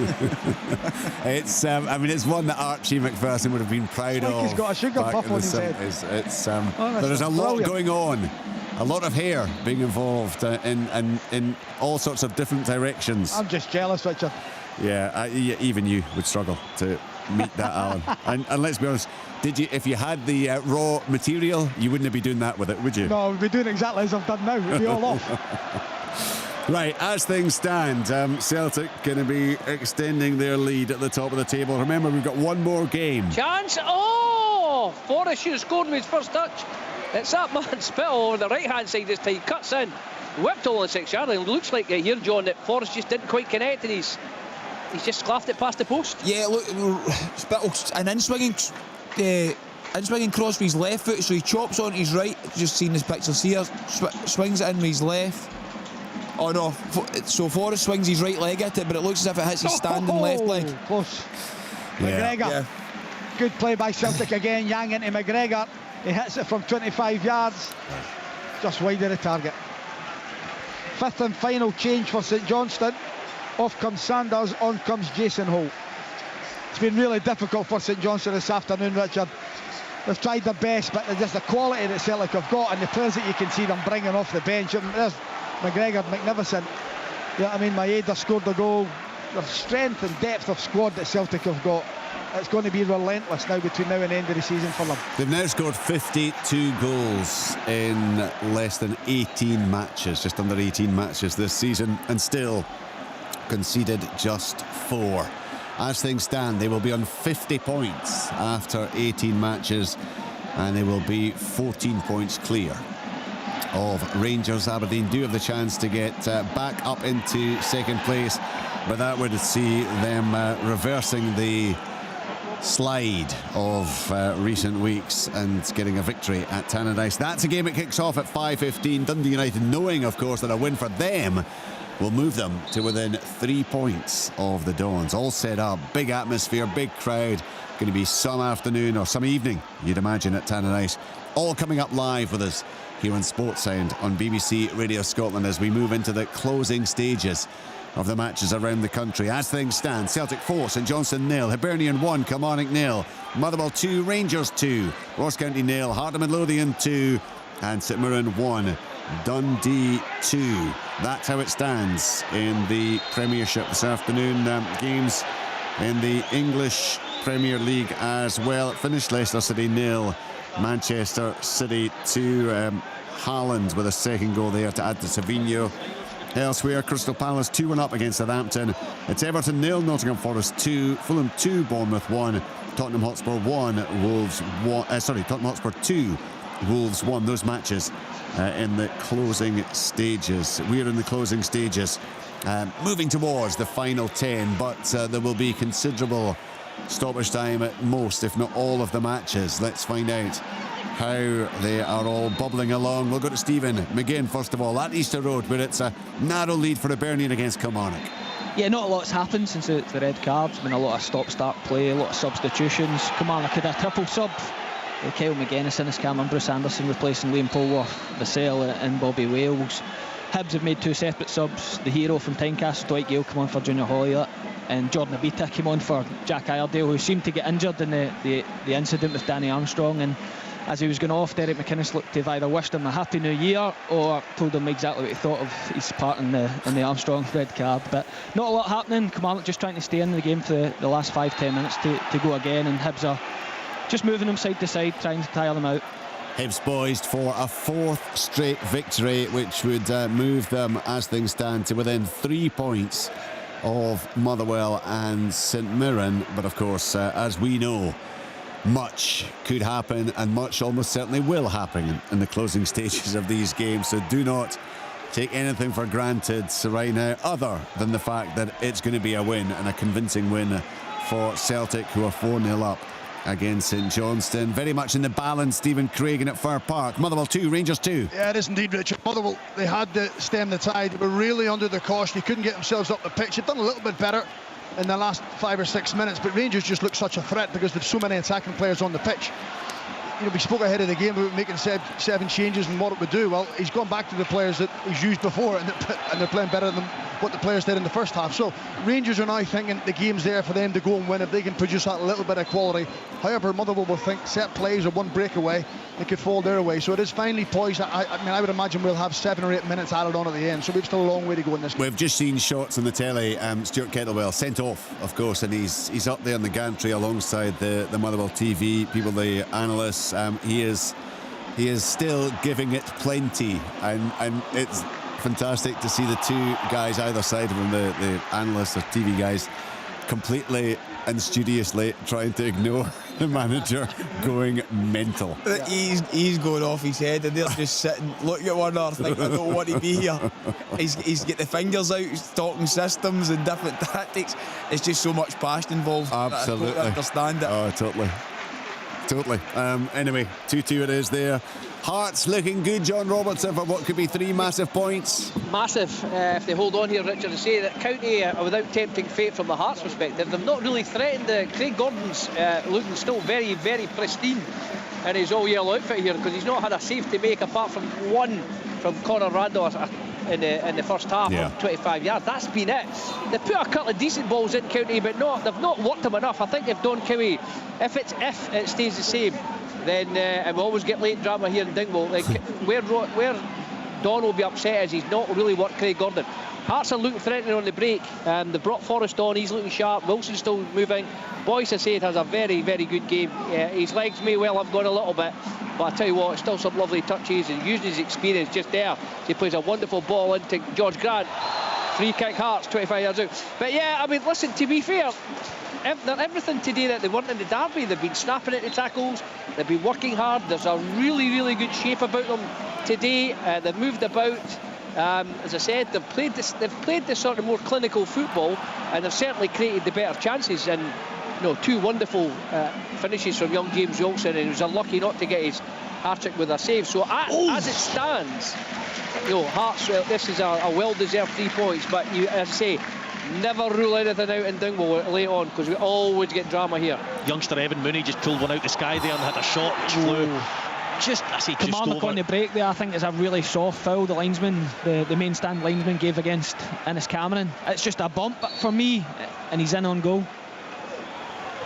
It's I mean, it's one that Archie McPherson would have been proud of. He's got a sugar puff on his head. There's a lot going on. A lot of hair being involved in all sorts of different directions. I'm just jealous, Richard. Yeah, even you would struggle to meet that, Alan. And let's be honest, if you had the raw material, you wouldn't be doing that with it, would you? No, we'd be doing exactly as I've done now. We'd be all off. Right, as things stand, Celtic going to be extending their lead at the top of the table. Remember, we've got one more game. Chance! Oh! Forrest should have scored with his first touch. It's that man Spittle over the right-hand side this time. Cuts in, whipped all on 6 yard line. Looks like here, John, that Forrest just didn't quite connect, and he's just claffed it past the post. Yeah, look, Spittle, an in-swinging cross with his left foot, so he chops on his right. Just seen his pictures here. Swings it in with his left. Oh no, so Forrest swings his right leg at it, but it looks as if it hits his standing left leg. Close. Yeah. McGregor. Yeah. Good play by Celtic again. Yang into McGregor. He hits it from 25 yards, just wide of the target. Fifth and final change for St Johnstone. Off comes Sanders, on comes Jason Holt. It's been really difficult for St Johnstone this afternoon, Richard. They've tried their best, but just the quality that Celtic have got and the players that you can see them bringing off the bench. There's McGregor, magnificent. Yeah, I mean, Maeda scored the goal. The strength and depth of squad that Celtic have got, it's going to be relentless now between now and the end of the season for them. They've now scored 52 goals in less than 18 matches, just under 18 matches this season, and still conceded just 4. As things stand, they will be on 50 points after 18 matches, and they will be 14 points clear of Rangers. Aberdeen do have the chance to get back up into second place, but that would see them reversing the slide of recent weeks and getting a victory at Tannadice. That's a game that kicks off at 5:15. Dundee United, knowing of course that a win for them will move them to within 3 points of the Dons. All set up, big atmosphere, big crowd. Going to be some afternoon or some evening, you'd imagine, at Tannadice. All coming up live with us here on Sports Sound on BBC Radio Scotland as we move into the closing stages of the matches around the country. As things stand, Celtic 4, St Johnstone 0, Hibernian 1, Kilmarnock 0, Motherwell 2, Rangers 2, Ross County 0, Heart of Midlothian 2, and St Mirren 1, Dundee 2. That's how it stands in the Premiership this afternoon. Games in the English Premier League as well. It finished Leicester City 0, Manchester City 2. Haaland with a second goal there to add to Savinho. Elsewhere, Crystal Palace 2-1 up against Southampton. It's Everton 0, Nottingham Forest 2, Fulham 2, Bournemouth 1, Tottenham Hotspur 1, Wolves 1. Tottenham Hotspur 2, Wolves 1. Those matches in the closing stages. We're in the closing stages, moving towards the final 10, but there will be considerable stoppage time at most, if not all, of the matches. Let's find out how they are all bubbling along. We'll go to Stephen McGinn first of all at Easter Road, where it's a narrow lead for Hibernian against Kilmarnock. Yeah, not a lot's happened since the red cards. Been a lot of stop-start play, a lot of substitutions. Kilmarnock had a triple sub. Kyle McGuinness in his Cameron, Bruce Anderson replacing Liam Polworth, Vassell and Bobby Wales. Hibs have made 2 separate subs. The hero from Tynecastle, Dwight Gale, come on for Junior Holloway, and Jordan Abita came on for Jack Iredale, who seemed to get injured in the incident with Danny Armstrong. And as he was going off, Derek McInnes looked to have either wished him a happy new year or told him exactly what he thought of his part in the Armstrong red card. But not a lot happening. Kilmarnock just trying to stay in the game for the last 5-10 minutes to go again, and Hibs are just moving them side to side, trying to tire them out. Hibs poised for a 4th straight victory, which would move them, as things stand, to within 3 points of Motherwell and St Mirren. But of course, as we know, much could happen, and much almost certainly will happen in the closing stages of these games. So do not take anything for granted right now, other than the fact that it's going to be a win, and a convincing win for Celtic, who are 4-0 up against St Johnstone. Very much in the balance, Stephen Craig at Fir Park. Motherwell 2, Rangers 2. Yeah, it is indeed, Richard. Motherwell, they had to stem the tide. They were really under the cosh. They couldn't get themselves up the pitch. They've done a little bit better in the last 5 or 6 minutes, but Rangers just look such a threat because there's so many attacking players on the pitch. You know, we spoke ahead of the game about making 7 changes and what it would do. Well, he's gone back to the players that he's used before, and they're playing better than what the players did in the first half. So Rangers are now thinking the game's there for them to go and win if they can produce that little bit of quality. However, Motherwell will think set plays or one breakaway, they could fall their way. So it is finally poised. I would imagine we'll have 7 or 8 minutes added on at the end. So we've still a long way to go in this game. We've just seen shots on the telly. Stuart Kettlewell sent off, of course, and he's up there in the gantry alongside the Motherwell TV people, the analysts. He is still giving it plenty, and it's fantastic to see the 2 guys either side of him, the analysts or TV guys, completely and studiously trying to ignore the manager going mental. He's going off his head, and they're just sitting looking at one another thinking, I don't want to be here. He's got the fingers out, he's talking systems and different tactics. It's just so much passion involved. Absolutely. I totally understand it. Oh, totally. Totally. Anyway, 2-2 it is there. Hearts looking good, John Robertson, for what could be 3 massive points. Massive, if they hold on here, Richard, to say that County, without tempting fate from the Hearts perspective, they've not really threatened. Craig Gordon's looking still very, very pristine in his all-yellow outfit here, because he's not had a save to make apart from one from Conor Randall in the first half of 25 yards. That's been it. They've put a couple of decent balls in County, but they've not worked them enough. I think if Don Cowie, if it stays the same, then and we always get late drama here in Dingwall. Like where Don will be upset is he's not really worked Craig Gordon. Hearts are looking threatening on the break. They brought Forrest on, he's looking sharp. Wilson's still moving. Boyce, I said, has a very, very good game. His legs may well have gone a little bit, but I tell you what, still some lovely touches, and using his experience just there. He plays a wonderful ball into George Grant. Free kick, Hearts, 25 yards out. But yeah, I mean, listen, to be fair, everything today that they weren't in the derby, they've been snapping at the tackles, they've been working hard. There's a really, really good shape about them today. They've moved about. As I said, they've played this sort of more clinical football, and they've certainly created the better chances. And 2 wonderful finishes from young James Wilson, and he was unlucky not to get his hat-trick with a save. So as it stands, Hearts, this is a well-deserved 3 points. But as I say, never rule anything out in Dingwall late on, because we always get drama here. Youngster Evan Mooney just pulled one out the sky there and had a shot which flew. Kilmarnock on the break there, I think it's a really soft foul the linesman, the main stand linesman gave against Innes Cameron. It's just a bump for me, and he's in on goal.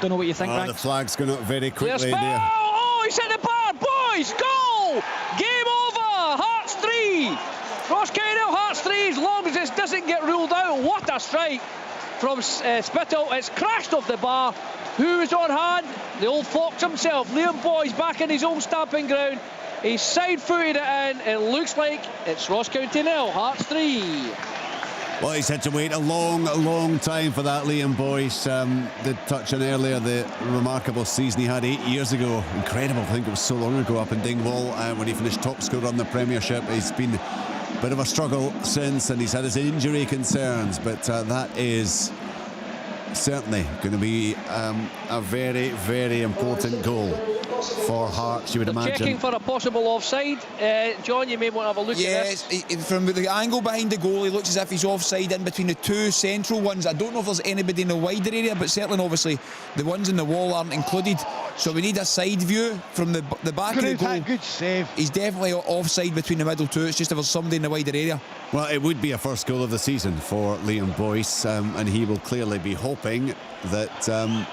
Don't know what you think, Ranks. The flag's going up very quickly there. Oh, he's hit the bar, boys, goal! Game over, Hearts 3. Ross County Hearts 3, as long as this doesn't get ruled out. What a strike from Spittle. It's crashed off the bar. Who is on hand? The old fox himself, Liam Boyce, back in his own stamping ground. He's side-footed it in. It looks like it's Ross County 0, Hearts 3. Well, he's had to wait a long time for that. Liam Boyce did touch on earlier the remarkable season he had 8 years ago. Incredible, I think it was so long ago up in Dingwall when he finished top scorer on the Premiership. He's been a bit of a struggle since, and he's had his injury concerns, but that is certainly going to be a very, very important goal for Hearts, you would imagine. Checking for a possible offside. John, you may want to have a look at this. Yes, from the angle behind the goal, he looks as if he's offside in between the 2 central ones. I don't know if there's anybody in the wider area, but certainly, obviously, the ones in the wall aren't included. So we need a side view from the back of the goal. Good save. He's definitely offside between the middle 2. It's just if there's somebody in the wider area. Well, it would be a first goal of the season for Liam Boyce, and he will clearly be hoping that...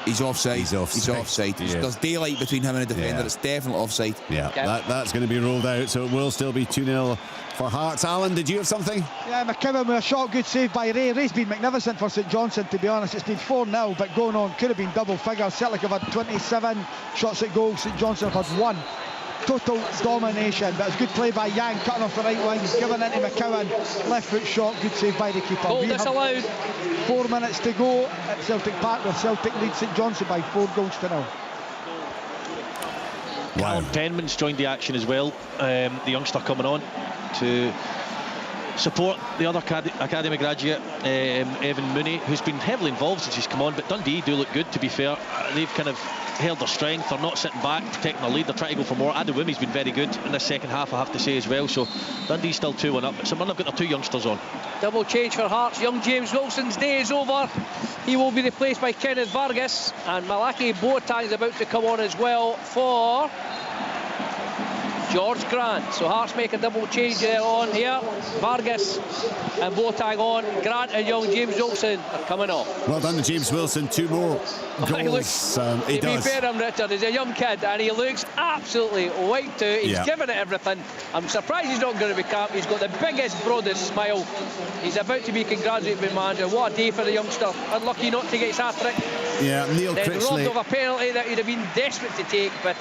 He's offside. He's offside. Yeah. There's daylight between him and the defender. It's definitely offside. Yeah, that's going to be ruled out, so it will still be 2-0 for Hearts. Alan, did you have something? Yeah, McKibben with a shot, good save by Ray. Ray's been magnificent for St Johnstone, to be honest. It's been 4-0, but going on, could have been double figures. Celtic have had 27 shots at goal. St Johnstone have had 1. Total domination, but it's good play by Yang, cutting off the right wing, given into McKibben, left foot shot, good save by the keeper. Goal disallowed. 4 minutes to go at Celtic Park, with Celtic lead St Johnstone by 4 goals to 0. Callum Penman's joined the action as well, the youngster coming on to support the other academy graduate, Evan Mooney, who's been heavily involved since he's come on. But Dundee do look good, to be fair. They've kind of held their strength. They're not sitting back, protecting their lead. They're trying to go for more. Adewumi's been very good in the second half, I have to say, as well. So Dundee's still 2-1 up. But St Mirren have got their 2 youngsters on. Double change for Hearts. Young James Wilson's day is over. He will be replaced by Kenneth Vargas, and Malaki Boateng is about to come on as well for George Grant. So Hearts make a double change there on here. Vargas and Boateng on. Grant and young James Wilson are coming off. Well done to James Wilson. 2 more goals. To be fair to him, Richard, he's a young kid and he looks absolutely wiped out. He's given it everything. I'm surprised he's not going to be capped. He's got the biggest, broadest smile. He's about to be congratulated by the manager. What a day for the youngster. Unlucky not to get his hat-trick. Yeah, Neil Critchley. Robbed of a penalty that he'd have been desperate to take, but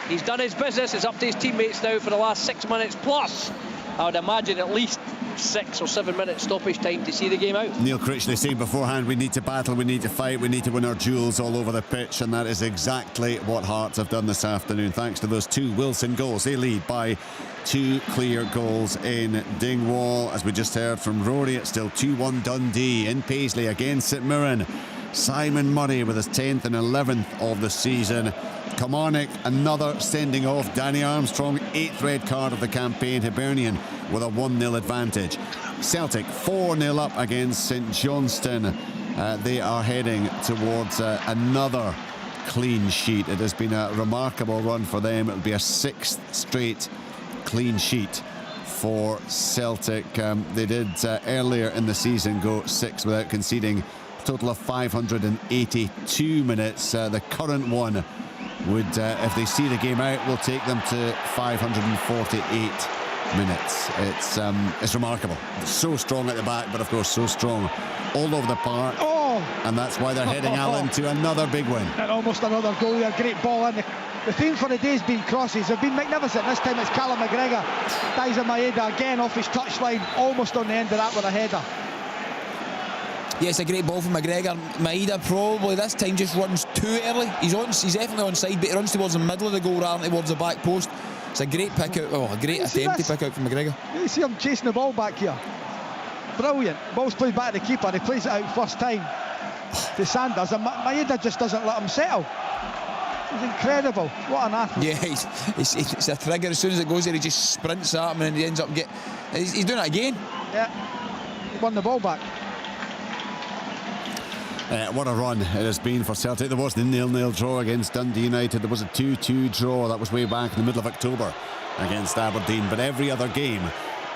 he's done his business. It's up to his teammates now for the last 6 minutes plus. I would imagine at least 6 or 7 minutes stoppage time to see the game out. Neil Critchley saying beforehand, we need to battle, we need to fight, we need to win our duels all over the pitch, and that is exactly what Hearts have done this afternoon. Thanks to those 2 Wilson goals, they lead by 2 clear goals in Dingwall. As we just heard from Rory, it's still 2-1 Dundee in Paisley against St Mirren. Simon Murray with his 10th and 11th of the season. Kilmarnock, another sending off. Danny Armstrong, 8th red card of the campaign. Hibernian with a 1-0 advantage. Celtic 4-0 up against St Johnstone. They are heading towards another clean sheet. It has been a remarkable run for them. It will be a 6th straight clean sheet for Celtic. They did earlier in the season go 6 without conceding. A total of 582 minutes. The current one would, if they see the game out, will take them to 548 minutes. It's remarkable. So strong at the back, but of course so strong all over the park. And that's why they're heading Alan to another big win. And almost another goal there. Great ball in. The theme for the day has been crosses. They've been magnificent. This time it's Callum McGregor. Daiza Maeda again off his touchline, almost on the end of that with a header. Yeah, it's a great ball from McGregor. Maeda probably this time just runs too early. He's definitely onside, but he runs towards the middle of the goal rather than towards the back post. It's a great pick out, a great attempt to pick out from McGregor. You see him chasing the ball back here. Brilliant. Ball's played back to the keeper. He plays it out first time to Sanders, and Maeda just doesn't let him settle. He's incredible. What an athlete. Yeah, it's a trigger. As soon as it goes there, he just sprints at him and he ends up he's doing it again. Yeah, he won the ball back. What a run it has been for Celtic. There was the 0-0 draw against Dundee United. There was a 2-2 draw. That was way back in the middle of October against Aberdeen. But every other game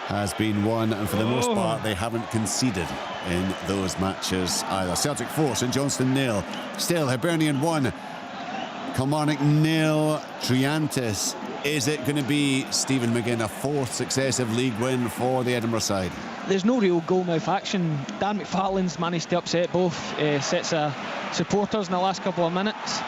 has been won, and for the most part they haven't conceded in those matches either. Celtic 4, St Johnstone 0. Still Hibernian 1, Kilmarnock 0. Triantis. Is it going to be, Stephen McGinn, a 4th successive league win for the Edinburgh side? There's no real goal-mouth action. Dan McFarlane's managed to upset both sets of supporters in the last couple of minutes.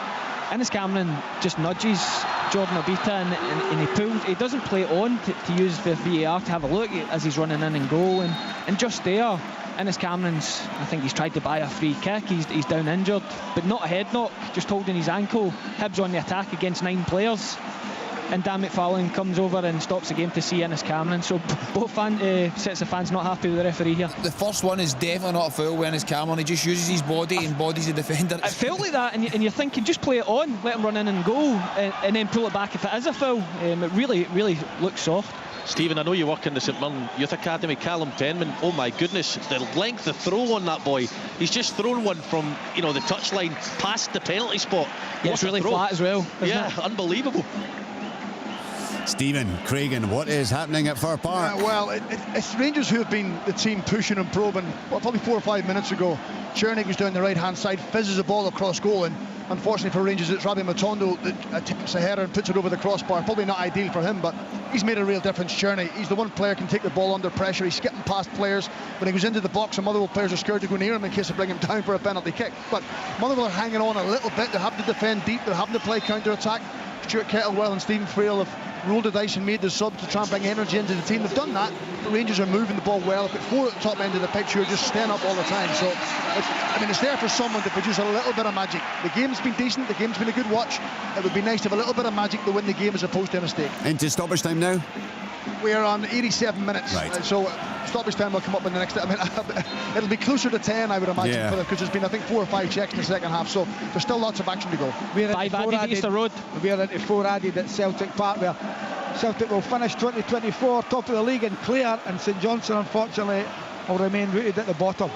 Innes Cameron just nudges Jordan Obita and he pulls. He doesn't play it on to use the VAR to have a look as he's running in and goal. And just there, Innes Cameron's, I think he's tried to buy a free kick. He's down injured, but not a head knock, just holding his ankle. Hibs on the attack against 9 players. And Dan McFarlane comes over and stops the game to see Innes Cameron. So both sets of fans not happy with the referee here. The first one is definitely not a foul with Innes Cameron. He just uses his body and bodies the defender. It felt like that, and you're thinking just play it on, let him run in and go, and then pull it back if it is a foul. It really looks soft. Stephen, I know you work in the St Mirren Youth Academy. Callum Denman, oh my goodness, the length of throw on that boy. He's just thrown one from the touchline past the penalty spot. Yeah, it's really flat as well. Yeah, unbelievable. Stephen Craigan, what is happening at Fir Park? Well, it's Rangers who have been the team pushing and probing. Well, probably 4 or 5 minutes ago, Chernick was down the right-hand side, fizzes the ball across goal, and unfortunately for Rangers, it's Rabbi Matondo that takes a header and puts it over the crossbar. Probably not ideal for him, but he's made a real difference, Chernick. He's the one player who can take the ball under pressure. He's skipping past players. When he goes into the box, some Motherwell players are scared to go near him in case they bring him down for a penalty kick. But Motherwell are hanging on a little bit. They're having to defend deep. They're having to play counter-attack. Stuart Kettlewell and Stephen Frail have rolled the dice and made the sub to try and bring energy into the team. They've done that. The Rangers are moving the ball well. But 4 at the top end of the pitch who are just staying up all the time. So, it's there for someone to produce a little bit of magic. The game's been decent. The game's been a good watch. It would be nice to have a little bit of magic to win the game as opposed to a mistake. Into stoppage time now? We're on 87 minutes. Right. So stoppage time will come up in the next... it'll be closer to 10, I would imagine, because there's been, I think, 4 or 5 checks in the second half. So there's still lots of action to go. We're into 4 added at Celtic Park, where Celtic will finish 2024 top of the league and clear, and St Johnstone, unfortunately, will remain rooted at the bottom.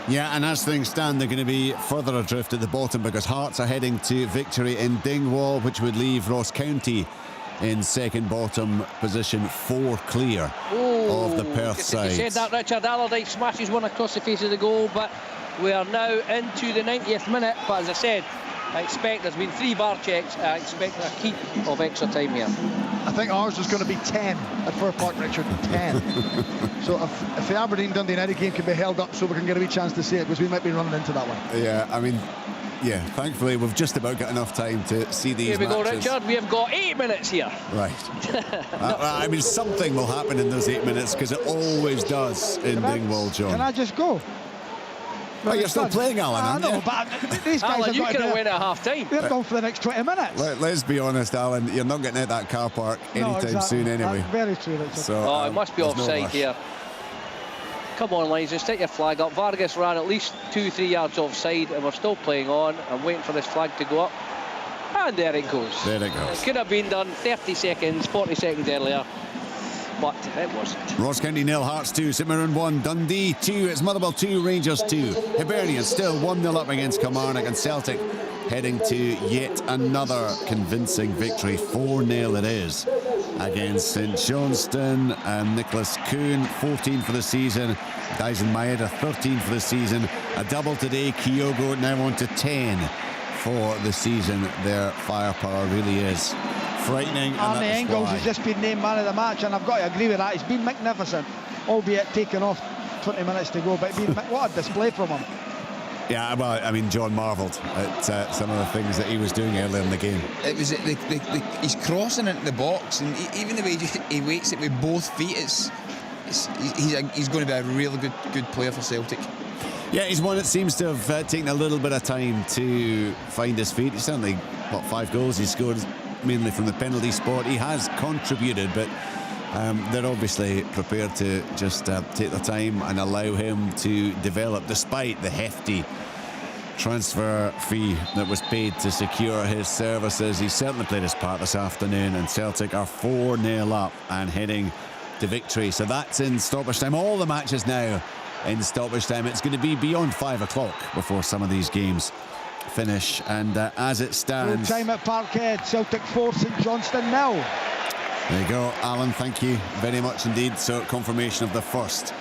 Yeah, and as things stand, they're going to be further adrift at the bottom because Hearts are heading to victory in Dingwall, which would leave Ross County in second bottom position, 4 clear of the Perth side. You said that, Richard. Allardyce smashes one across the face of the goal, but we are now into the 90th minute. But as I said, I expect there's been 3 VAR checks. I expect a keep of extra time here. I think ours is going to be 10 at Fir Park, Richard. 10. So if the Aberdeen Dundee United game can be held up so we can get a wee chance to see it, because we might be running into that one. Yeah, I mean, yeah, thankfully we've just about got enough time to see these matches. Here we go, Richard. We have got 8 minutes here. Right. I mean, something will happen in those 8 minutes, because it always does in Dingwall, John. Can I just go? Oh, you're still playing, Alan, aren't you? I know, but these guys Alan, you could have win at half-time. We're going for the next 20 minutes. Let's be honest, Alan, you're not getting out that car park anytime soon anyway. That's very true, Richard. So, it must be offside here. Come on, lads, just stick your flag up. Vargas ran at least 2-3 yards offside, and we're still playing on. I'm waiting for this flag to go up. And there it goes. There it goes. It could have been done 30 seconds, 40 seconds earlier, but it wasn't. Ross County 0, Hearts 2, St Mirren 1, Dundee 2, it's Motherwell 2, Rangers 2. Hibernian still 1-0 up against Kilmarnock, and Celtic heading to yet another convincing victory. 4-0 it is against St Johnstone. And Nicholas Kuhn, 14 for the season. Daisen Maeda, 13 for the season. A double today. Kyogo now on to 10 for the season. Their firepower really is frightening. Arnie Engels has just been named man of the match, and I've got to agree with that. He's been magnificent, albeit taken off 20 minutes to go. But what a display from him. Yeah, well, I mean, John marvelled at some of the things that he was doing earlier in the game. It was he's crossing into the box, and even the way he waits it with both feet, he's going to be a really good player for Celtic. Yeah, he's one that seems to have taken a little bit of time to find his feet. He's certainly, 5 goals he scored, mainly from the penalty spot. He has contributed, but they're obviously prepared to just take their time and allow him to develop, despite the hefty transfer fee that was paid to secure his services. He certainly played his part this afternoon, and Celtic are 4-0 up and heading to victory. So that's in stoppage time. All the matches now in stoppage time. It's going to be beyond 5 o'clock before some of these games finish, and as it stands, full time at Parkhead, Celtic 4, St Johnstone 0. There you go, Alan, thank you very much indeed. So confirmation of the first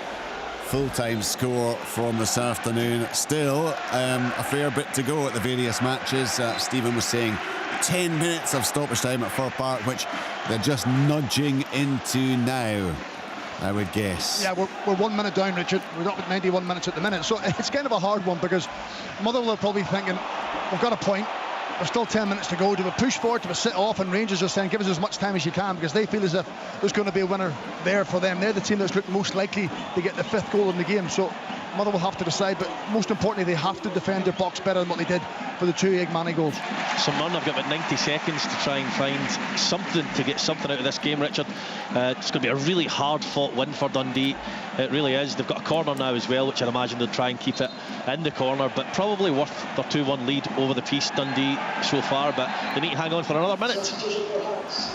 full-time score from this afternoon. Still a fair bit to go at the various matches. Stephen was saying 10 minutes of stoppage time at Fir Park, which they're just nudging into now, I would guess. Yeah, we're 1 minute down, Richard. We're up at 91 minutes at the minute, so it's kind of a hard one, because Motherwell are probably thinking, we've got a point, there's still 10 minutes to go. Do we push forward, do we sit off? And Rangers are saying, give us as much time as you can, because they feel as if there's going to be a winner there for them. They're the team that's looked most likely to get the 5th goal in the game, so Motherwell have to decide, but most importantly, they have to defend their box better than what they did for the 2 Igmani goals. St Mirren have got about 90 seconds to try and find something to get something out of this game, Richard. It's going to be a really hard-fought win for Dundee. It really is. They've got a corner now as well, which I imagine they'll try and keep it in the corner, but probably worth their 2-1 lead over the piece, Dundee, so far, but they need to hang on for another minute.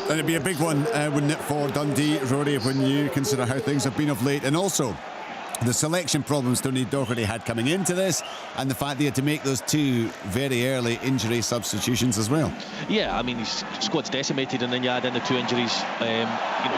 And it'd be a big one, wouldn't it, for Dundee, Rory, when you consider how things have been of late, and also the selection problems Tony Docherty had coming into this, and the fact that he had to make those 2 very early injury substitutions as well. Yeah, I mean, his squad's decimated, and then you add in the 2 injuries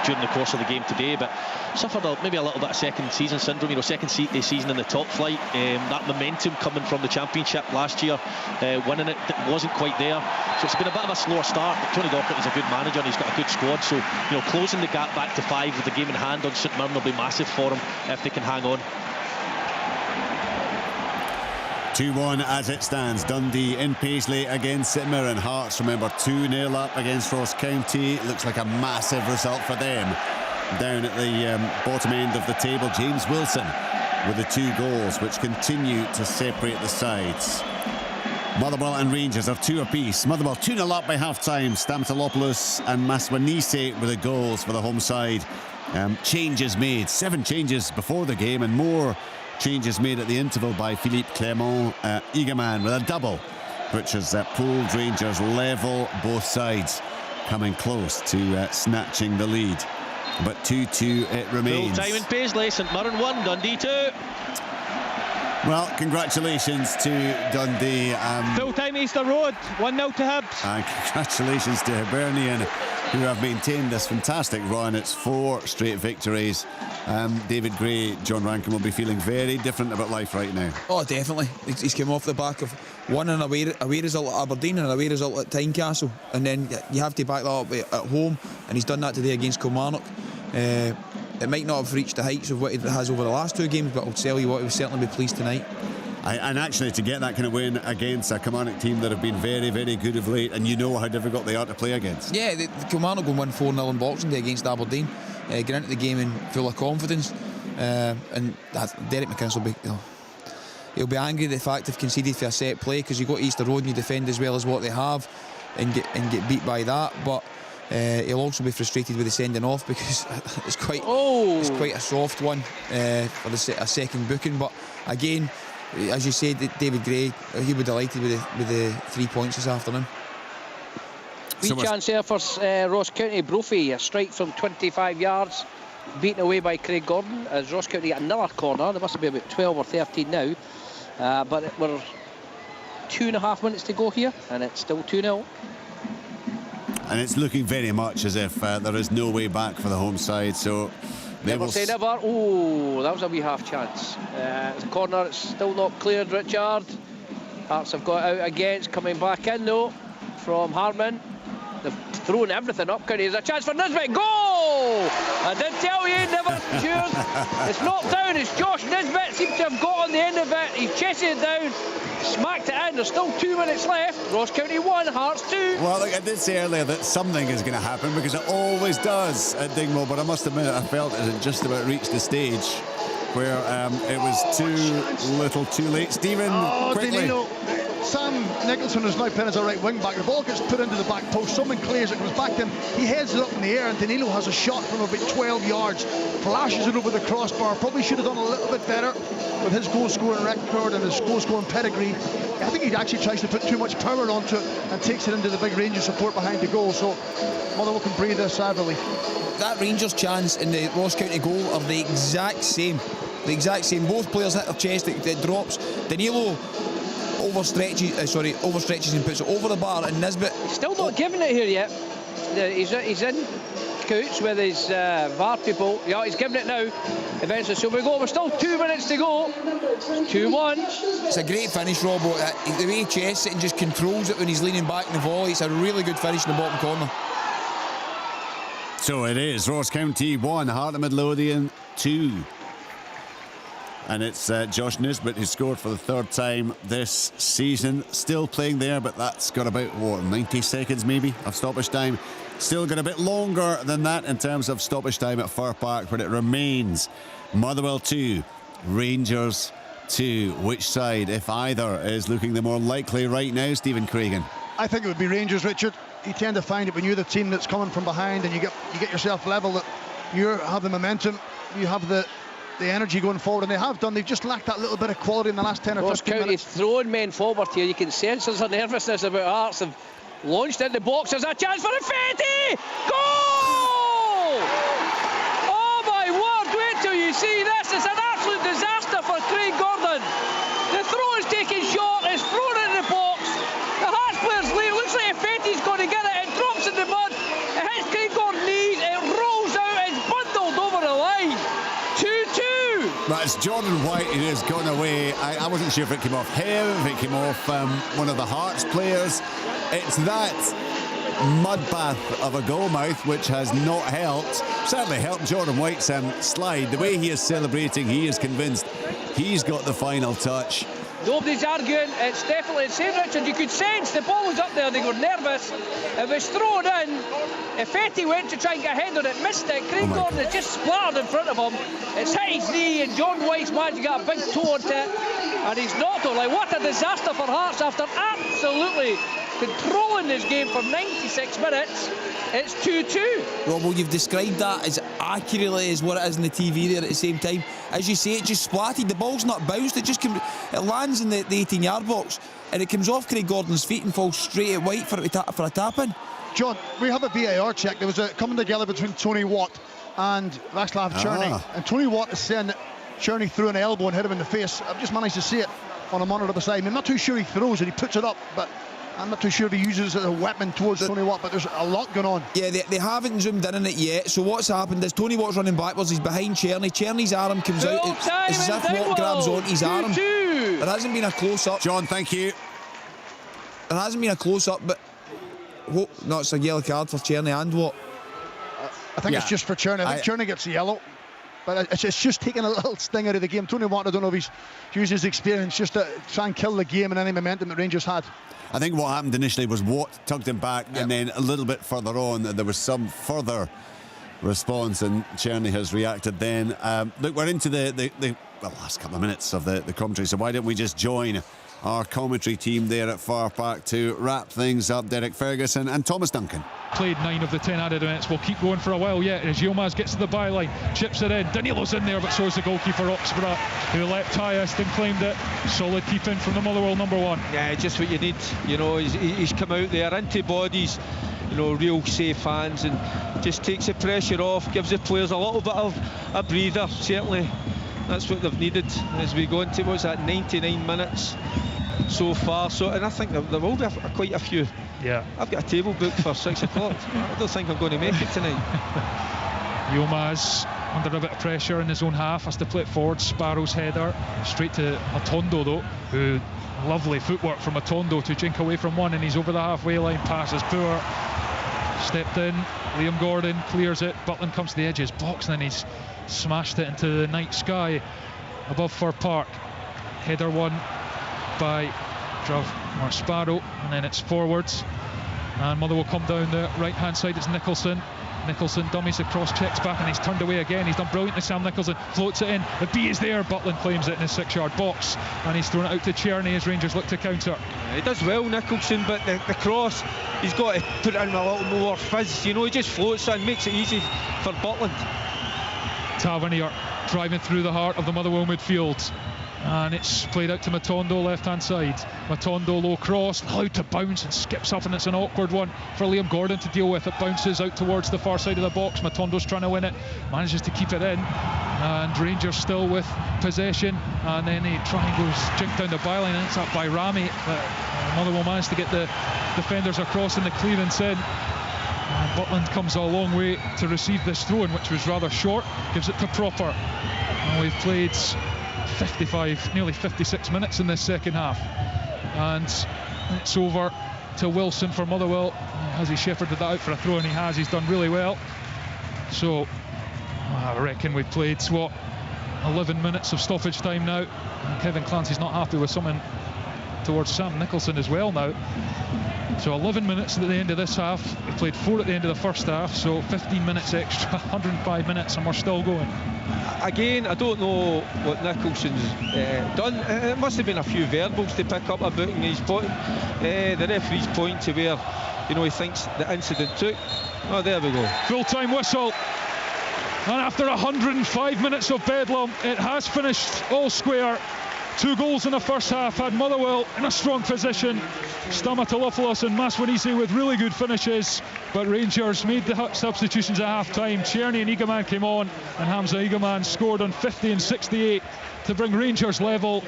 during the course of the game today, but suffered maybe a little bit of second season syndrome, second season in the top flight. That momentum coming from the championship last year, winning it wasn't quite there, so it's been a bit of a slower start, but Tony Docherty's a good manager and he's got a good squad, so closing the gap back to 5 with the game in hand on St Mirren will be massive for them if they can hang on. 2-1 as it stands. Dundee in Paisley against St Mirren. Hearts, remember, 2-0 up against Ross County. Looks like a massive result for them. Down at the bottom end of the table, James Wilson with the 2 goals, which continue to separate the sides. Motherwell and Rangers are 2 apiece. Motherwell 2-0 up by half-time. Stamatolopoulos and Maswanise with the goals for the home side. Changes made, 7 changes before the game, and more changes made at the interval by Philippe Clement. Egerman with a double, which has pulled Rangers level, both sides coming close to snatching the lead. But 2-2 it remains. Full time in Paisley, St Mirren 1, Dundee 2. Well, congratulations to Dundee. Full time Easter Road, 1-0 to Hibs. And congratulations to Hibernian, who have maintained this fantastic run. It's 4 straight victories. David Gray, John Rankin will be feeling very different about life right now. Oh, definitely. He's come off the back of one an away result at Aberdeen and an away result at Tynecastle, and then you have to back that up at home, and he's done that today against Kilmarnock. It might not have reached the heights of what he has over the last 2 games, but I'll tell you what, he will certainly be pleased tonight. And actually, to get that kind of win against a Kilmarnock team that have been very, very good of late, and you know how difficult they are to play against. Yeah, the Kilmarnock will win 4-0 in Boxing Day against Aberdeen. Get into the game in full of confidence, and Derek McInnes will be... He'll be angry at the fact they've conceded for a set play, because you go to Easter Road and you defend as well as what they have and get beat by that, but he'll also be frustrated with the sending off, because it's quite a soft one for a second booking. But again, as you said, David Gray, he'll be delighted with the 3 points this afternoon. chance there for Ross County. Brophy, a strike from 25 yards, beaten away by Craig Gordon, as Ross County get another corner. There must be about 12 or 13 now, but we're 2.5 minutes to go here, and it's still 2-0. And it's looking very much as if there is no way back for the home side, so never say never. Oh, that was a wee half chance. The corner, it's still not cleared, Richard. Hearts have got out again. It's coming back in though from Harman. They've thrown everything up. There's a chance for Nisbet. Goal! I did tell you, never sure. It's knocked down. It's Josh Nisbet. Seems to have got on the end of it. He's chasing it down. Smacked it in. There's still 2 minutes left. Ross County 1, Hearts 2. Well, look, I did say earlier that something is going to happen, because it always does at Dingwall, but I must admit I felt it had just about reached the stage where it was too little too late. Stephen, quickly. Danilo. Sam Nicholson is now playing as a right wing back. The ball gets put into the back post. Someone clears it, comes back in. He heads it up in the air, and Danilo has a shot from about 12 yards. Flashes it over the crossbar. Probably should have done a little bit better with his goal-scoring record and his goal-scoring pedigree. I think he actually tries to put too much power onto it and takes it into the big Rangers support behind the goal. So Motherwell can breathe a sigh of relief. That Rangers chance and the Ross County goal are the exact same. The exact same. Both players hit their chest. It drops. Danilo overstretches and puts it over the bar, and Nisbet still not giving it here yet. He's in Coots with his VAR people. Yeah, he's giving it now eventually. So we're still 2 minutes to go. 2-1. It's a great finish, Robbo. The way he chests it and just controls it when he's leaning back in the volley. It's a really good finish in the bottom corner. So it is Ross County 1, Heart of Midlothian 2. And it's Josh Nisbet who scored for the third time this season. Still playing there, but that's got about, 90 seconds maybe of stoppage time. Still got a bit longer than that in terms of stoppage time at Fir Park, but it remains Motherwell 2, Rangers 2. Which side, if either, is looking the more likely right now, Stephen Craigan? I think it would be Rangers, Richard. You tend to find it when you're the team that's coming from behind and you get yourself level, that you have the momentum, you have the energy going forward, and they have done. They've just lacked that little bit of quality in the last 10 or 15 minutes. Throwing men forward here. You can sense there's a nervousness about Hearts. They've launched in the box. There's a chance for Fetty! Goal! Oh my word, wait till you see this. It's an absolute disaster for Craig Gordon. The throw is taken short. It's thrown in the box. The Hearts player's leave. Looks like Fetty's going to get it. It drops in the mud. It hits Craig Gordon's knees. It rolls out. It's bundled over the line. 2-2. That's Jordan White who has gone away. I wasn't sure if it came off him, if it came off one of the Hearts players. It's that mudbath of a goal mouth which has not helped. Certainly helped Jordan White's slide. The way he is celebrating, he is convinced he's got the final touch. Nobody's arguing. It's definitely the same, Richard. You could sense the ball was up there. They were nervous. It was thrown in. If Fetty went to try and get ahead on it, missed it. Craig Gordon has just splattered in front of him. It's hit his knee, and John White's managed to get a big toe onto it, and he's knocked it. Like, what a disaster for Hearts after absolutely controlling this game for 96 minutes. It's 2-2. Rob, well, you've described that as accurately as what it is in the TV there at the same time. As you say, it just splatted. The ball's not bounced. It lands in the 18-yard box, and it comes off Craig Gordon's feet and falls straight at White for a tap-in. John, we have a VAR check. There was a coming together between Tony Watt and Václav Černý. And Tony Watt is saying that Černý threw an elbow and hit him in the face. I've just managed to see it on a monitor beside me. I'm not too sure he throws it, he puts it up, but I'm not too sure if he uses it as a weapon towards Tony Watt, but there's a lot going on. Yeah, they haven't zoomed in on it yet. So what's happened is Tony Watt's running backwards. He's behind Černý. Černy's arm comes out. It's as if Watt grabs onto his arm. There hasn't been a close-up. John, thank you. There hasn't been a close-up, but no, it's a yellow card for Černý and Watt. I think it's just for Černý. I think Černý gets the yellow, but it's just taking a little sting out of the game. Tony Watt, I don't know if he's used his experience just to try and kill the game and any momentum that Rangers had. I think what happened initially was Watt tugged him back, and then a little bit further on there was some further response, and Černý has reacted then. Look, we're into the last couple of minutes of the commentary, so why don't we just join our commentary team there at Fir Park to wrap things up. Derek Ferguson and Thomas Duncan. Played 9 of the 10 added minutes. We'll keep going for a while yet as Yilmaz gets to the byline, chips it in. Danilo's in there, but so is the goalkeeper Oxborough, who leapt highest and claimed it. Solid keeping from the Motherwell number 1. Yeah, just what you need. You know, he's come out there into bodies. real safe hands, and just takes the pressure off, gives the players a little bit of a breather. Certainly that's what they've needed as we go into, what's that, 99 minutes so far. So, and I think there will be quite a few. Yeah. I've got a table booked for 6 o'clock. I don't think I'm going to make it tonight. Yilmaz under a bit of pressure in his own half, has to play it forward. Sparrow's header straight to Matondo though, who, lovely footwork from Matondo to jink away from one, and he's over the halfway line. Pass is poor, stepped in. Liam Gordon clears it. Butland comes to the edges, box, and then he's smashed it into the night sky above Fir Park. Header won by Sparrow, and then it's forwards, and Motherwell come down the right hand side. It's Nicholson dummies across, checks back, and he's turned away again. He's done brilliantly. Sam Nicholson floats it in. The B is there. Butland claims it in his 6-yard box, and he's thrown it out to Tierney as Rangers look to counter. He does well, Nicholson, but the cross, he's got to put in a little more fizz. He just floats in, makes it easy for Butland. Tavernier driving through the heart of the Motherwell midfield, and it's played out to Matondo, left hand side. Matondo, low cross, allowed to bounce and skips up, and it's an awkward one for Liam Gordon to deal with. It bounces out towards the far side of the box. Matondo's trying to win it, manages to keep it in, and Rangers still with possession, and then a triangle's jinked down the byline, and it's up by Rami. Motherwell managed to get the defenders across in the clearance in, and Butland comes a long way to receive this throw-in, which was rather short. Gives it to Proper, and we've played 55, nearly 56 minutes in this second half, and it's over to Wilson for Motherwell. Has he shepherded that out for a throw? And he has. He's done really well. So I reckon we've played 11 minutes of stoppage time now, and Kevin Clancy's not happy with something towards Sam Nicholson as well now. So 11 minutes at the end of this half. We played 4 at the end of the first half, so 15 minutes extra, 105 minutes, and we're still going. Again, I don't know what Nicholson's done. It must have been a few verbals to pick up about him. He's the referee's point to where he thinks the incident took. Oh, there we go. Full-time whistle. And after 105 minutes of bedlam, it has finished all square. 2 goals in the first half had Motherwell in a strong position. Stamatolopoulos and Maswanisi with really good finishes, but Rangers made the substitutions at half-time. Tierney and Eagleman came on, and Hamza Eagleman scored on 50 and 68 to bring Rangers level.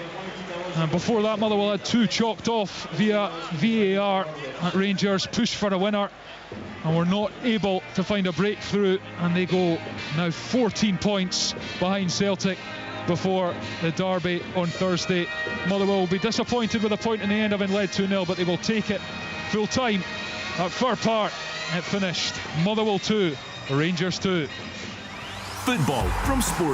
And before that, Motherwell had 2 chalked off via VAR. Rangers pushed for a winner and were not able to find a breakthrough, and they go now 14 points behind Celtic before the derby on Thursday. Motherwell will be disappointed with a point in the end, having led 2-0, but they will take it. Full time at Fir Park, it finished Motherwell 2, Rangers 2. Football from Sport.